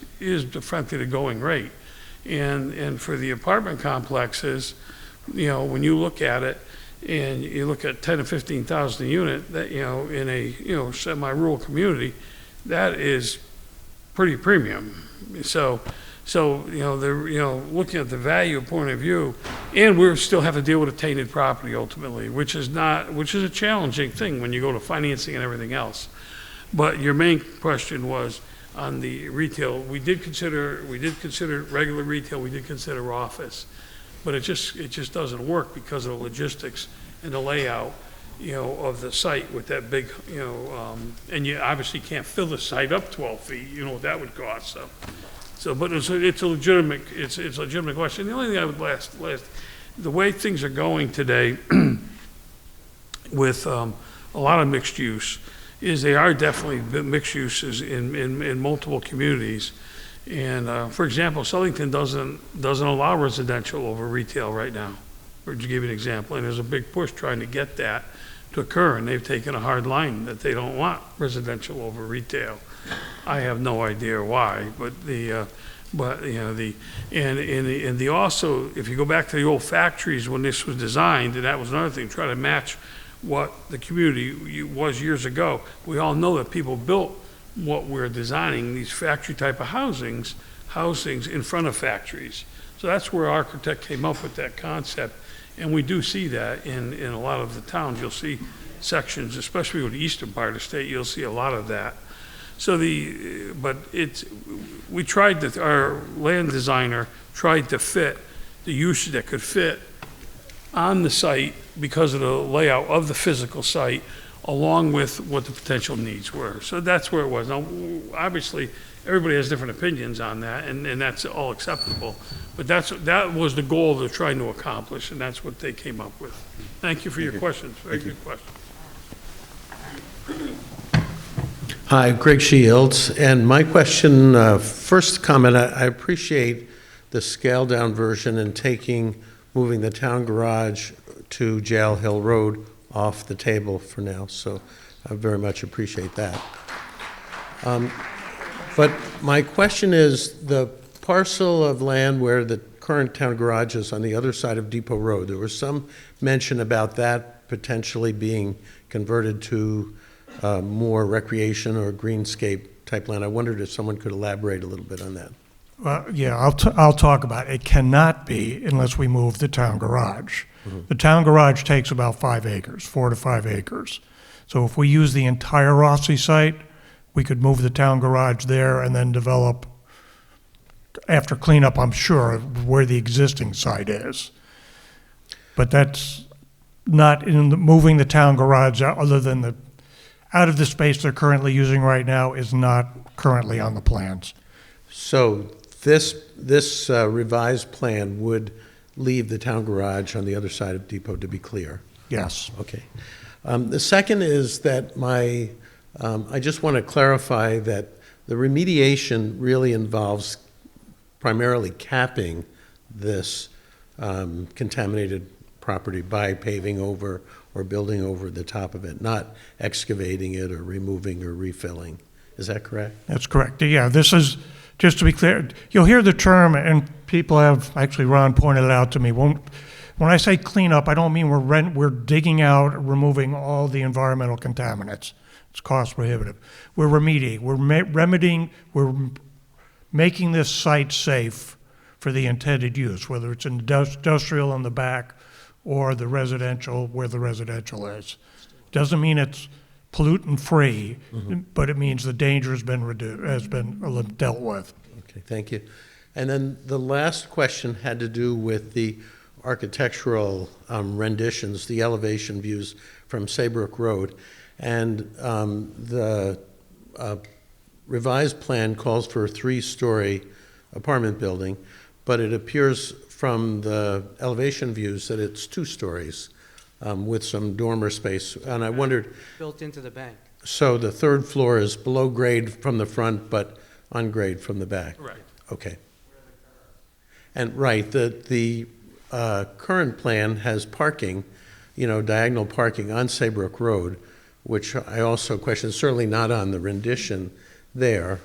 [SPEAKER 5] frankly the going rate. And for the apartment complexes, you know, when you look at it, and you look at 10 to 15,000 a unit, that, you know, in a, you know, semi-rural community, that is pretty premium. So, you know, they're, you know, looking at the value point of view, and we still have to deal with a tainted property ultimately, which is a challenging thing when you go to financing and everything else. But your main question was on the retail. We did consider regular retail, we did consider office, but it just doesn't work because of the logistics and the layout, you know, of the site with that big, you know, and you obviously can't fill the site up 12 feet, you know what that would cost, so, but it's a legitimate question. The only thing I would last, the way things are going today with a lot of mixed use is they are definitely mixed uses in multiple communities. And for example, Southington doesn't allow residential over retail right now, or to give you an example, and there's a big push trying to get that to occur, and they've taken a hard line that they don't want residential over retail. I have no idea why, but you know, and the also, if you go back to the old factories when this was designed, and that was another thing, try to match what the community was years ago. We all know that people built what we're designing, these factory type of housings in front of factories. So that's where architect came up with that concept. And we do see that in a lot of the towns. You'll see sections, especially with the eastern part of the state, you'll see a lot of that. So our land designer tried to fit the use that could fit on the site because of the layout of the physical site, along with what the potential needs were. So that's where it was. Now, obviously, everybody has different opinions on that, and that's all acceptable. But that was the goal they're trying to accomplish, and that's what they came up with. Thank you for your questions. Very good question.
[SPEAKER 16] Hi, Greg Shields. And my question, first comment, I appreciate the scaled-down version and moving the town garage to Jail Hill Road off the table for now, so I very much appreciate that. But my question is, the parcel of land where the current town garage is on the other side of Depot Road, there was some mention about that potentially being converted to more recreation or greenscape type land. I wondered if someone could elaborate a little bit on that.
[SPEAKER 1] Well, yeah, I'll talk about it. It cannot be unless we move the town garage. Mm-hmm. The town garage takes about 5 acres, 4 to 5 acres. So if we use the entire Rossi site, we could move the town garage there and then develop, after cleanup, I'm sure, where the existing site is. But that's not moving the town garage other than out of the space they're currently using right now is not currently on the plans.
[SPEAKER 16] So this revised plan would leave the town garage on the other side of Depot, to be clear?
[SPEAKER 1] Yes.
[SPEAKER 16] Okay. The second is that I just want to clarify that the remediation really involves primarily capping this contaminated property by paving over or building over the top of it, not excavating it or removing or refilling. Is that correct?
[SPEAKER 1] That's correct. Yeah, this is, just to be clear, you'll hear the term, and people have, actually Ron pointed it out to me, when I say clean up, I don't mean we're digging out, removing all the environmental contaminants. It's cost prohibitive. We're remediating, we're making this site safe for the intended use, whether it's industrial in the back or the residential where the residential is. Doesn't mean it's pollutant-free, mm-hmm. but it means the danger has been dealt with.
[SPEAKER 16] Okay, thank you. And then the last question had to do with the architectural renditions, the elevation views from Saybrook Road. And the revised plan calls for a 3-story apartment building, but it appears from the elevation views that it's 2 stories with some dormer space. And I wondered...
[SPEAKER 4] Built into the bank.
[SPEAKER 16] So the 3rd floor is below grade from the front, but on grade from the back?
[SPEAKER 5] Right.
[SPEAKER 16] Okay. And right, the current plan has parking, diagonal parking on Saybrook Road, which I also question, certainly not on the rendition there.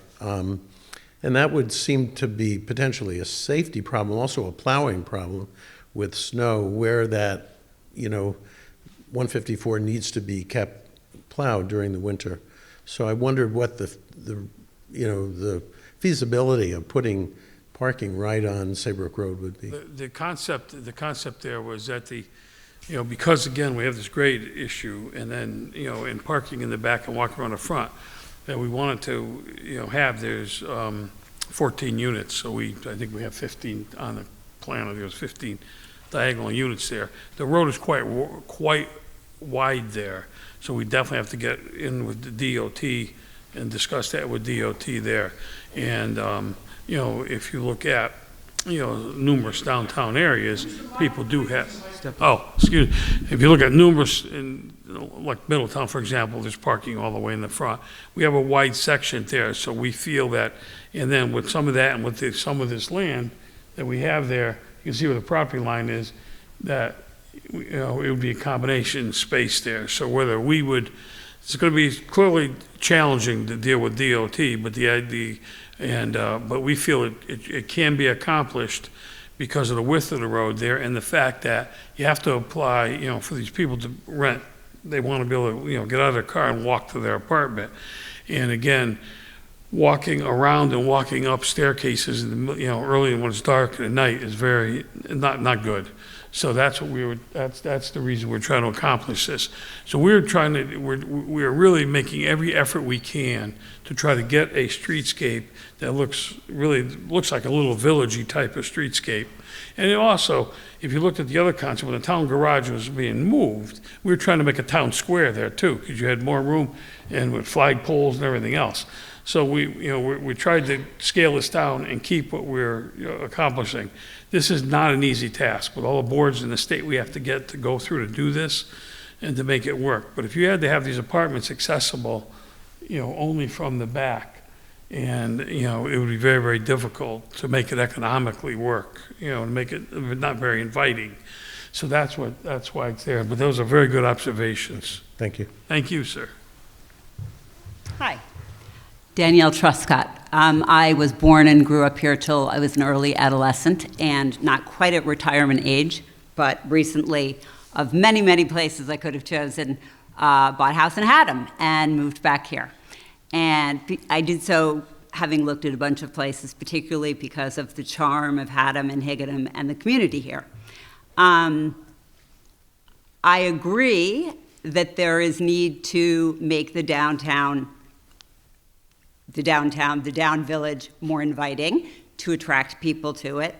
[SPEAKER 16] And that would seem to be potentially a safety problem, also a plowing problem with snow, where that, 154 needs to be kept plowed during the winter. So I wondered what the feasibility of putting parking right on Saybrook Road would be.
[SPEAKER 5] The concept there was that because again, we have this grade issue, and then, in parking in the back and walking around the front, that we wanted to, there's 14 units, so I think we have 15 on the plan, there's 15 diagonal units there. The road is quite wide there, so we definitely have to get in with the DOT and discuss that with DOT there. And, if you look at, numerous downtown areas, people do have, excuse me. If you look at numerous, like Middletown, for example, there's parking all the way in the front. We have a wide section there, so we feel that, and then with some of that and with some of this land that we have there, you can see where the property line is, that, it would be a combination space there. So whether it's going to be clearly challenging to deal with DOT, but but we feel it can be accomplished because of the width of the road there and the fact that you have to apply, for these people to rent, they want to be able to, get out of their car and walk to their apartment. And again, walking around and walking up staircases, early when it's dark at night is very, not good. So that's what that's the reason we're trying to accomplish this. So we're really making every effort we can to try to get a streetscape that looks like a little villagey type of streetscape. And also, if you looked at the other concept, when the town garage was being moved, we were trying to make a town square there too, because you had more room and with flag poles and everything else. So we tried to scale this down and keep what we're accomplishing. This is not an easy task with all the boards in the state we have to get to go through to do this and to make it work. But if you had to have these apartments accessible, only from the back, and it would be very, very difficult to make it economically work, and make it not very inviting. So that's why it's there. But those are very good observations.
[SPEAKER 16] Thank you.
[SPEAKER 5] Thank you, sir.
[SPEAKER 17] Hi. Danielle Truscott. I was born and grew up here till I was an early adolescent, and not quite at retirement age, but recently, of many, many places I could have chosen, bought a house in Haddam and moved back here. And I did so having looked at a bunch of places, particularly because of the charm of Haddam and Higginham and the community here. I agree that there is need to make the down village more inviting to attract people to it.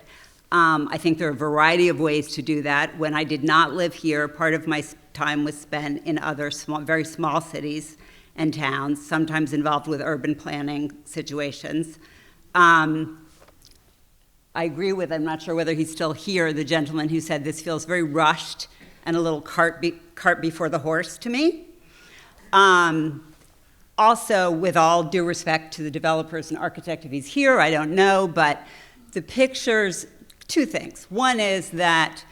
[SPEAKER 17] I think there are a variety of ways to do that. When I did not live here, part of my time was spent in other very small cities and towns, sometimes involved with urban planning situations. I agree with, I'm not sure whether he's still here, the gentleman who said this feels very rushed and a little cart before the horse to me. Also, with all due respect to the developers and architect, if he's here, I don't know, but the pictures, two things. One is that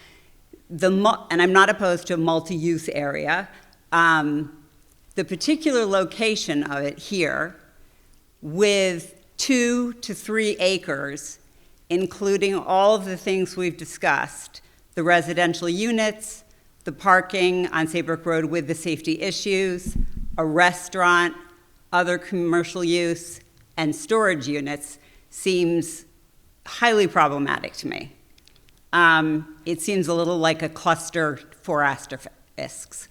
[SPEAKER 17] and I'm not opposed to a multi-use area, the particular location of it here with 2 to 3 acres, including all of the things we've discussed, the residential units, the parking on Saybrook Road with the safety issues, a restaurant, other commercial use, and storage units seems highly problematic to me. It seems a little like a cluster for asterisks.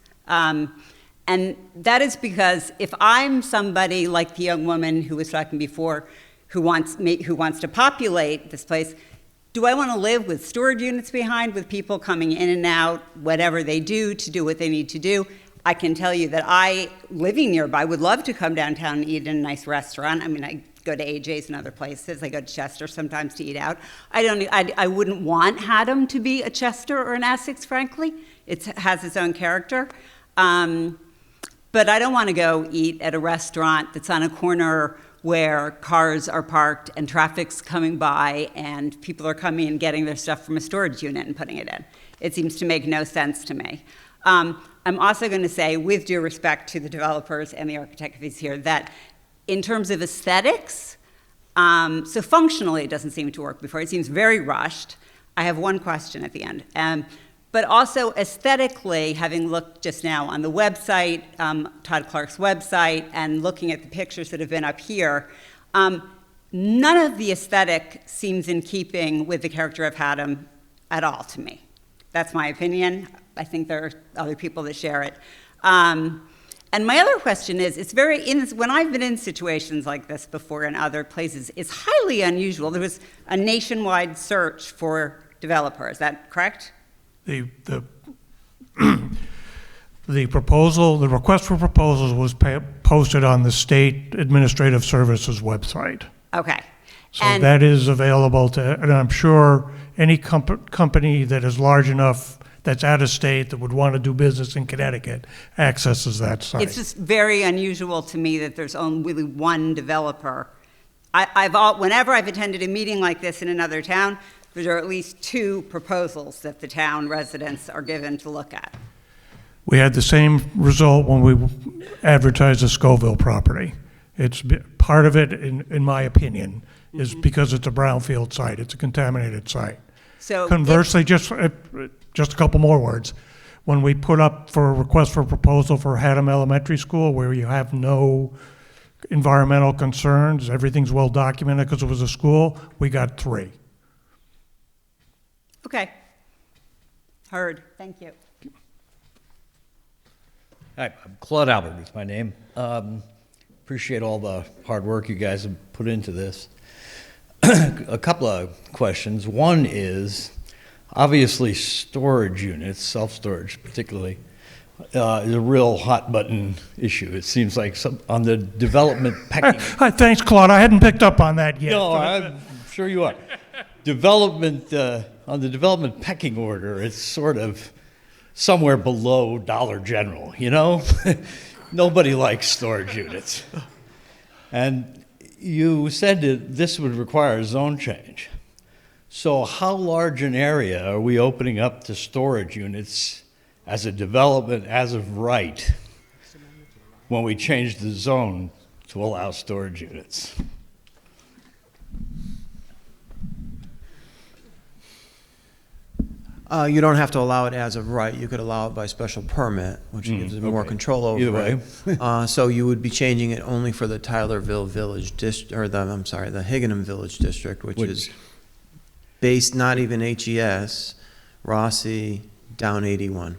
[SPEAKER 17] And that is because if I'm somebody like the young woman who was talking before who wants to populate this place, do I want to live with storage units behind, with people coming in and out, whatever they do to do what they need to do? I can tell you that I, living nearby, would love to come downtown and eat in a nice restaurant. I mean, I go to AJ's and other places. I go to Chester sometimes to eat out. I wouldn't want Haddam to be a Chester or an Essex, frankly. It has its own character. But I don't want to go eat at a restaurant that's on a corner where cars are parked and traffic's coming by and people are coming and getting their stuff from a storage unit and putting it in. It seems to make no sense to me. I'm also going to say, with due respect to the developers and the architect if he's here, that in terms of aesthetics, So functionally, it doesn't seem to work before. It seems very rushed. I have one question at the end. But also aesthetically, having looked just now on the website, Todd Clark's website, and looking at the pictures that have been up here, none of the aesthetic seems in keeping with the character of Haddam at all to me. That's my opinion. I think there are other people that share it. And my other question is, it's when I've been in situations like this before in other places, it's highly unusual. There was a nationwide search for developers. Is that correct?
[SPEAKER 1] The request for proposals was posted on the State Administrative Services website.
[SPEAKER 17] Okay.
[SPEAKER 1] So that is available and I'm sure any company that is large enough that's out of state that would want to do business in Connecticut accesses that site.
[SPEAKER 17] It's just very unusual to me that there's only really one developer. Whenever I've attended a meeting like this in another town, there are at least 2 proposals that the town residents are given to look at.
[SPEAKER 1] We had the same result when we advertised the Scoville property. It's part of it, in my opinion, is because it's a brownfield site. It's a contaminated site.
[SPEAKER 17] So
[SPEAKER 1] conversely, just a couple more words. When we put up for a request for proposal for Haddam Elementary School, where you have no environmental concerns, everything's well documented because it was a school, we got 3.
[SPEAKER 17] Okay. Heard. Thank you.
[SPEAKER 18] Hi, I'm Claude Albert is my name. Appreciate all the hard work you guys have put into this. A couple of questions. One is, obviously storage units, self-storage particularly, is a real hot button issue. It seems like on the development pecking.
[SPEAKER 1] Thanks, Claude. I hadn't picked up on that yet.
[SPEAKER 18] No, I'm sure you are. On the development pecking order, it's sort of somewhere below Dollar General, you know? Nobody likes storage units. And you said that this would require a zone change. So how large an area are we opening up to storage units as a development as of right when we change the zone to allow storage units?
[SPEAKER 2] You don't have to allow it as of right. You could allow it by special permit, which gives it more control over
[SPEAKER 18] Either
[SPEAKER 2] it.
[SPEAKER 18] way.
[SPEAKER 2] So you would be changing it only for the Tylerville Village District, or the Higginham Village District, which is based not even HES, Rossi, down 81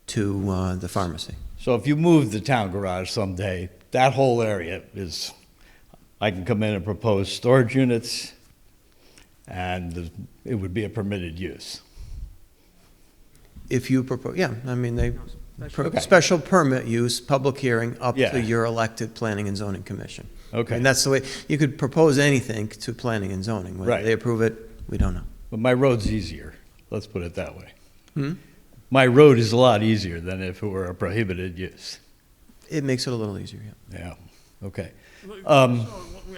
[SPEAKER 2] to the pharmacy.
[SPEAKER 18] So if you move the town garage someday, that whole area is, I can come in and propose storage units, and it would be a permitted use.
[SPEAKER 2] If you propose, yeah, I mean, special permit use, public hearing, up to your elected planning and zoning commission.
[SPEAKER 18] Okay.
[SPEAKER 2] And that's the way, you could propose anything to planning and zoning. Whether they approve it, we don't know.
[SPEAKER 18] But my road's easier, let's put it that way. My road is a lot easier than if it were a prohibited use.
[SPEAKER 2] It makes it a little easier, yeah.
[SPEAKER 18] Yeah, okay.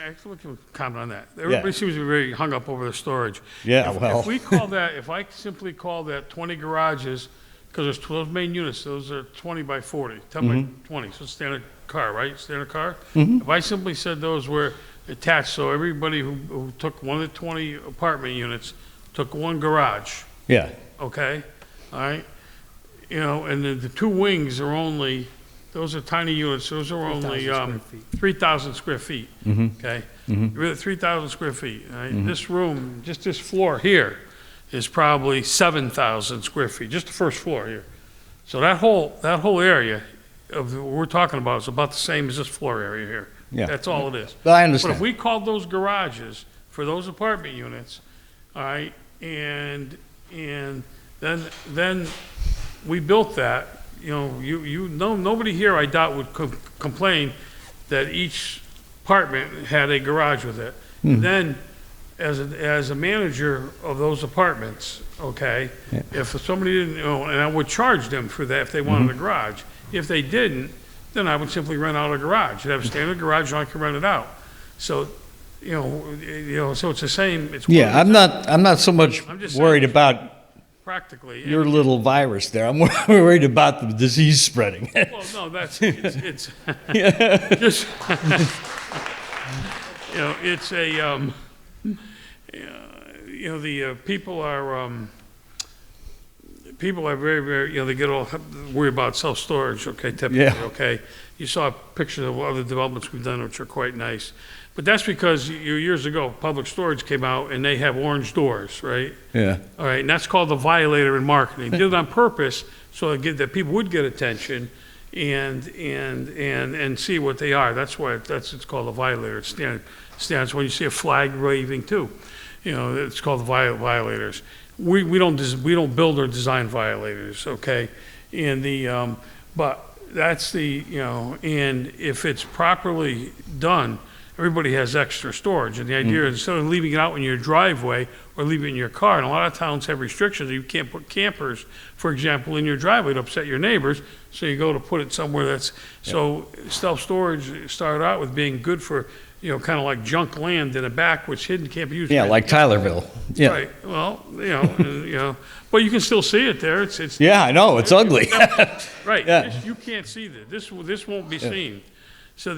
[SPEAKER 5] Actually, we can comment on that. Everybody seems to be very hung up over the storage.
[SPEAKER 18] Yeah,
[SPEAKER 5] If we call that, if I simply call that 20 garages, because there's 12 main units, those are 20 by 40, 10 by 20, so standard car, right? Standard car? If I simply said those were attached, so everybody who took one of the 20 apartment units took one garage.
[SPEAKER 18] Yeah.
[SPEAKER 5] Okay? All right? You know, and the 2 wings are only, those are tiny units, those are only 3,000 square feet. Okay? Really 3,000 square feet. Right? This room, just this floor here, is probably 7,000 square feet, just the first floor here. So that whole area of what we're talking about is about the same as this floor area here.
[SPEAKER 18] Yeah.
[SPEAKER 5] That's all it is.
[SPEAKER 18] But I understand.
[SPEAKER 5] But if we called those garages for those apartment units, all right, and then we built that, you know, nobody here, I doubt, would complain that each apartment had a garage with it. Then, as a manager of those apartments, okay, if somebody didn't, you know, and I would charge them for that if they wanted a garage. If they didn't, then I would simply rent out a garage. You'd have a standard garage, and I could rent it out. So, you know, so it's the same. It's
[SPEAKER 18] I'm not so much worried about
[SPEAKER 5] practically
[SPEAKER 18] your little virus there. I'm worried about the disease spreading.
[SPEAKER 5] Well, no, it's just it's a, people are very, very, they get all worried about self-storage, okay, typically,
[SPEAKER 18] Yeah.
[SPEAKER 5] okay? You saw pictures of other developments we've done, which are quite nice. But that's because years ago, Public Storage came out and they have orange doors, right?
[SPEAKER 18] Yeah.
[SPEAKER 5] All right, and that's called the violator in marketing. They did it on purpose so that people would get attention and see what they are. That's why it's called a violator. It stands when you see a flag waving too. It's called violators. We don't build or design violators, okay? And but that's and if it's properly done, everybody has extra storage. And the idea is instead of leaving it out in your driveway or leaving it in your car, and a lot of towns have restrictions. You can't put campers, for example, in your driveway to upset your neighbors. So you go to put it somewhere that's, so self-storage started out with being good for, kind of like junk land in the back, which hidden can't be used.
[SPEAKER 18] Yeah, like Tylerville. Yeah.
[SPEAKER 5] Right, well, but you can still see it there. It's.
[SPEAKER 18] Yeah, I know, it's ugly.
[SPEAKER 5] Right,
[SPEAKER 18] Yeah.
[SPEAKER 5] you can't see that. This won't be seen. So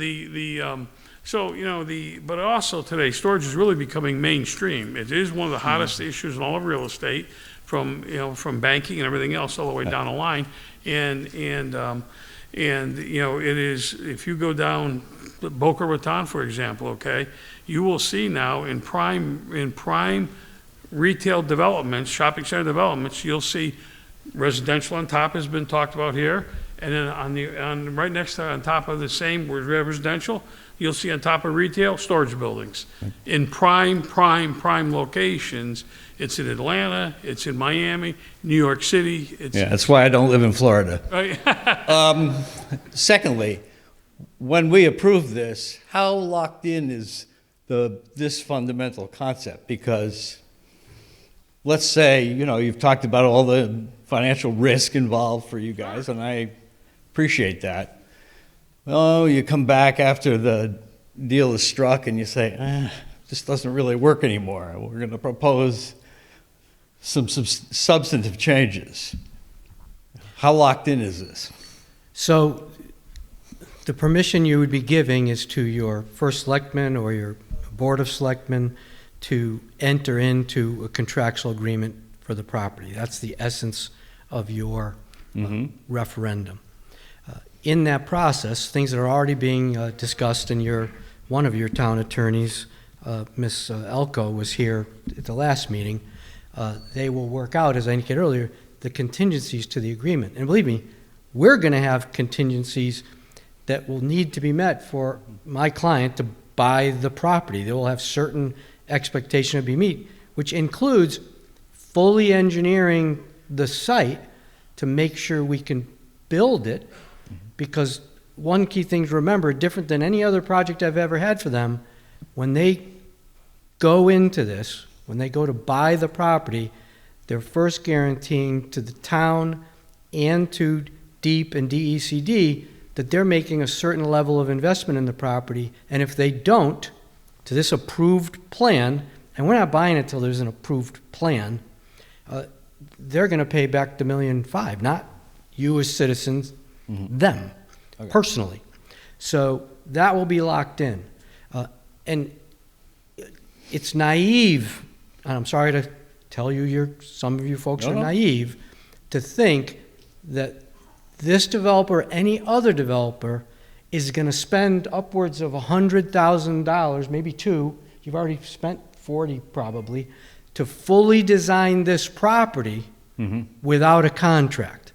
[SPEAKER 5] but also today, storage is really becoming mainstream. It is one of the hottest issues in all of real estate, from banking and everything else all the way down the line. And it is, if you go down Boca Raton, for example, okay, you will see now in prime retail developments, shopping center developments, you'll see residential on top has been talked about here, and then right next to, on top of the same where residential, you'll see on top of retail, storage buildings. In prime locations. It's in Atlanta, it's in Miami, New York City.
[SPEAKER 18] Yeah, that's why I don't live in Florida.
[SPEAKER 5] Right.
[SPEAKER 18] Secondly, when we approve this, how locked in is this fundamental concept? Because let's say, you've talked about all the financial risk involved for you guys, and I appreciate that. Well, you come back after the deal is struck and you say, this doesn't really work anymore. We're going to propose some substantive changes. How locked in is this?
[SPEAKER 4] So the permission you would be giving is to your first selectman or your board of selectmen to enter into a contractual agreement for the property. That's the essence of your referendum. In that process, things that are already being discussed, and one of your town attorneys, Ms. Elko, was here at the last meeting. They will work out, as I indicated earlier, the contingencies to the agreement. And believe me, we're going to have contingencies that will need to be met for my client to buy the property. They will have certain expectation to be met, which includes fully engineering the site to make sure we can build it. Because one key thing to remember, different than any other project I've ever had for them, when they go into this, when they go to buy the property, they're first guaranteeing to the town and to DEEP and DECD that they're making a certain level of investment in the property. And if they don't, to this approved plan, and we're not buying it till there's an approved plan, they're going to pay back the $1.5 million, not you as citizens, them, personally. So that will be locked in. And it's naive, and I'm sorry to tell you, some of you folks are naive, to think that this developer, any other developer, is going to spend upwards of $100,000, maybe two, you've already spent 40 probably, to fully design this property without a contract.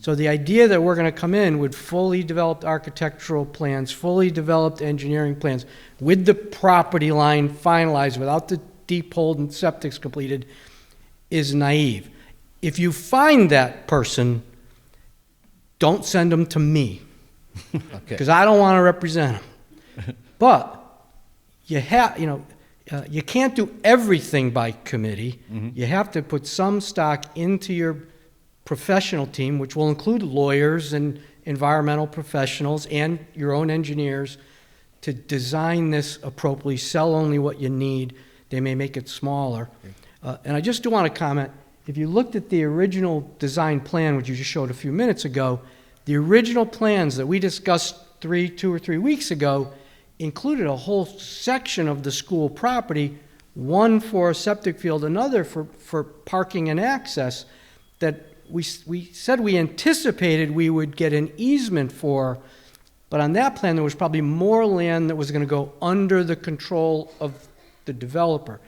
[SPEAKER 4] So the idea that we're going to come in with fully developed architectural plans, fully developed engineering plans, with the property line finalized, without the deep hole and septics completed, is naive. If you find that person, don't send them to me, because I don't want to represent them. But you can't do everything by committee. You have to put some stock into your professional team, which will include lawyers and environmental professionals and your own engineers, to design this appropriately, sell only what you need. They may make it smaller. And I just do want to comment, if you looked at the original design plan, which you just showed a few minutes ago, the original plans that we discussed 2 or 3 weeks ago included a whole section of the school property, one for a septic field, another for parking and access, that we said we anticipated we would get an easement for, but on that plan, there was probably more land that was going to go under the control of the developer.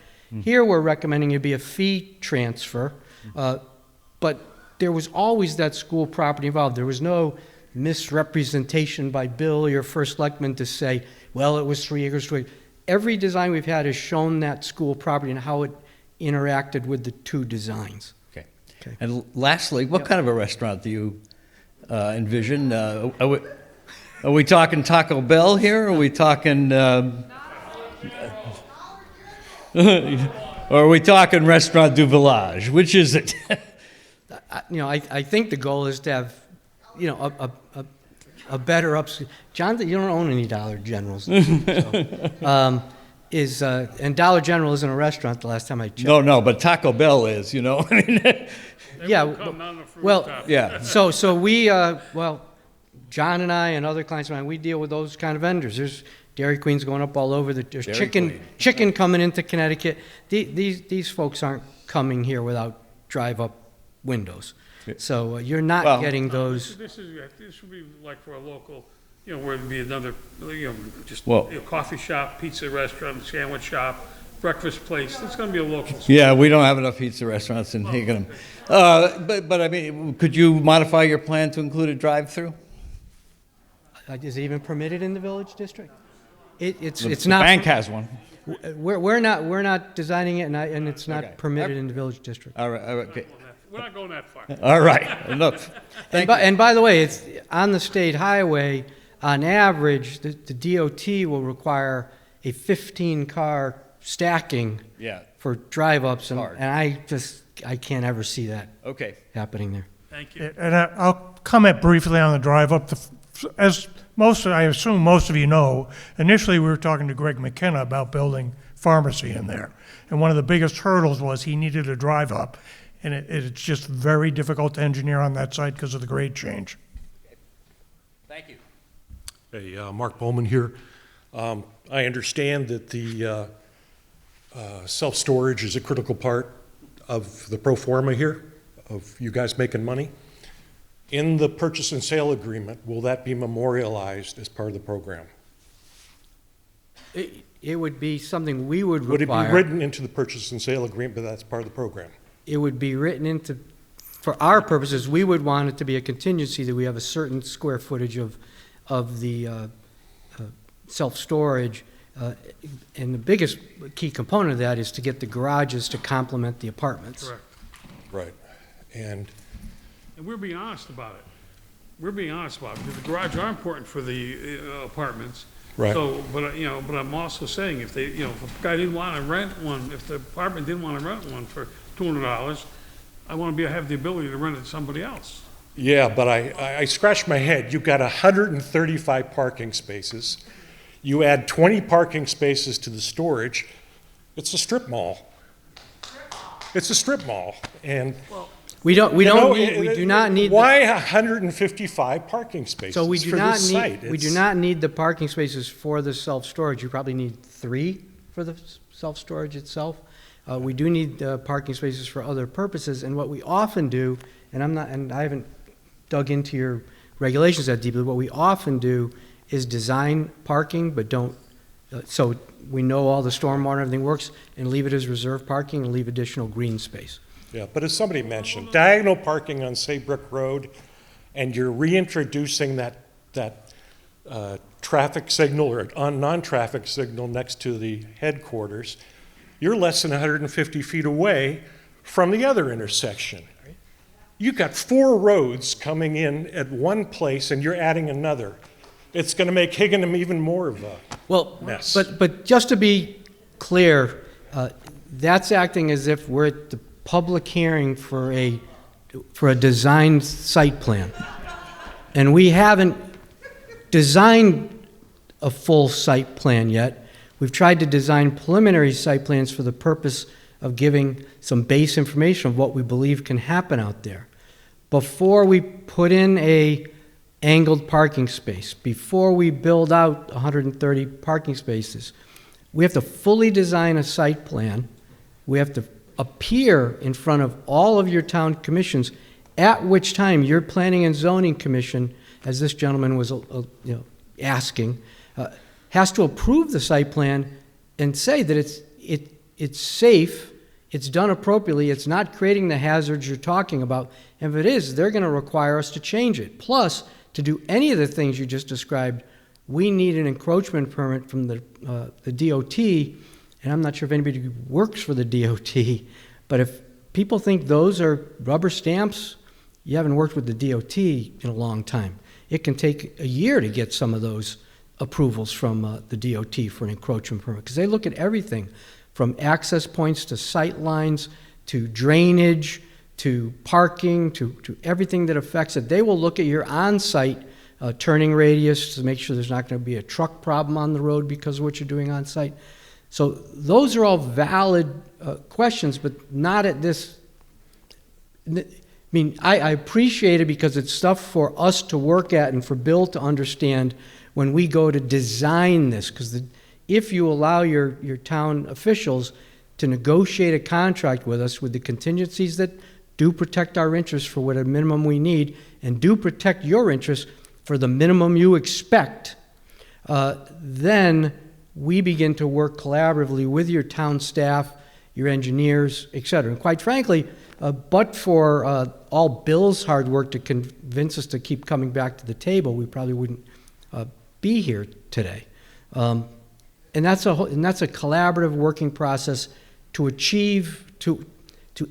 [SPEAKER 4] Here, we're recommending it be a fee transfer, but there was always that school property involved. There was no misrepresentation by Bill, your first selectman, to say, well, it was 3 acres. Every design we've had has shown that school property and how it interacted with the two designs.
[SPEAKER 18] Okay. And lastly, what kind of a restaurant do you envision? Are we talking Taco Bell here? Are we talking, or are we talking Restaurant du Village? Which is it?
[SPEAKER 4] I think the goal is to have, a better upscale. Jonathan, you don't own any Dollar Generals. So, and Dollar General isn't a restaurant the last time I checked.
[SPEAKER 18] No, but Taco Bell is, I mean.
[SPEAKER 4] Yeah, well,
[SPEAKER 18] yeah.
[SPEAKER 4] So we, John and I and other clients of mine, we deal with those kind of vendors. There's Dairy Queen's going up all over. There's chicken coming into Connecticut. These folks aren't coming here without drive-up windows. So you're not getting those.
[SPEAKER 5] This would be like for a local, where it'd be another, coffee shop, pizza restaurant, sandwich shop, breakfast place. It's going to be a local.
[SPEAKER 18] Yeah, we don't have enough pizza restaurants in Hingham. But I mean, could you modify your plan to include a drive-through?
[SPEAKER 4] Is it even permitted in the village district? It's
[SPEAKER 18] The
[SPEAKER 4] not.
[SPEAKER 18] bank has one.
[SPEAKER 4] We're not designing it, and it's not permitted in the village district.
[SPEAKER 18] All right, okay.
[SPEAKER 5] We're not going that far.
[SPEAKER 18] All right, enough.
[SPEAKER 4] And by the way, it's on the state highway. On average, the DOT will require a 15-car stacking for drive-ups, and I can't ever see that happening there.
[SPEAKER 5] Thank you.
[SPEAKER 1] And I'll comment briefly on the drive-up. As I assume most of you know, initially we were talking to Greg McKenna about building pharmacy in there. And one of the biggest hurdles was he needed a drive-up. And it's just very difficult to engineer on that site because of the grade change.
[SPEAKER 18] Thank you.
[SPEAKER 13] Hey, Mark Bowman here. I understand that the self-storage is a critical part of the pro forma here, of you guys making money. In the purchase and sale agreement, will that be memorialized as part of the program?
[SPEAKER 4] It would be something we would
[SPEAKER 13] Would
[SPEAKER 4] require.
[SPEAKER 13] it be written into the purchase and sale agreement, but that's part of the program?
[SPEAKER 4] It would be written into, for our purposes, we would want it to be a contingency that we have a certain square footage of the self-storage. And the biggest key component of that is to get the garages to complement the apartments.
[SPEAKER 5] Correct.
[SPEAKER 13] Right. And
[SPEAKER 5] we're being honest about it. We're being honest about it, because the garage are important for the apartments.
[SPEAKER 13] Right.
[SPEAKER 5] So, but I'm also saying, if they, if a guy didn't want to rent one, if the apartment didn't want to rent one for $200, I want to have the ability to rent it to somebody else.
[SPEAKER 13] yeah, but I scratched my head. You've got 135 parking spaces. You add 20 parking spaces to the storage. It's a strip mall. It's a strip mall. And
[SPEAKER 4] we do not need.
[SPEAKER 13] Why 155 parking spaces
[SPEAKER 4] So we
[SPEAKER 13] for
[SPEAKER 4] do not
[SPEAKER 13] this
[SPEAKER 4] need,
[SPEAKER 13] site?
[SPEAKER 4] we do not need the parking spaces for the self-storage. You probably need 3 for the self-storage itself. We do need parking spaces for other purposes, and what we often do, and I haven't dug into your regulations that deeply, what we often do is design parking, but don't, so we know all the stormwater and everything works, and leave it as reserve parking and leave additional green space.
[SPEAKER 13] Yeah, but as somebody mentioned, diagonal parking on Saybrook Road, and you're reintroducing that traffic signal or non-traffic signal next to the headquarters, you're less than 150 feet away from the other intersection. You've got 4 roads coming in at one place, and you're adding another. It's going to make Hingham even more of a mess.
[SPEAKER 4] But just to be clear, that's acting as if we're at the public hearing for a designed site plan. And we haven't designed a full site plan yet. We've tried to design preliminary site plans for the purpose of giving some base information of what we believe can happen out there. Before we put in angled parking space. Before we build out 130 parking spaces, we have to fully design a site plan. We have to appear in front of all of your town commissions, at which time your Planning and Zoning Commission, as this gentleman was asking, has to approve the site plan and say that it's safe, it's done appropriately, it's not creating the hazards you're talking about. And if it is, they're going to require us to change it. Plus, to do any of the things you just described, we need an encroachment permit from the DOT, and I'm not sure if anybody works for the DOT, but if people think those are rubber stamps, you haven't worked with the DOT in a long time. It can take a year to get some of those approvals from the DOT for an encroachment permit, because they look at everything from access points to sight lines to drainage to parking to everything that affects it. They will look at your on-site turning radius to make sure there's not going to be a truck problem on the road because of what you're doing on-site. So those are all valid questions, but not at this. I mean, I appreciate it because it's stuff for us to work at and for Bill to understand when we go to design this, because if you allow your town officials to negotiate a contract with us with the contingencies that do protect our interests for what a minimum we need and do protect your interests for the minimum you expect, then we begin to work collaboratively with your town staff, your engineers, et cetera. And quite frankly, but for all Bill's hard work to convince us to keep coming back to the table, we probably wouldn't be here today. And that's a collaborative working process to achieve, to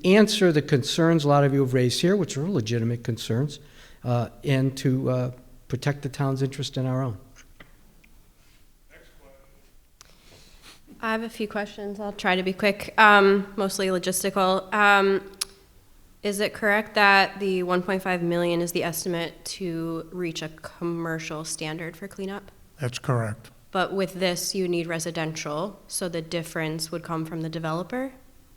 [SPEAKER 4] answer the concerns a lot of you have raised here, which are legitimate concerns, and to protect the town's interest in our own.
[SPEAKER 19] I have a few questions. I'll try to be quick, mostly logistical. Is it correct that the 1.5 million is the estimate to reach a commercial standard for cleanup?
[SPEAKER 1] That's correct.
[SPEAKER 19] But with this, you need residential, so the difference would come from the developer?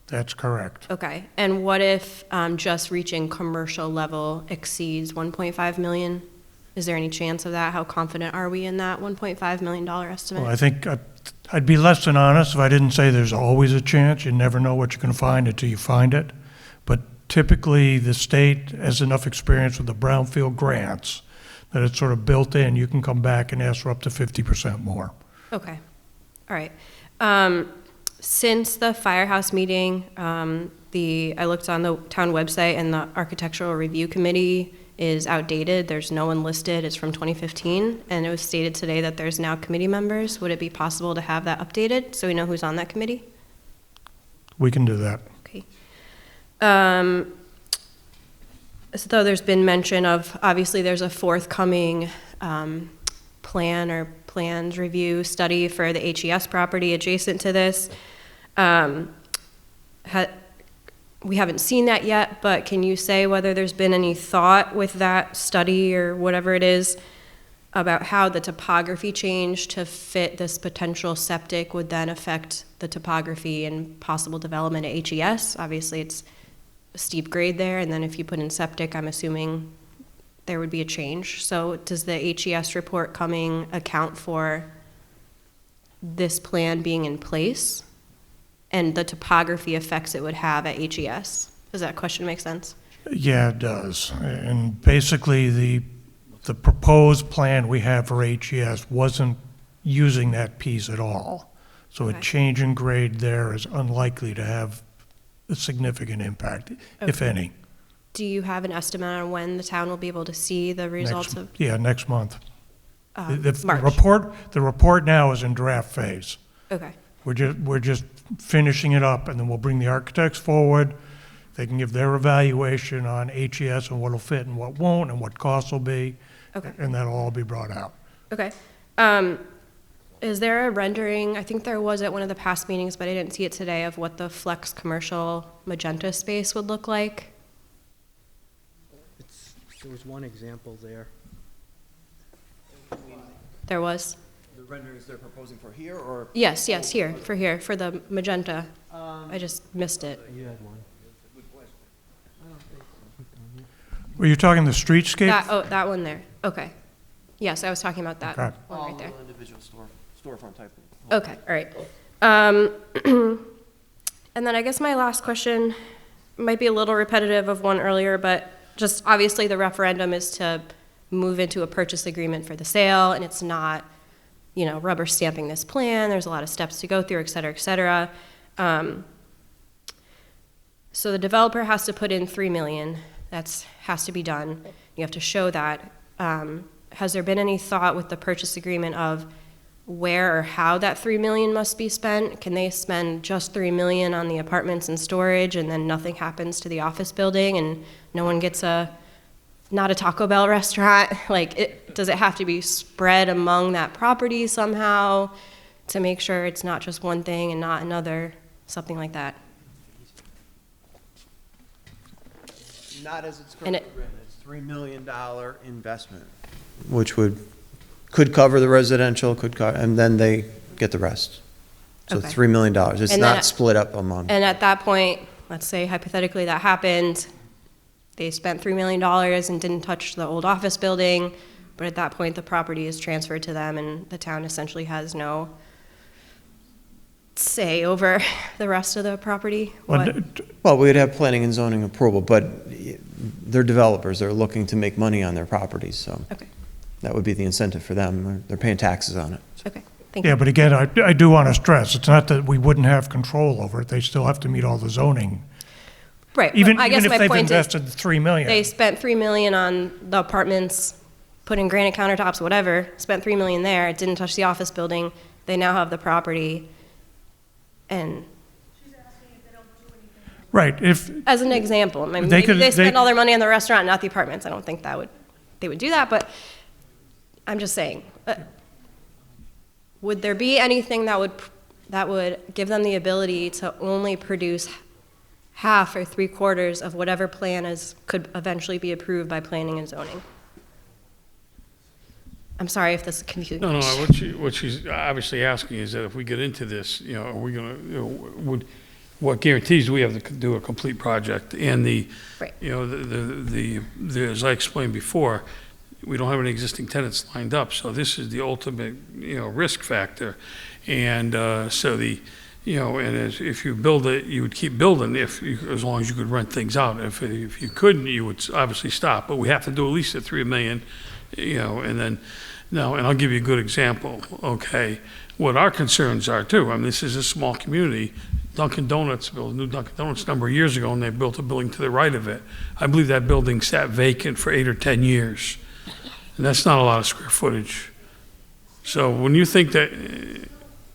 [SPEAKER 1] That's correct.
[SPEAKER 19] Okay. And what if just reaching commercial level exceeds 1.5 million? Is there any chance of that? How confident are we in that $1.5 million estimate?
[SPEAKER 1] Well, I think I'd be less than honest if I didn't say there's always a chance. You never know what you're going to find until you find it. But typically, the state has enough experience with the brownfield grants that it's sort of built in. You can come back and ask for up to 50% more.
[SPEAKER 19] Okay. All right. Since the firehouse meeting, I looked on the town website and the architectural review committee is outdated. There's no one listed. It's from 2015, and it was stated today that there's now committee members. Would it be possible to have that updated so we know who's on that committee?
[SPEAKER 1] We can do that.
[SPEAKER 19] Okay. So there's been mention of, obviously there's a forthcoming plan or plans review study for the HES property adjacent to this. We haven't seen that yet, but can you say whether there's been any thought with that study or whatever it is about how the topography change to fit this potential septic would then affect the topography and possible development at HES? Obviously, it's a steep grade there, and then if you put in septic, I'm assuming there would be a change. So does the HES report coming account for this plan being in place and the topography effects it would have at HES? Does that question make sense?
[SPEAKER 1] Yeah, it does. And basically, the proposed plan we have for HES wasn't using that piece at all. So
[SPEAKER 19] Okay.
[SPEAKER 1] a change in grade there is unlikely to have a significant impact, if
[SPEAKER 19] Okay.
[SPEAKER 1] any.
[SPEAKER 19] Do you have an estimate on when the town will be able to see the results of
[SPEAKER 1] Next month.
[SPEAKER 19] March?
[SPEAKER 1] The report now is in draft phase.
[SPEAKER 19] Okay.
[SPEAKER 1] We're just finishing it up, and then we'll bring the architects forward. They can give their evaluation on HES and what'll fit and what won't, and what costs will be.
[SPEAKER 19] Okay.
[SPEAKER 1] And that'll all be brought out.
[SPEAKER 19] Okay. Is there a rendering, I think there was at one of the past meetings, but I didn't see it today, of what the flex commercial magenta space would look like?
[SPEAKER 4] There was one example there.
[SPEAKER 19] There was?
[SPEAKER 2] The renderings they're proposing for here, or?
[SPEAKER 19] Yes, here, for the magenta. I just missed it.
[SPEAKER 4] You had one.
[SPEAKER 1] Were you talking the streetscape?
[SPEAKER 19] That one there, okay. Yes, I was talking about that
[SPEAKER 1] Okay.
[SPEAKER 19] one right there.
[SPEAKER 2] Individual storefront type.
[SPEAKER 19] Okay, all right. And then I guess my last question might be a little repetitive of one earlier, but just obviously the referendum is to move into a purchase agreement for the sale, and it's not, rubber stamping this plan. There's a lot of steps to go through, et cetera, et cetera. So the developer has to put in $3 million. Has to be done. You have to show that. Has there been any thought with the purchase agreement of where or how that $3 million must be spent? Can they spend just $3 million on the apartments and storage, and then nothing happens to the office building, and no one gets not a Taco Bell restaurant? Does it have to be spread among that property somehow to make sure it's not just one thing and not another, something like that?
[SPEAKER 2] Not as it's currently written. It's $3 million investment, which could cover the residential, and then they get the rest. So
[SPEAKER 19] Okay.
[SPEAKER 2] $3 million. It's
[SPEAKER 19] And
[SPEAKER 2] not
[SPEAKER 19] then-
[SPEAKER 2] split up among.
[SPEAKER 19] And at that point, let's say hypothetically that happened, they spent $3 million and didn't touch the old office building, but at that point the property is transferred to them and the town essentially has no say over the rest of the property.
[SPEAKER 2] Well, we'd have planning and zoning approval, but they're developers. They're looking to make money on their properties, so.
[SPEAKER 19] Okay.
[SPEAKER 2] That would be the incentive for them. They're paying taxes on it.
[SPEAKER 19] Okay, thank you.
[SPEAKER 1] Yeah, but again, I do want to stress, it's not that we wouldn't have control over it. They still have to meet all the zoning.
[SPEAKER 19] Right, but
[SPEAKER 1] Even
[SPEAKER 19] I guess
[SPEAKER 1] if
[SPEAKER 19] my
[SPEAKER 1] they've
[SPEAKER 19] point is,
[SPEAKER 1] invested $3 million.
[SPEAKER 19] they spent $3 million on the apartments, put in granite countertops, whatever, spent $3 million there, it didn't touch the office building, they now have the property, and
[SPEAKER 1] Right, if,
[SPEAKER 19] as an example, I mean,
[SPEAKER 1] They
[SPEAKER 19] maybe
[SPEAKER 1] could-
[SPEAKER 19] they spend
[SPEAKER 1] they-
[SPEAKER 19] all their money on the restaurant, not the apartments. I don't think they would do that, but I'm just saying, would there be anything that would give them the ability to only produce half or 3/4 of whatever plan could eventually be approved by planning and zoning? I'm sorry if this is confusing.
[SPEAKER 5] No, what she's obviously asking is that if we get into this, are we gonna, what guarantees do we have to do a complete project? And
[SPEAKER 19] Right.
[SPEAKER 5] as I explained before, we don't have any existing tenants lined up, so this is the ultimate, risk factor. And, if you build it, you would keep building as long as you could rent things out. If you couldn't, you would obviously stop, but we have to do at least at $3 million, and then, now, and I'll give you a good example, okay? What our concerns are too, I mean, this is a small community. Dunkin' Donuts built a new Dunkin' Donuts a number of years ago, and they built a building to the right of it. I believe that building sat vacant for 8 or 10 years. And that's not a lot of square footage. So when you think that.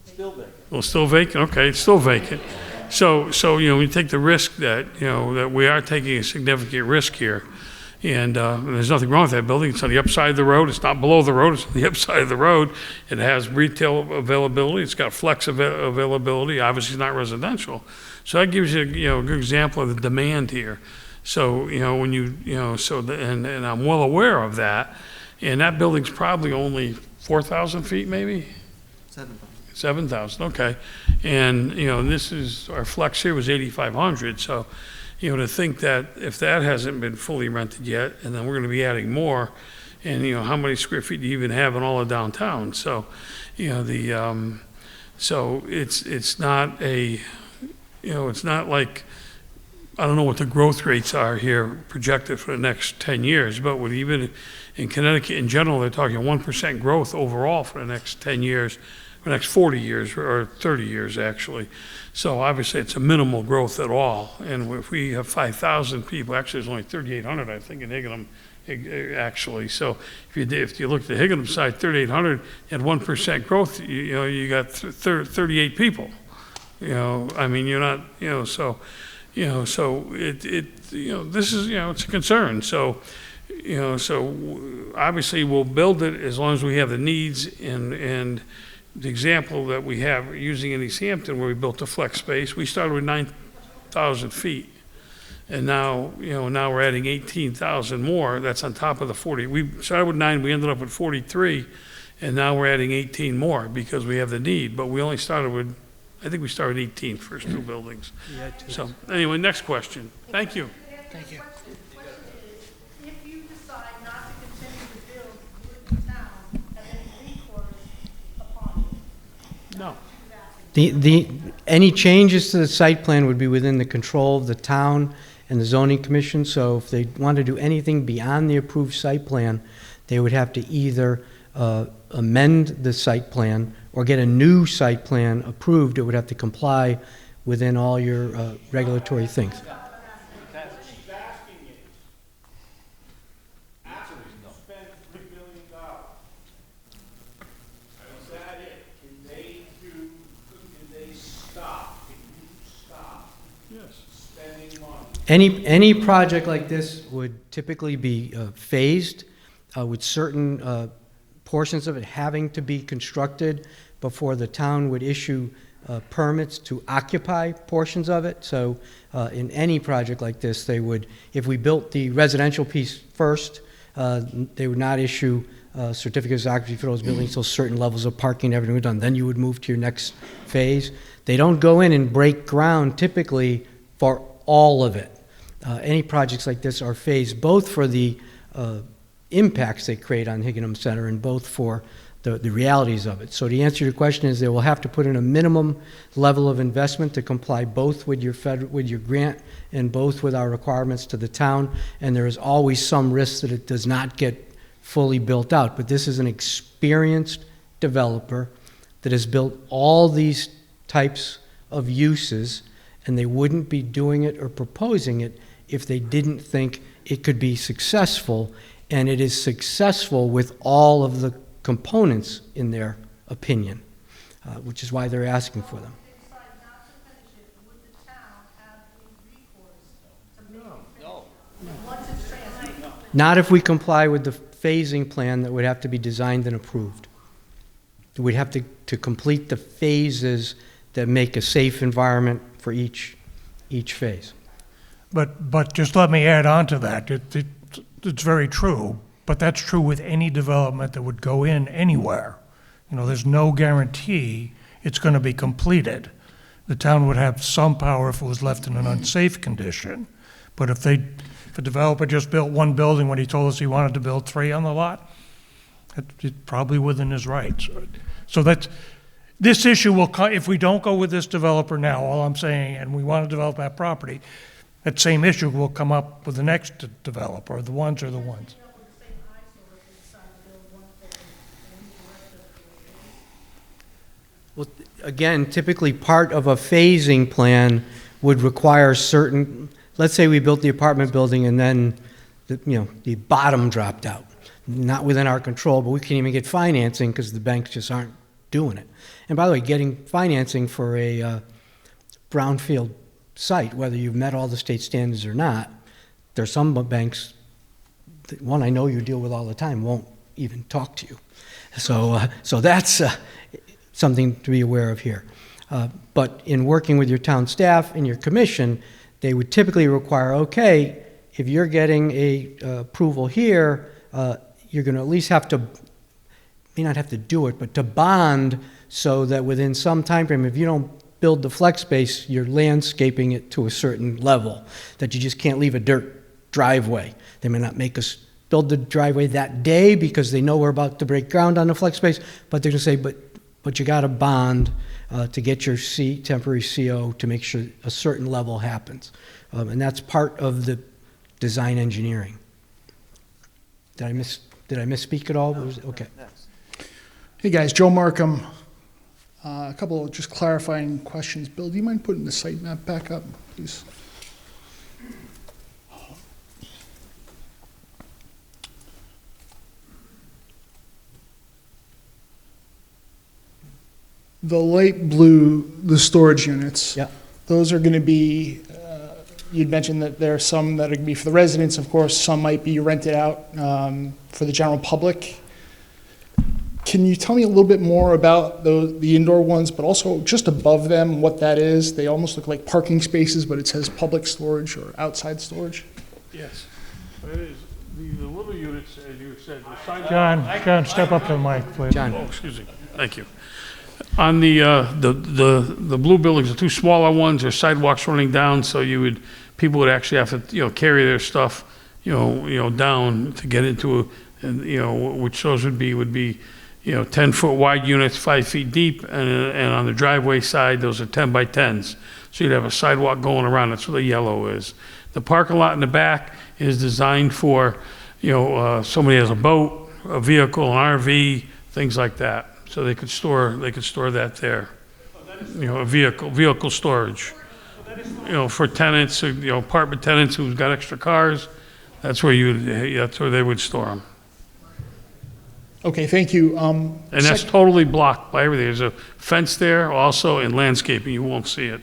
[SPEAKER 5] Still vacant. Well, still vacant, okay, it's still vacant. So, we take the risk that, that we are taking a significant risk here. And there's nothing wrong with that building. It's on the upside of the road. It's not below the road. It's on the upside of the road. It has retail availability. It's got flex availability. Obviously, it's not residential. So that gives you, a good example of the demand here. So, when and I'm well aware of that. And that building's probably only 4,000 feet, maybe? 7,000, okay. And, our flex here was 8,500. So, to think that if that hasn't been fully rented yet, and then we're going to be adding more, and, how many square feet do you even have in all of downtown? So, so it's not it's not like, I don't know what the growth rates are here projected for the next 10 years, but with even in Connecticut in general, they're talking 1% growth overall for the next 10 years, the next 40 years, or 30 years, actually. So obviously, it's a minimal growth at all. And if we have 5,000 people, actually, there's only 3,800, I think, in Higginham, actually. So if you look at the Higginham side, 3,800, at 1% growth, you got 38 people. I mean, you're not, so, so this is, it's a concern. So, so obviously, we'll build it as long as we have the needs. And the example that we have using in East Hampton, where we built a flex space, we started with 9,000 feet. And now, now we're adding 18,000 more. That's on top of the 40. We started with 9, we ended up with 43, and now we're adding 18 more because we have the need. But we only started with, I think we started 18 first 2 buildings. So anyway, next question. Thank you.
[SPEAKER 20] Thank you. If you decide not to continue to build, would the town
[SPEAKER 5] No.
[SPEAKER 4] Any changes to the site plan would be within the control of the town and the zoning commission, so if they want to do anything beyond the approved site plan, they would have to either amend the site plan or get a new site plan approved. It would have to comply within all your regulatory things. Any project like this would typically be phased, with certain portions of it having to be constructed before the town would issue permits to occupy portions of it. So in any project like this, they would, if we built the residential piece first, they would not issue certificates of occupancy for those buildings until certain levels of parking, everything was done. Then you would move to your next phase. They don't go in and break ground typically for all of it. Any projects like this are phased both for the impacts they create on Higginham Center and both for the realities of it. So to answer your question is they will have to put in a minimum level of investment to comply both with your grant and both with our requirements to the town, and there is always some risk that it does not get fully built out. But this is an experienced developer that has built all these types of uses, and they wouldn't be doing it or proposing it if they didn't think it could be successful, and it is successful with all of the components in their opinion, which is why they're asking for them. Not if we comply with the phasing plan that would have to be designed and approved. We'd have to complete the phases that make a safe environment for each phase.
[SPEAKER 1] But just let me add on to that. It's very true, but that's true with any development that would go in anywhere. You know, there's no guarantee it's going to be completed. The town would have some power if it was left in an unsafe condition. But if a developer just built one building when he told us he wanted to build 3 on the lot, it's probably within his rights. So this issue will, if we don't go with this developer now, all I'm saying, and we want to develop that property, that same issue will come up with the next developer, the ones.
[SPEAKER 4] Well, again, typically part of a phasing plan would require certain, let's say we built the apartment building and then the bottom dropped out. Not within our control, but we can't even get financing because the banks just aren't doing it. And by the way, getting financing for a brownfield site, whether you've met all the state standards or not, there's some banks, one I know you deal with all the time, won't even talk to you. So that's something to be aware of here. But in working with your town staff and your commission, they would typically require, okay, if you're getting a approval here, you're going to at least have to, may not have to do it, but to bond so that within some time frame, if you don't build the flex space, you're landscaping it to a certain level, that you just can't leave a dirt driveway. They may not make us build the driveway that day because they know we're about to break ground on the flex space, but they're going to say, but you got to bond to get your temporary CO to make sure a certain level happens. And that's part of the design engineering. Did I misspeak at all? Okay.
[SPEAKER 20] Hey guys, Joe Markham. A couple of just clarifying questions. Bill, do you mind putting the site map back up, please? The light blue, the storage units.
[SPEAKER 4] Yeah.
[SPEAKER 20] Those are going to be, you'd mentioned that there are some that are going to be for the residents, of course, some might be rented out for the general public. Can you tell me a little bit more about the indoor ones, but also just above them, what that is? They almost look like parking spaces, but it says public storage or outside storage.
[SPEAKER 5] Yes. It is. The little units, as you said, the sign.
[SPEAKER 1] John, step up to the mic, please.
[SPEAKER 4] John.
[SPEAKER 5] Oh, excuse me. Thank you. On the blue buildings, the 2 smaller ones, there's sidewalks running down, so people would actually have to, carry their stuff, down to get into, and, which those would be, 10-foot wide units, 5 feet deep, and on the driveway side, those are 10 by 10s. So you'd have a sidewalk going around, that's what the yellow is. The parking lot in the back is designed for, somebody has a boat, a vehicle, an RV, things like that. So they could store that there. A vehicle storage. For tenants, apartment tenants who've got extra cars, that's where they would store them.
[SPEAKER 20] Okay, thank you.
[SPEAKER 5] And that's totally blocked by everything. There's a fence there also, and landscaping, you won't see it.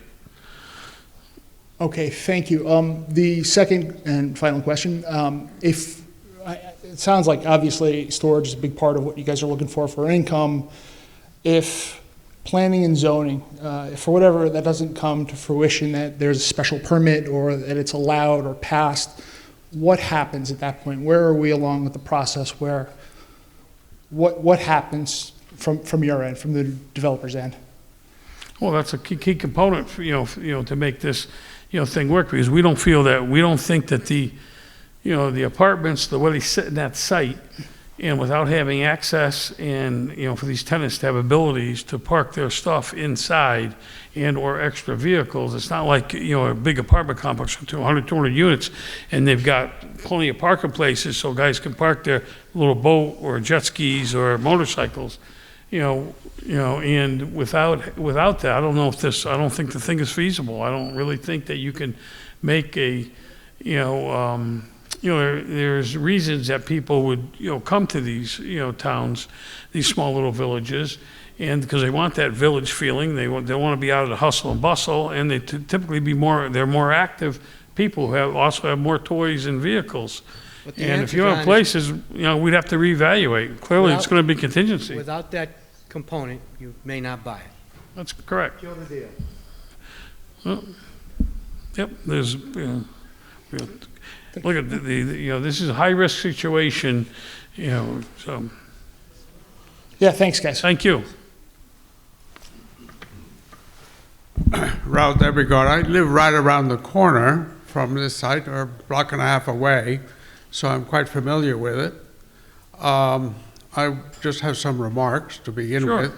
[SPEAKER 20] Okay, thank you. The second and final question, it sounds like obviously storage is a big part of what you guys are looking for income. If planning and zoning, if for whatever that doesn't come to fruition, that there's a special permit or that it's allowed or passed, what happens at that point? Where are we along with the process where, what happens from your end, from the developer's end?
[SPEAKER 5] Well, that's a key component, to make this, thing work, because we don't think that the apartments, the way they sit in that site, and without having access and, for these tenants to have abilities to park their stuff inside and/or extra vehicles, it's not like, a big apartment complex with 200 units, and they've got plenty of parking places so guys can park their little boat or jet skis or motorcycles, and without that, I don't think the thing is feasible. I don't really think that you can make there's reasons that people would, come to these, towns, these small little villages, and because they want that village feeling, they want to be out of the hustle and bustle, and they typically they're more active people who also have more toys and vehicles. And if you have places, we'd have to reevaluate. Clearly, it's going to be contingency.
[SPEAKER 4] Without that component, you may not buy it.
[SPEAKER 5] That's correct.
[SPEAKER 4] Kill the deal.
[SPEAKER 5] Well, yep, there's, look at this is a high-risk situation, so.
[SPEAKER 20] Yeah, thanks, guys.
[SPEAKER 5] Thank you.
[SPEAKER 21] Ralph Debrigard. I live right around the corner from this site, or a block and a half away, so I'm quite familiar with it. I just have some remarks to begin with.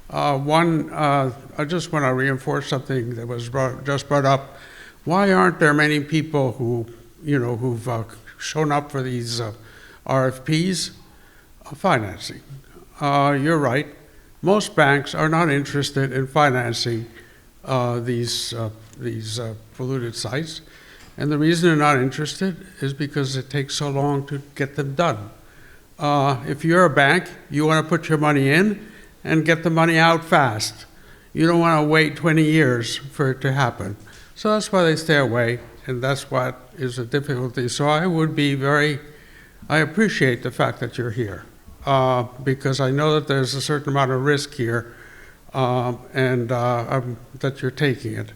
[SPEAKER 21] One, I just want to reinforce something that was just brought up. Why aren't there many people who've shown up for these RFPs? Financing. You're right. Most banks are not interested in financing these polluted sites, and the reason they're not interested is because it takes so long to get them done. If you're a bank, you want to put your money in and get the money out fast. You don't want to wait 20 years for it to happen. So that's why they stay away, and that's what is a difficulty. So I appreciate the fact that you're here, because I know that there's a certain amount of risk here, and that you're taking it.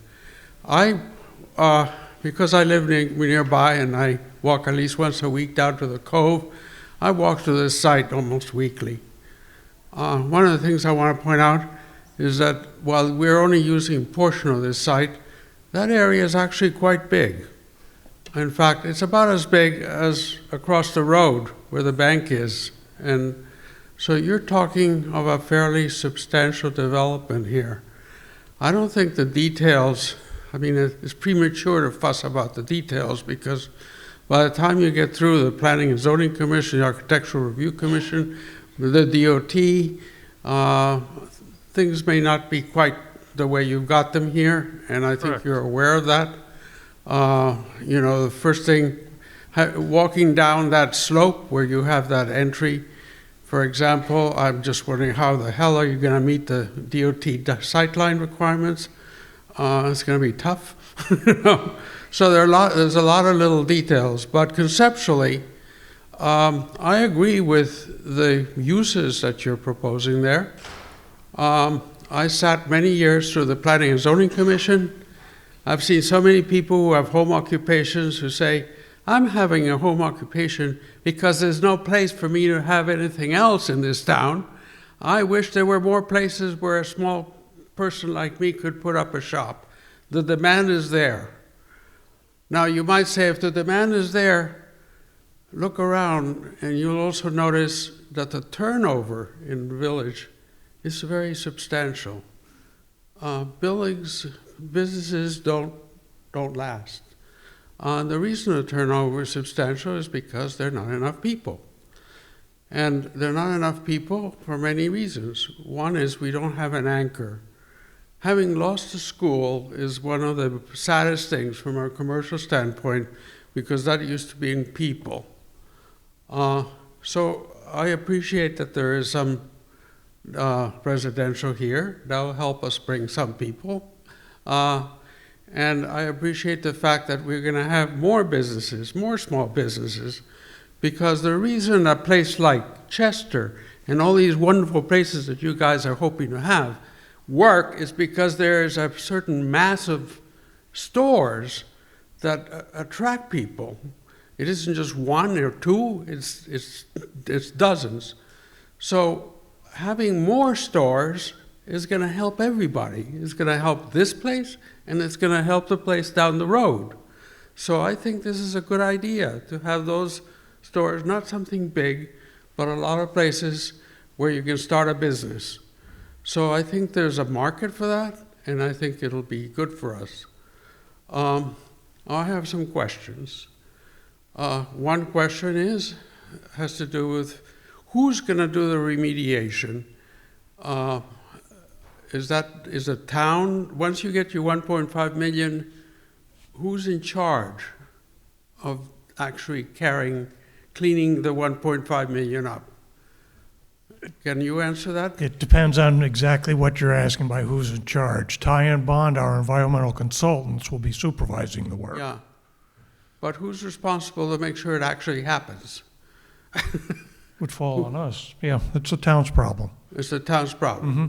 [SPEAKER 21] Because I live nearby and I walk at least once a week down to the Cove, I walk to this site almost weekly. One of the things I want to point out is that while we're only using a portion of this site, that area is actually quite big. In fact, it's about as big as across the road where the bank is. And so you're talking of a fairly substantial development here. I don't think the details, it's premature to fuss about the details, because by the time you get through the Planning and Zoning Commission, the Architectural Review Commission, the DOT, things may not be quite the way you've got them here, and I think you're aware of that. The first thing, walking down that slope where you have that entry, for example, I'm just wondering how the hell are you going to meet the DOT sightline requirements? It's going to be tough. So there's a lot of little details, but conceptually, I agree with the uses that you're proposing there. I sat many years through the Planning and Zoning Commission. I've seen so many people who have home occupations who say, I'm having a home occupation because there's no place for me to have anything else in this town. I wish there were more places where a small person like me could put up a shop. The demand is there. Now, you might say, if the demand is there, look around and you'll also notice that the turnover in the village is very substantial. Businesses don't last. The reason the turnover is substantial is because there are not enough people. And there are not enough people for many reasons. One is we don't have an anchor. Having lost a school is one of the saddest things from a commercial standpoint, because that used to be in people. So I appreciate that there is some residential here. That will help us bring some people. And I appreciate the fact that we're going to have more businesses, more small businesses, because the reason a place like Chester and all these wonderful places that you guys are hoping to have work is because there is a certain mass of stores that attract people. It isn't just one or two, it's dozens. So having more stores is going to help everybody. It's going to help this place, and it's going to help the place down the road. So I think this is a good idea to have those stores, not something big, but a lot of places where you can start a business. So I think there's a market for that, and I think it'll be good for us. I have some questions. One question has to do with who's going to do the remediation. Is a town, once you get your 1.5 million, who's in charge of actually cleaning the 1.5 million up? Can you answer that?
[SPEAKER 1] It depends on exactly what you're asking by who's in charge. Ty and Bond, our environmental consultants, will be supervising the work.
[SPEAKER 21] Yeah. But who's responsible to make sure it actually happens?
[SPEAKER 1] Would fall on us. Yeah, it's the town's problem.
[SPEAKER 21] It's the town's problem.
[SPEAKER 1] Mm-hmm.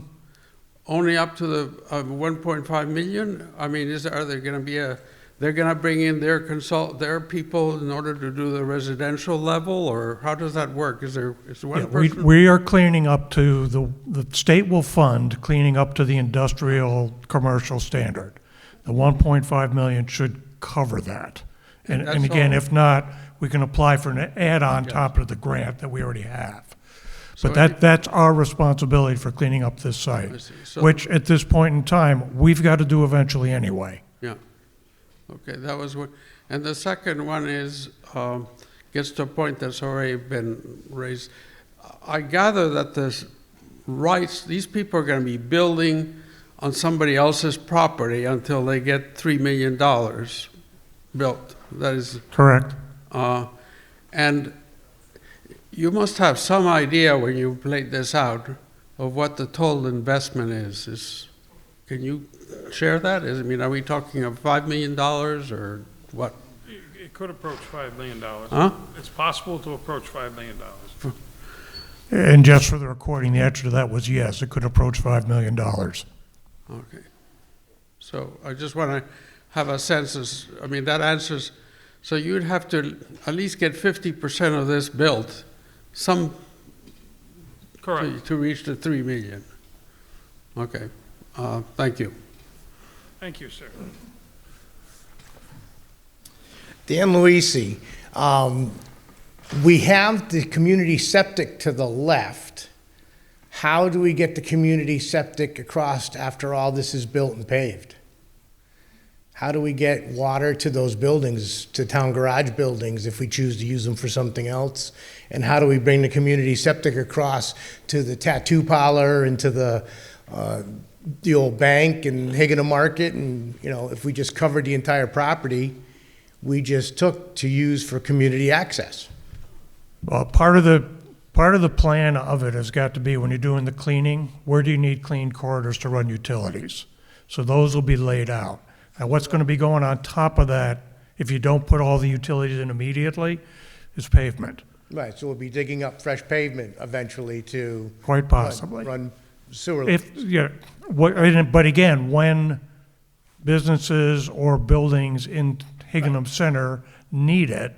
[SPEAKER 21] Only up to the 1.5 million? I mean, are there going to be they're going to bring in their people in order to do the residential level, or how does that work? Is one person?
[SPEAKER 1] We are cleaning up to the state will fund cleaning up to the industrial commercial standard. The 1.5 million should cover that. And again, if not, we can apply for an add-on top of the grant that we already have. But that's our responsibility for cleaning up this site, which at this point in time, we've got to do eventually anyway.
[SPEAKER 21] Yeah. Okay, that was what. And the second one is, gets to a point that's already been raised. I gather that these people are going to be building on somebody else's property until they get $3 million built. That is
[SPEAKER 1] correct.
[SPEAKER 21] And you must have some idea when you laid this out of what the total investment is. Can you share that? Are we talking of $5 million or what?
[SPEAKER 5] It could approach $5 million.
[SPEAKER 21] Huh?
[SPEAKER 5] It's possible to approach $5 million.
[SPEAKER 1] And just for the recording, the answer to that was yes, it could approach $5 million.
[SPEAKER 21] Okay. So I just want to have a sense that answers, so you'd have to at least get 50% of this built,
[SPEAKER 5] Correct.
[SPEAKER 21] to reach the 3 million. Okay. Thank you.
[SPEAKER 5] Thank you, sir.
[SPEAKER 7] Dan Luisi, we have the community septic to the left. How do we get the community septic across after all this is built and paved? How do we get water to those buildings, to town garage buildings, if we choose to use them for something else? And how do we bring the community septic across to the tattoo parlor and to the old bank and Higgin Market? And, if we just covered the entire property, we just took to use for community access.
[SPEAKER 1] Well, part of the plan of it has got to be when you're doing the cleaning, where do you need clean corridors to run utilities? So those will be laid out. And what's going to be going on top of that, if you don't put all the utilities in immediately, is pavement.
[SPEAKER 7] Right, so we'll be digging up fresh pavement eventually to
[SPEAKER 1] Quite possibly.
[SPEAKER 7] run sewer lines.
[SPEAKER 1] But again, when businesses or buildings in Higginham Center need it,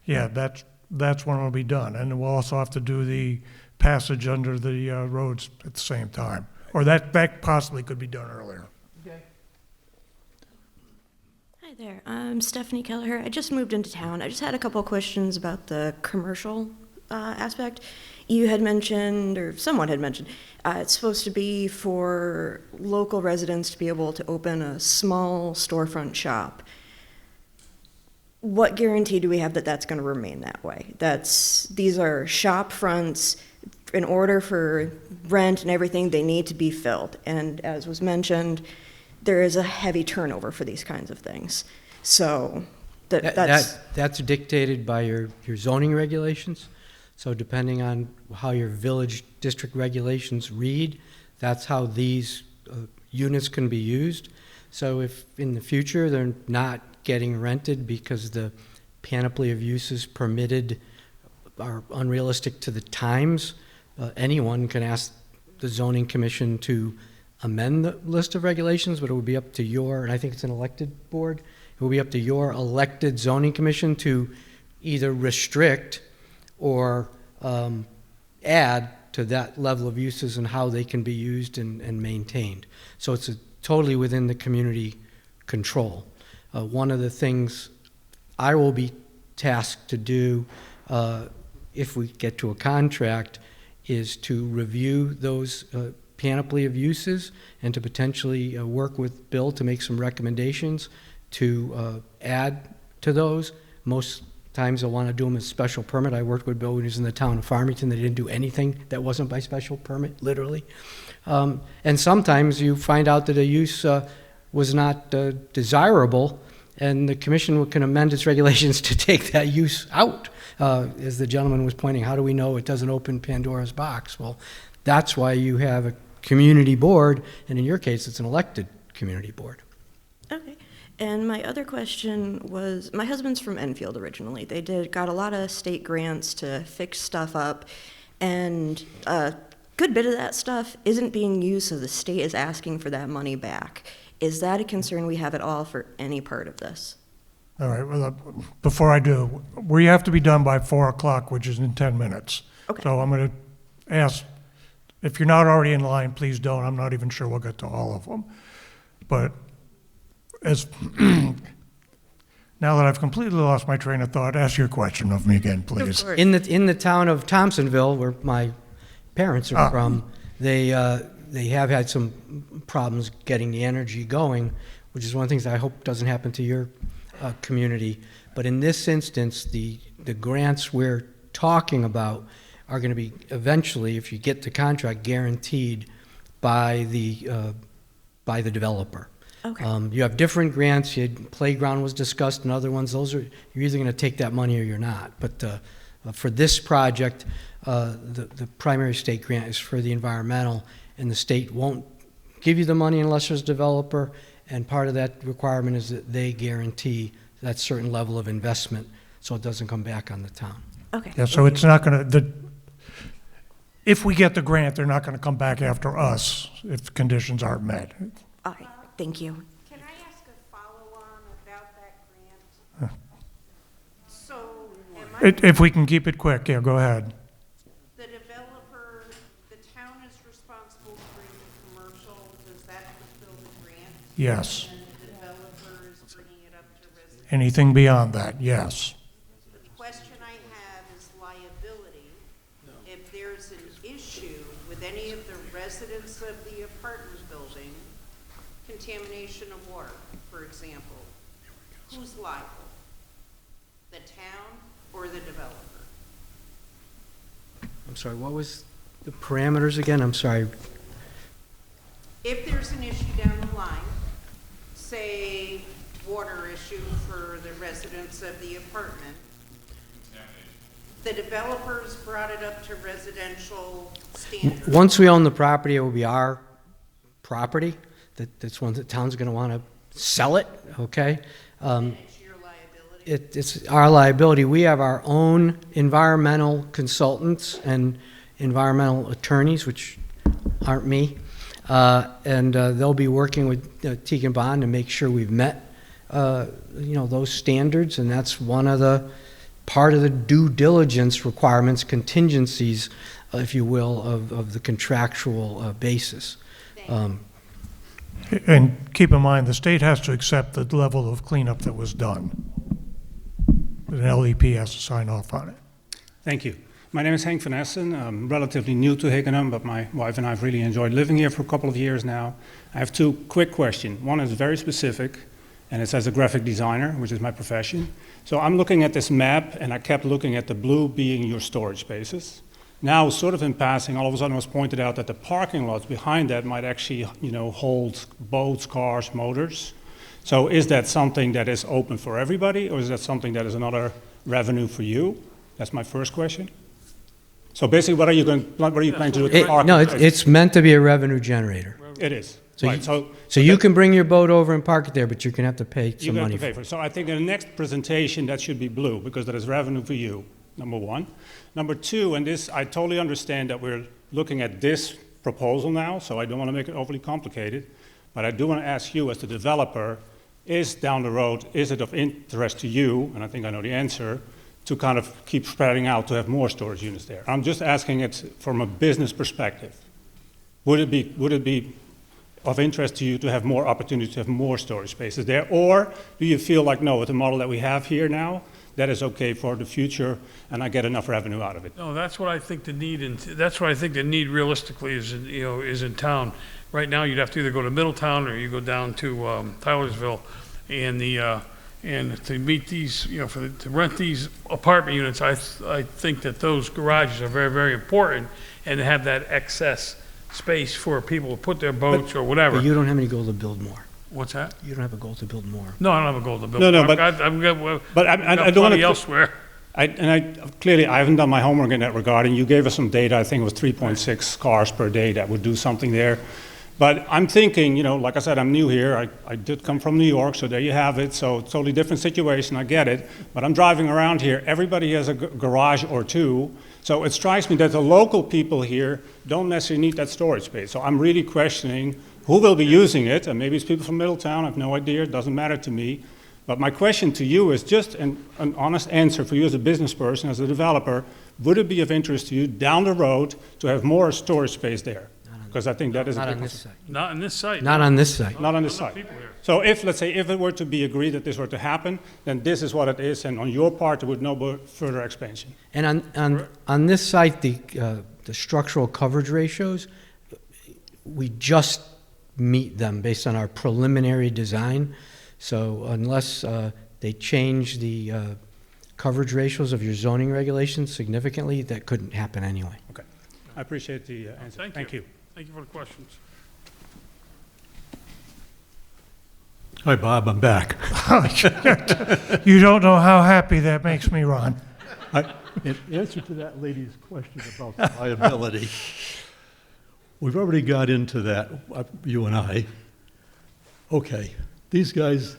[SPEAKER 1] that's when it'll be done. And we'll also have to do the passage under the roads at the same time. Or that possibly could be done earlier.
[SPEAKER 22] Hi
[SPEAKER 8] there. I'm Stephanie Kelleher. I just moved into town. I just had a couple of questions about the commercial aspect. You had mentioned, or someone had mentioned, it's supposed to be for local residents to be able to open a small storefront shop. What guarantee do we have that that's going to remain that way? These are shop fronts. In order for rent and everything, they need to be filled. And as was mentioned, there is a heavy turnover for these kinds of things. So
[SPEAKER 4] That's dictated by your zoning regulations. So depending on how your village district regulations read, that's how these units can be used. So if in the future they're not getting rented because the panoply of uses permitted are unrealistic to the times, anyone can ask the zoning commission to amend the list of regulations, but it would be up to and I think it's an elected board, it will be up to your elected zoning commission to either restrict or add to that level of uses and how they can be used and maintained. So it's totally within the community control. One of the things I will be tasked to do if we get to a contract is to review those panoply of uses and to potentially work with Bill to make some recommendations to add to those. Most times I want to do them as special permit. I worked with Bill when he was in the town of Farmington. They didn't do anything that wasn't by special permit, literally. And sometimes you find out that a use was not desirable, and the commission can amend its regulations to take that use out. As the gentleman was pointing, how do we know it doesn't open Pandora's box? Well, that's why you have a community board, and in your case, it's an elected community board.
[SPEAKER 8] Okay. And my other question was, my husband's from Enfield originally. They got a lot of state grants to fix stuff up, and a good bit of that stuff isn't being used, so the state is asking for that money back. Is that a concern we have at all for any part of this?
[SPEAKER 1] All right, well, before I do, we have to be done by 4 o'clock, which is in 10 minutes.
[SPEAKER 8] Okay.
[SPEAKER 1] So I'm going to ask, if you're not already in line, please don't. I'm not even sure we'll get to all of them. But as now that I've completely lost my train of thought, ask your question of me again, please.
[SPEAKER 4] In the town of Thompsonville, where my parents are from, they have had some problems getting the energy going, which is one of the things I hope doesn't happen to your community. But in this instance, the grants we're talking about are going to be eventually, if you get the contract, guaranteed by the developer.
[SPEAKER 8] Okay.
[SPEAKER 4] You have different grants. Playground was discussed, and other ones. Those are, you're either going to take that money or you're not. But for this project, the primary state grant is for the environmental, and the state won't give you the money unless there's a developer. And part of that requirement is that they guarantee that certain level of investment, so it doesn't come back on the town.
[SPEAKER 8] Okay.
[SPEAKER 1] Yeah, so it's not going to, if we get the grant, they're not going to come back after us if conditions aren't met.
[SPEAKER 8] All right, thank you.
[SPEAKER 22] Can I ask a follow-on about that grant? So,
[SPEAKER 1] If we can keep it quick, yeah, go ahead.
[SPEAKER 22] the developer, the town is responsible for the commercial, does that fulfill the grant?
[SPEAKER 1] Yes.
[SPEAKER 22] And the developer is bringing it up to residents?
[SPEAKER 1] Anything beyond that, yes.
[SPEAKER 22] The question I have is liability. If there's an issue with any of the residents of the apartment building, contamination of water, for example, who's liable? The town or the developer?
[SPEAKER 4] I'm sorry, what was the parameters again? I'm sorry.
[SPEAKER 22] If there's an issue down the line, say water issue for the residents of the apartment, the developers brought it up to residential standards.
[SPEAKER 4] Once we own the property, it will be our property. That's one the town's going to want to sell it, okay?
[SPEAKER 22] It's your liability.
[SPEAKER 4] It's our liability. We have our own environmental consultants and environmental attorneys, which aren't me, and they'll be working with Teague and Bond to make sure we've met, those standards, and that's one of the part of the due diligence requirements, contingencies, if you will, of the contractual basis.
[SPEAKER 1] And keep in mind, the state has to accept the level of cleanup that was done. An LEP has to sign off on it.
[SPEAKER 9] Thank you. My name is Henk van Essen. I'm relatively new to Higgenham, but my wife and I have really enjoyed living here for a couple of years now. I have two quick questions. One is very specific, and it's as a graphic designer, which is my profession. So I'm looking at this map, and I kept looking at the blue being your storage spaces. Now, sort of in passing, all of a sudden it was pointed out that the parking lots behind that might actually, hold boats, cars, motors. So is that something that is open for everybody, or is that something that is another revenue for you? That's my first question. So basically, what are you planning to do with the parking?
[SPEAKER 4] No, it's meant to be a revenue generator.
[SPEAKER 9] It is.
[SPEAKER 4] So,
[SPEAKER 9] Right,
[SPEAKER 4] so you can bring your boat over and park it there, but you're going to have to pay some
[SPEAKER 9] You
[SPEAKER 4] money
[SPEAKER 9] have to pay for it. So I think in the next presentation, that should be blue, because that is revenue for you, number one. Number two, and this, I totally understand that we're looking at this proposal now, so I don't want to make it overly complicated, but I do want to ask you as the developer, is down the road, is it of interest to you, and I think I know the answer, to kind of keep spreading out to have more storage units there? I'm just asking it from a business perspective. Would it be of interest to you to have more opportunity to have more storage spaces there? Or do you feel like, no, with the model that we have here now, that is okay for the future and I get enough revenue out of it?
[SPEAKER 5] No, that's what I think the need, that's what I think the need realistically is, is in town. Right now, you'd have to either go to Middletown or you go down to Tylersville, and to meet these, to rent these apartment units, I think that those garages are very, very important, and to have that excess space for people to put their boats or whatever.
[SPEAKER 4] But you don't have any goal to build more.
[SPEAKER 5] What's that?
[SPEAKER 4] You don't have a goal to build more.
[SPEAKER 5] No, I don't have a goal to build.
[SPEAKER 9] No,
[SPEAKER 5] more.
[SPEAKER 9] but
[SPEAKER 5] I
[SPEAKER 9] don't want to
[SPEAKER 5] elsewhere.
[SPEAKER 9] Clearly, I haven't done my homework in that regard, and you gave us some data. I think it was 3.6 cars per day that would do something there. But I'm thinking, like I said, I'm new here. I did come from New York, so there you have it. So totally different situation, I get it. But I'm driving around here. Everybody has a garage or two. So it strikes me that the local people here don't necessarily need that storage space. So I'm really questioning who will be using it. And maybe it's people from Middletown. I have no idea. It doesn't matter to me. But my question to you is just an honest answer for you as a business person, as a developer. Would it be of interest to you down the road to have more storage space there? Because I think that is
[SPEAKER 4] not
[SPEAKER 9] a
[SPEAKER 4] on
[SPEAKER 9] big
[SPEAKER 4] this site.
[SPEAKER 5] Not on this site.
[SPEAKER 4] Not on this site.
[SPEAKER 9] Not on this site. So let's say, if it were to be agreed that this were to happen, then this is what it is, and on your part, there would no further expansion.
[SPEAKER 4] And on this site, the structural coverage ratios, we just meet them based on our preliminary design. So unless they change the coverage ratios of your zoning regulations significantly, that couldn't happen anyway.
[SPEAKER 9] Okay. I appreciate the answer. Thank you.
[SPEAKER 5] Thank you for the questions.
[SPEAKER 10] Hi, Bob, I'm back.
[SPEAKER 1] You don't know how happy that makes me, Ron.
[SPEAKER 10] In answer to that lady's question about the liability, we've already got into that, you and I. Okay, these guys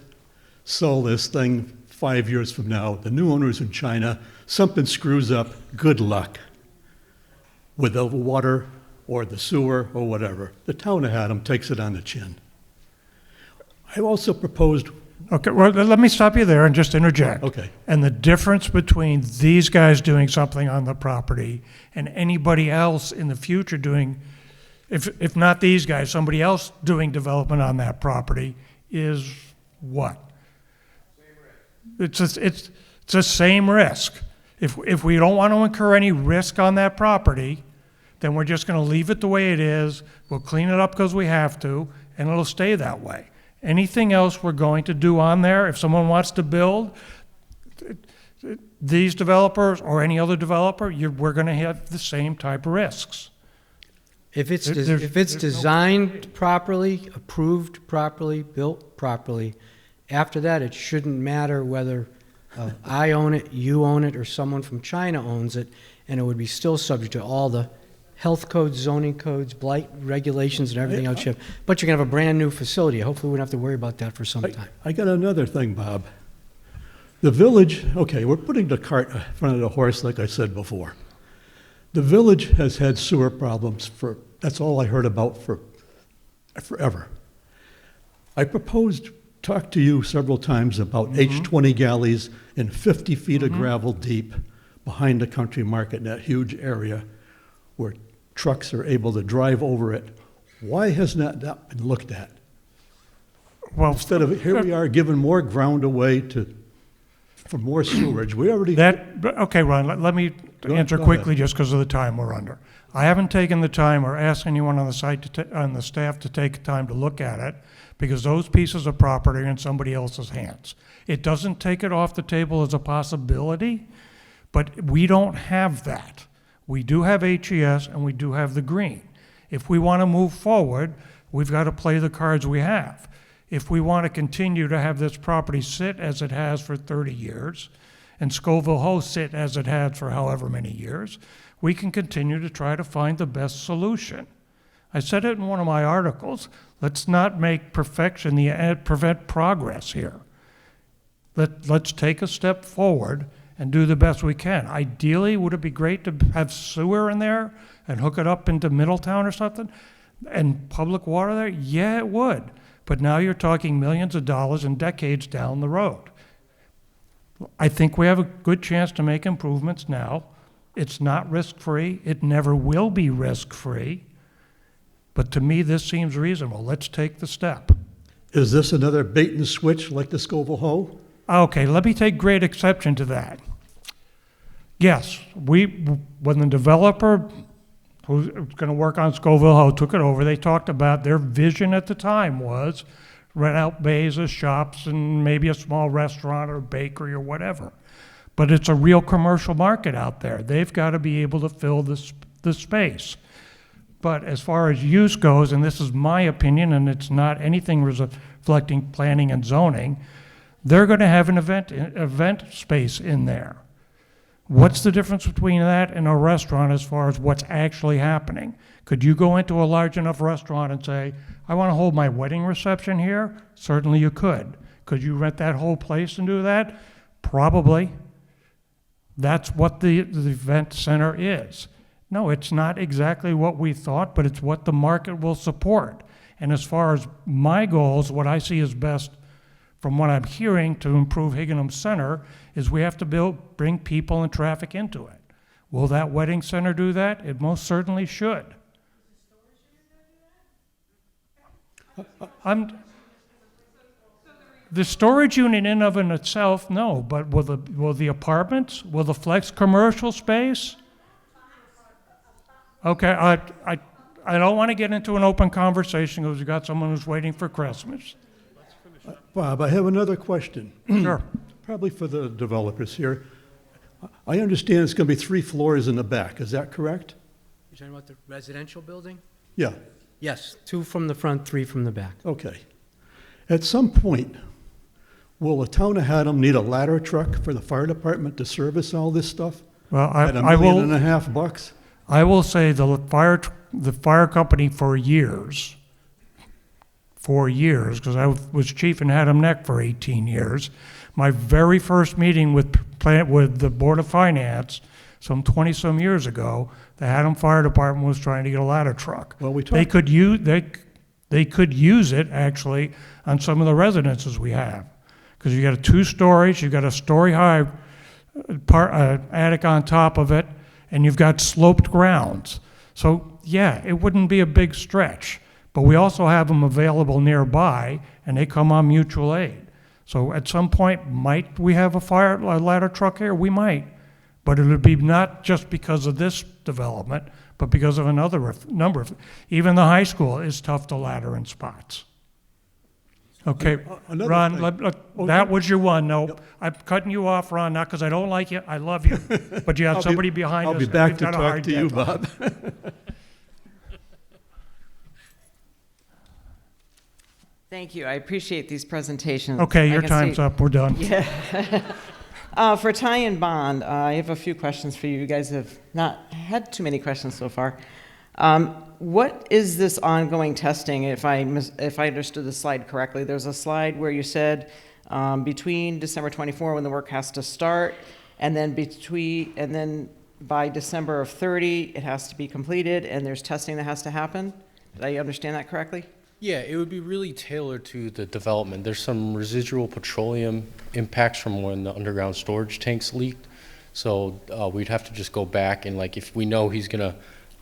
[SPEAKER 10] sell this thing 5 years from now. The new owner's in China. Something screws up. Good luck with the water or the sewer or whatever. The town of Haddam takes it on the chin. I also proposed...
[SPEAKER 1] Okay, well, let me stop you there and just interject.
[SPEAKER 10] Okay.
[SPEAKER 1] And the difference between these guys doing something on the property and anybody else in the future doing, if not these guys, somebody else doing development on that property is what? It's the same risk. If we don't want to incur any risk on that property, then we're just going to leave it the way it is. We'll clean it up because we have to, and it'll stay that way. Anything else we're going to do on there, if someone wants to build, these developers or any other developer, we're going to have the same type of risks.
[SPEAKER 4] If it's designed properly, approved properly, built properly, after that it shouldn't matter whether I own it, you own it, or someone from China owns it, and it would be still subject to all the health codes, zoning codes, blight regulations, and everything else. But you're going to have a brand new facility. Hopefully we don't have to worry about that for some time.
[SPEAKER 10] I got another thing, Bob. The village, okay, we're putting the cart in front of the horse, like I said before. The village has had sewer problems that's all I heard about forever. I talked to you several times about H20 galleys and 50 feet of gravel deep behind the country market in that huge area where trucks are able to drive over it. Why has not that been looked at?
[SPEAKER 1] Well,
[SPEAKER 10] Instead of, here we are giving more ground away for more sewerage. We already.
[SPEAKER 1] Okay, Ron, let me answer
[SPEAKER 10] go
[SPEAKER 1] quickly
[SPEAKER 10] ahead.
[SPEAKER 1] just because of the time we're under. I haven't taken the time or asked anyone on the site, on the staff to take time to look at it because those pieces of property are in somebody else's hands. It doesn't take it off the table as a possibility, but we don't have that. We do have HES and we do have the green. If we want to move forward, we've got to play the cards we have. If we want to continue to have this property sit as it has for 30 years, and Scoville Ho sit as it has for however many years, we can continue to try to find the best solution. I said it in one of my articles, let's not make perfection prevent progress here. Let's take a step forward and do the best we can. Ideally, would it be great to have sewer in there and hook it up into Middletown or something? And public water there? Yeah, it would. But now you're talking millions of dollars and decades down the road. I think we have a good chance to make improvements now. It's not risk-free. It never will be risk-free. But to me, this seems reasonable. Let's take the step.
[SPEAKER 10] Is this another bait and switch like the Scoville Ho?
[SPEAKER 1] Okay, let me take great exception to that. Yes, when the developer who's going to work on Scoville Ho took it over, they talked about their vision at the time was rent out bays as shops and maybe a small restaurant or bakery or whatever. But it's a real commercial market out there. They've got to be able to fill the space. But as far as use goes, and this is my opinion, and it's not anything reflecting planning and zoning, they're going to have an event space in there. What's the difference between that and a restaurant as far as what's actually happening? Could you go into a large enough restaurant and say, I want to hold my wedding reception here? Certainly you could. Could you rent that whole place and do that? Probably. That's what the event center is. No, it's not exactly what we thought, but it's what the market will support. And as far as my goals, what I see as best from what I'm hearing to improve Higginham Center is we have to bring people and traffic into it. Will that wedding center do that? It most certainly should. The storage unit in of itself, no, but will the apartments, will the flex commercial space? Okay, I don't want to get into an open conversation because we've got someone who's waiting for Christmas.
[SPEAKER 10] Bob, I have another question.
[SPEAKER 1] Sure.
[SPEAKER 10] Probably for the developers here. I understand it's going to be 3 floors in the back. Is that correct?
[SPEAKER 4] You're talking about the residential building?
[SPEAKER 10] Yeah.
[SPEAKER 4] Yes, 2 from the front, 3 from the back.
[SPEAKER 10] Okay. At some point, will the town of Haddam need a ladder truck for the fire department to service all this stuff?
[SPEAKER 1] Well,
[SPEAKER 10] At $1.5 million bucks?
[SPEAKER 1] I will say the fire company for years, because I was chief in Haddam Neck for 18 years. My very first meeting with the Board of Finance, some 20-some years ago, the Haddam Fire Department was trying to get a ladder truck.
[SPEAKER 10] Well,
[SPEAKER 1] they could use it actually on some of the residences we have, because you got a 2-story, you got a story-high attic on top of it, and you've got sloped grounds. So yeah, it wouldn't be a big stretch. But we also have them available nearby, and they come on mutual aid. So at some point, might we have a ladder truck here? We might. But it would be not just because of this development, but because of another number of, even the high school is tough to ladder in spots. Okay, Ron, that was your one. No, yep. I'm cutting you off, Ron, not because I don't like you. I love you. But you have somebody behind us.
[SPEAKER 10] I'll be back to talk to you, Bob.
[SPEAKER 3] Thank you. I appreciate these presentations.
[SPEAKER 1] Okay, your time's up. We're done.
[SPEAKER 3] Yeah. For Ty and Bond, I have a few questions for you. You guys have not had too many questions so far. What is this ongoing testing? If I understood the slide correctly, there's a slide where you said between December 24 when the work has to start, and then by December of 30 it has to be completed, and there's testing that has to happen. Did I understand that correctly?
[SPEAKER 11] Yeah, it would be really tailored to the development. There's some residual petroleum impacts from when the underground storage tanks leaked. So we'd have to just go back and, like, if we know he's going to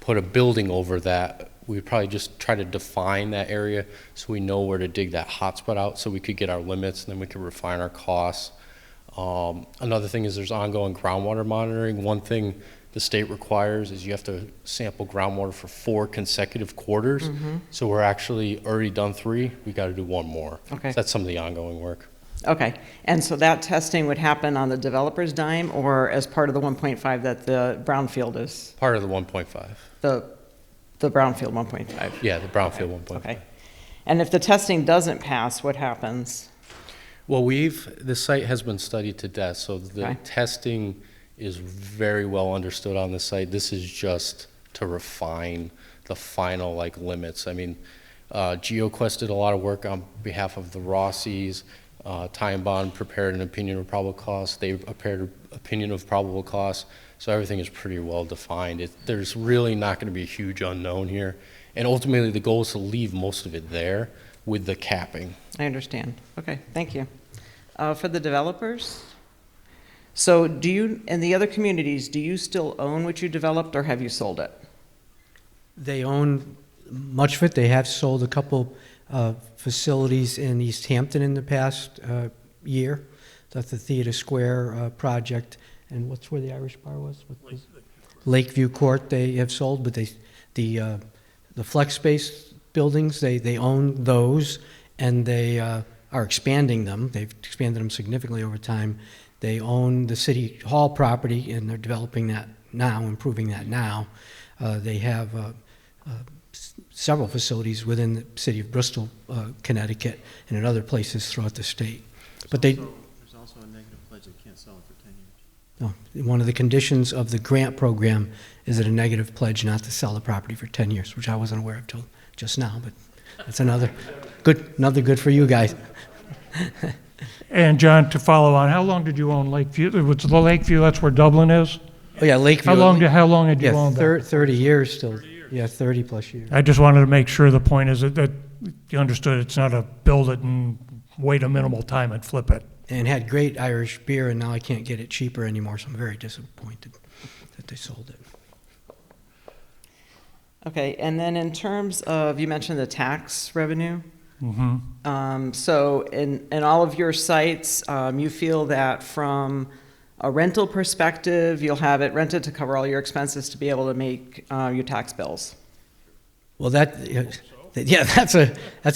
[SPEAKER 11] put a building over that, we'd probably just try to define that area so we know where to dig that hotspot out so we could get our limits and then we could refine our costs. Another thing is there's ongoing groundwater monitoring. One thing the state requires is you have to sample groundwater for 4 consecutive quarters. So we're actually already done 3. We got to do 1 more.
[SPEAKER 3] Okay.
[SPEAKER 11] So that's some of the ongoing work.
[SPEAKER 3] Okay, and so that testing would happen on the developer's dime or as part of the 1.5 that the brownfield is?
[SPEAKER 11] Part of the 1.5.
[SPEAKER 3] The brownfield 1.5?
[SPEAKER 11] Yeah, the brownfield 1.5.
[SPEAKER 3] Okay. And if the testing doesn't pass, what happens?
[SPEAKER 11] Well, the site has been studied to death, so the
[SPEAKER 3] Okay.
[SPEAKER 11] testing is very well understood on the site. This is just to refine the final limits. I mean, GeoQuest did a lot of work on behalf of the Rossis. Ty and Bond prepared an opinion of probable costs. They prepared an opinion of probable costs. So everything is pretty well defined. There's really not going to be a huge unknown here. And ultimately, the goal is to leave most of it there with the capping.
[SPEAKER 3] I understand. Okay, thank you. For the developers? So do you, in the other communities, do you still own what you developed or have you sold it?
[SPEAKER 4] They own much of it. They have sold a couple facilities in East Hampton in the past year. That's the Theater Square project. And what's where the Irish Bar was? Lakeview Court they have sold, but the flex space buildings, they own those, and they are expanding them. They've expanded them significantly over time. They own the City Hall property, and they're developing that now, improving that now. They have several facilities within the city of Bristol, Connecticut, and in other places throughout the state. But there's
[SPEAKER 2] also a negative pledge they can't sell it for 10 years.
[SPEAKER 4] No, one of the conditions of the grant program is that a negative pledge not to sell the property for 10 years, which I wasn't aware of till just now, but that's another good for you guys.
[SPEAKER 1] And John, to follow on, how long did you own Lakeview? It's the Lakeview, that's where Dublin is?
[SPEAKER 4] Oh yeah, Lakeview.
[SPEAKER 1] How long had you owned that?
[SPEAKER 4] 30 years still. Yeah, 30 plus years.
[SPEAKER 1] I just wanted to make sure the point is that you understood it's not a build it and wait a minimal time and flip it.
[SPEAKER 4] And had great Irish beer, and now I can't get it cheaper anymore, so I'm very disappointed that they sold it.
[SPEAKER 3] Okay, and then in terms of, you mentioned the tax revenue. So in all of your sites, you feel that from a rental perspective, you'll have it rented to cover all your expenses to be able to make your tax bills?
[SPEAKER 4] Well, that's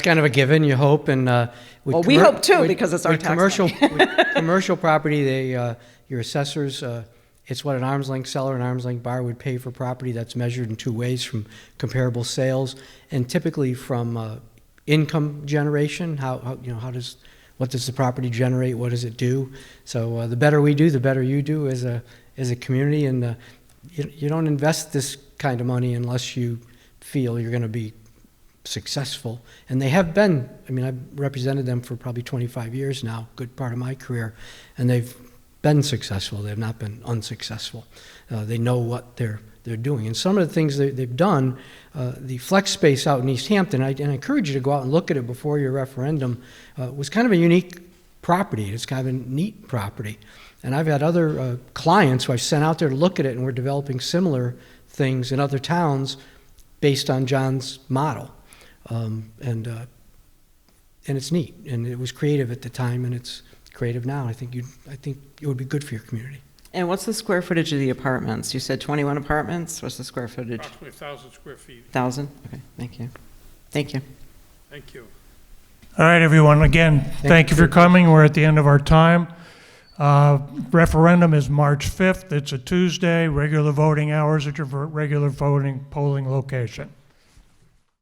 [SPEAKER 4] kind of a given. You hope, and
[SPEAKER 3] well, we hope too, because it's our tax
[SPEAKER 4] commercial
[SPEAKER 3] money.
[SPEAKER 4] with commercial property. Your assessors. It's what an arm's length seller, an arm's length buyer would pay for property that's measured in 2 ways: from comparable sales and typically from income generation. What does the property generate? What does it do? So the better we do, the better you do as a community. And you don't invest this kind of money unless you feel you're going to be successful. And they have been. I mean, I've represented them for probably 25 years now, good part of my career, and they've been successful. They've not been unsuccessful. They know what they're doing. And some of the things they've done, the flex space out in East Hampton, and I encourage you to go out and look at it before your referendum, was kind of a unique property. It's kind of a neat property. And I've had other clients who I've sent out there to look at it, and we're developing similar things in other towns based on John's model. And it's neat, and it was creative at the time, and it's creative now. I think it would be good for your community.
[SPEAKER 3] And what's the square footage of the apartments? You said 21 apartments. What's the square footage?
[SPEAKER 5] Approximately 1,000 square feet.
[SPEAKER 3] 1,000? Okay, thank you. Thank you.
[SPEAKER 5] Thank you.
[SPEAKER 1] All right, everyone, again, thank you for coming. We're at the end of our time. Referendum is March 5th. It's a Tuesday, regular voting hours at your regular polling location.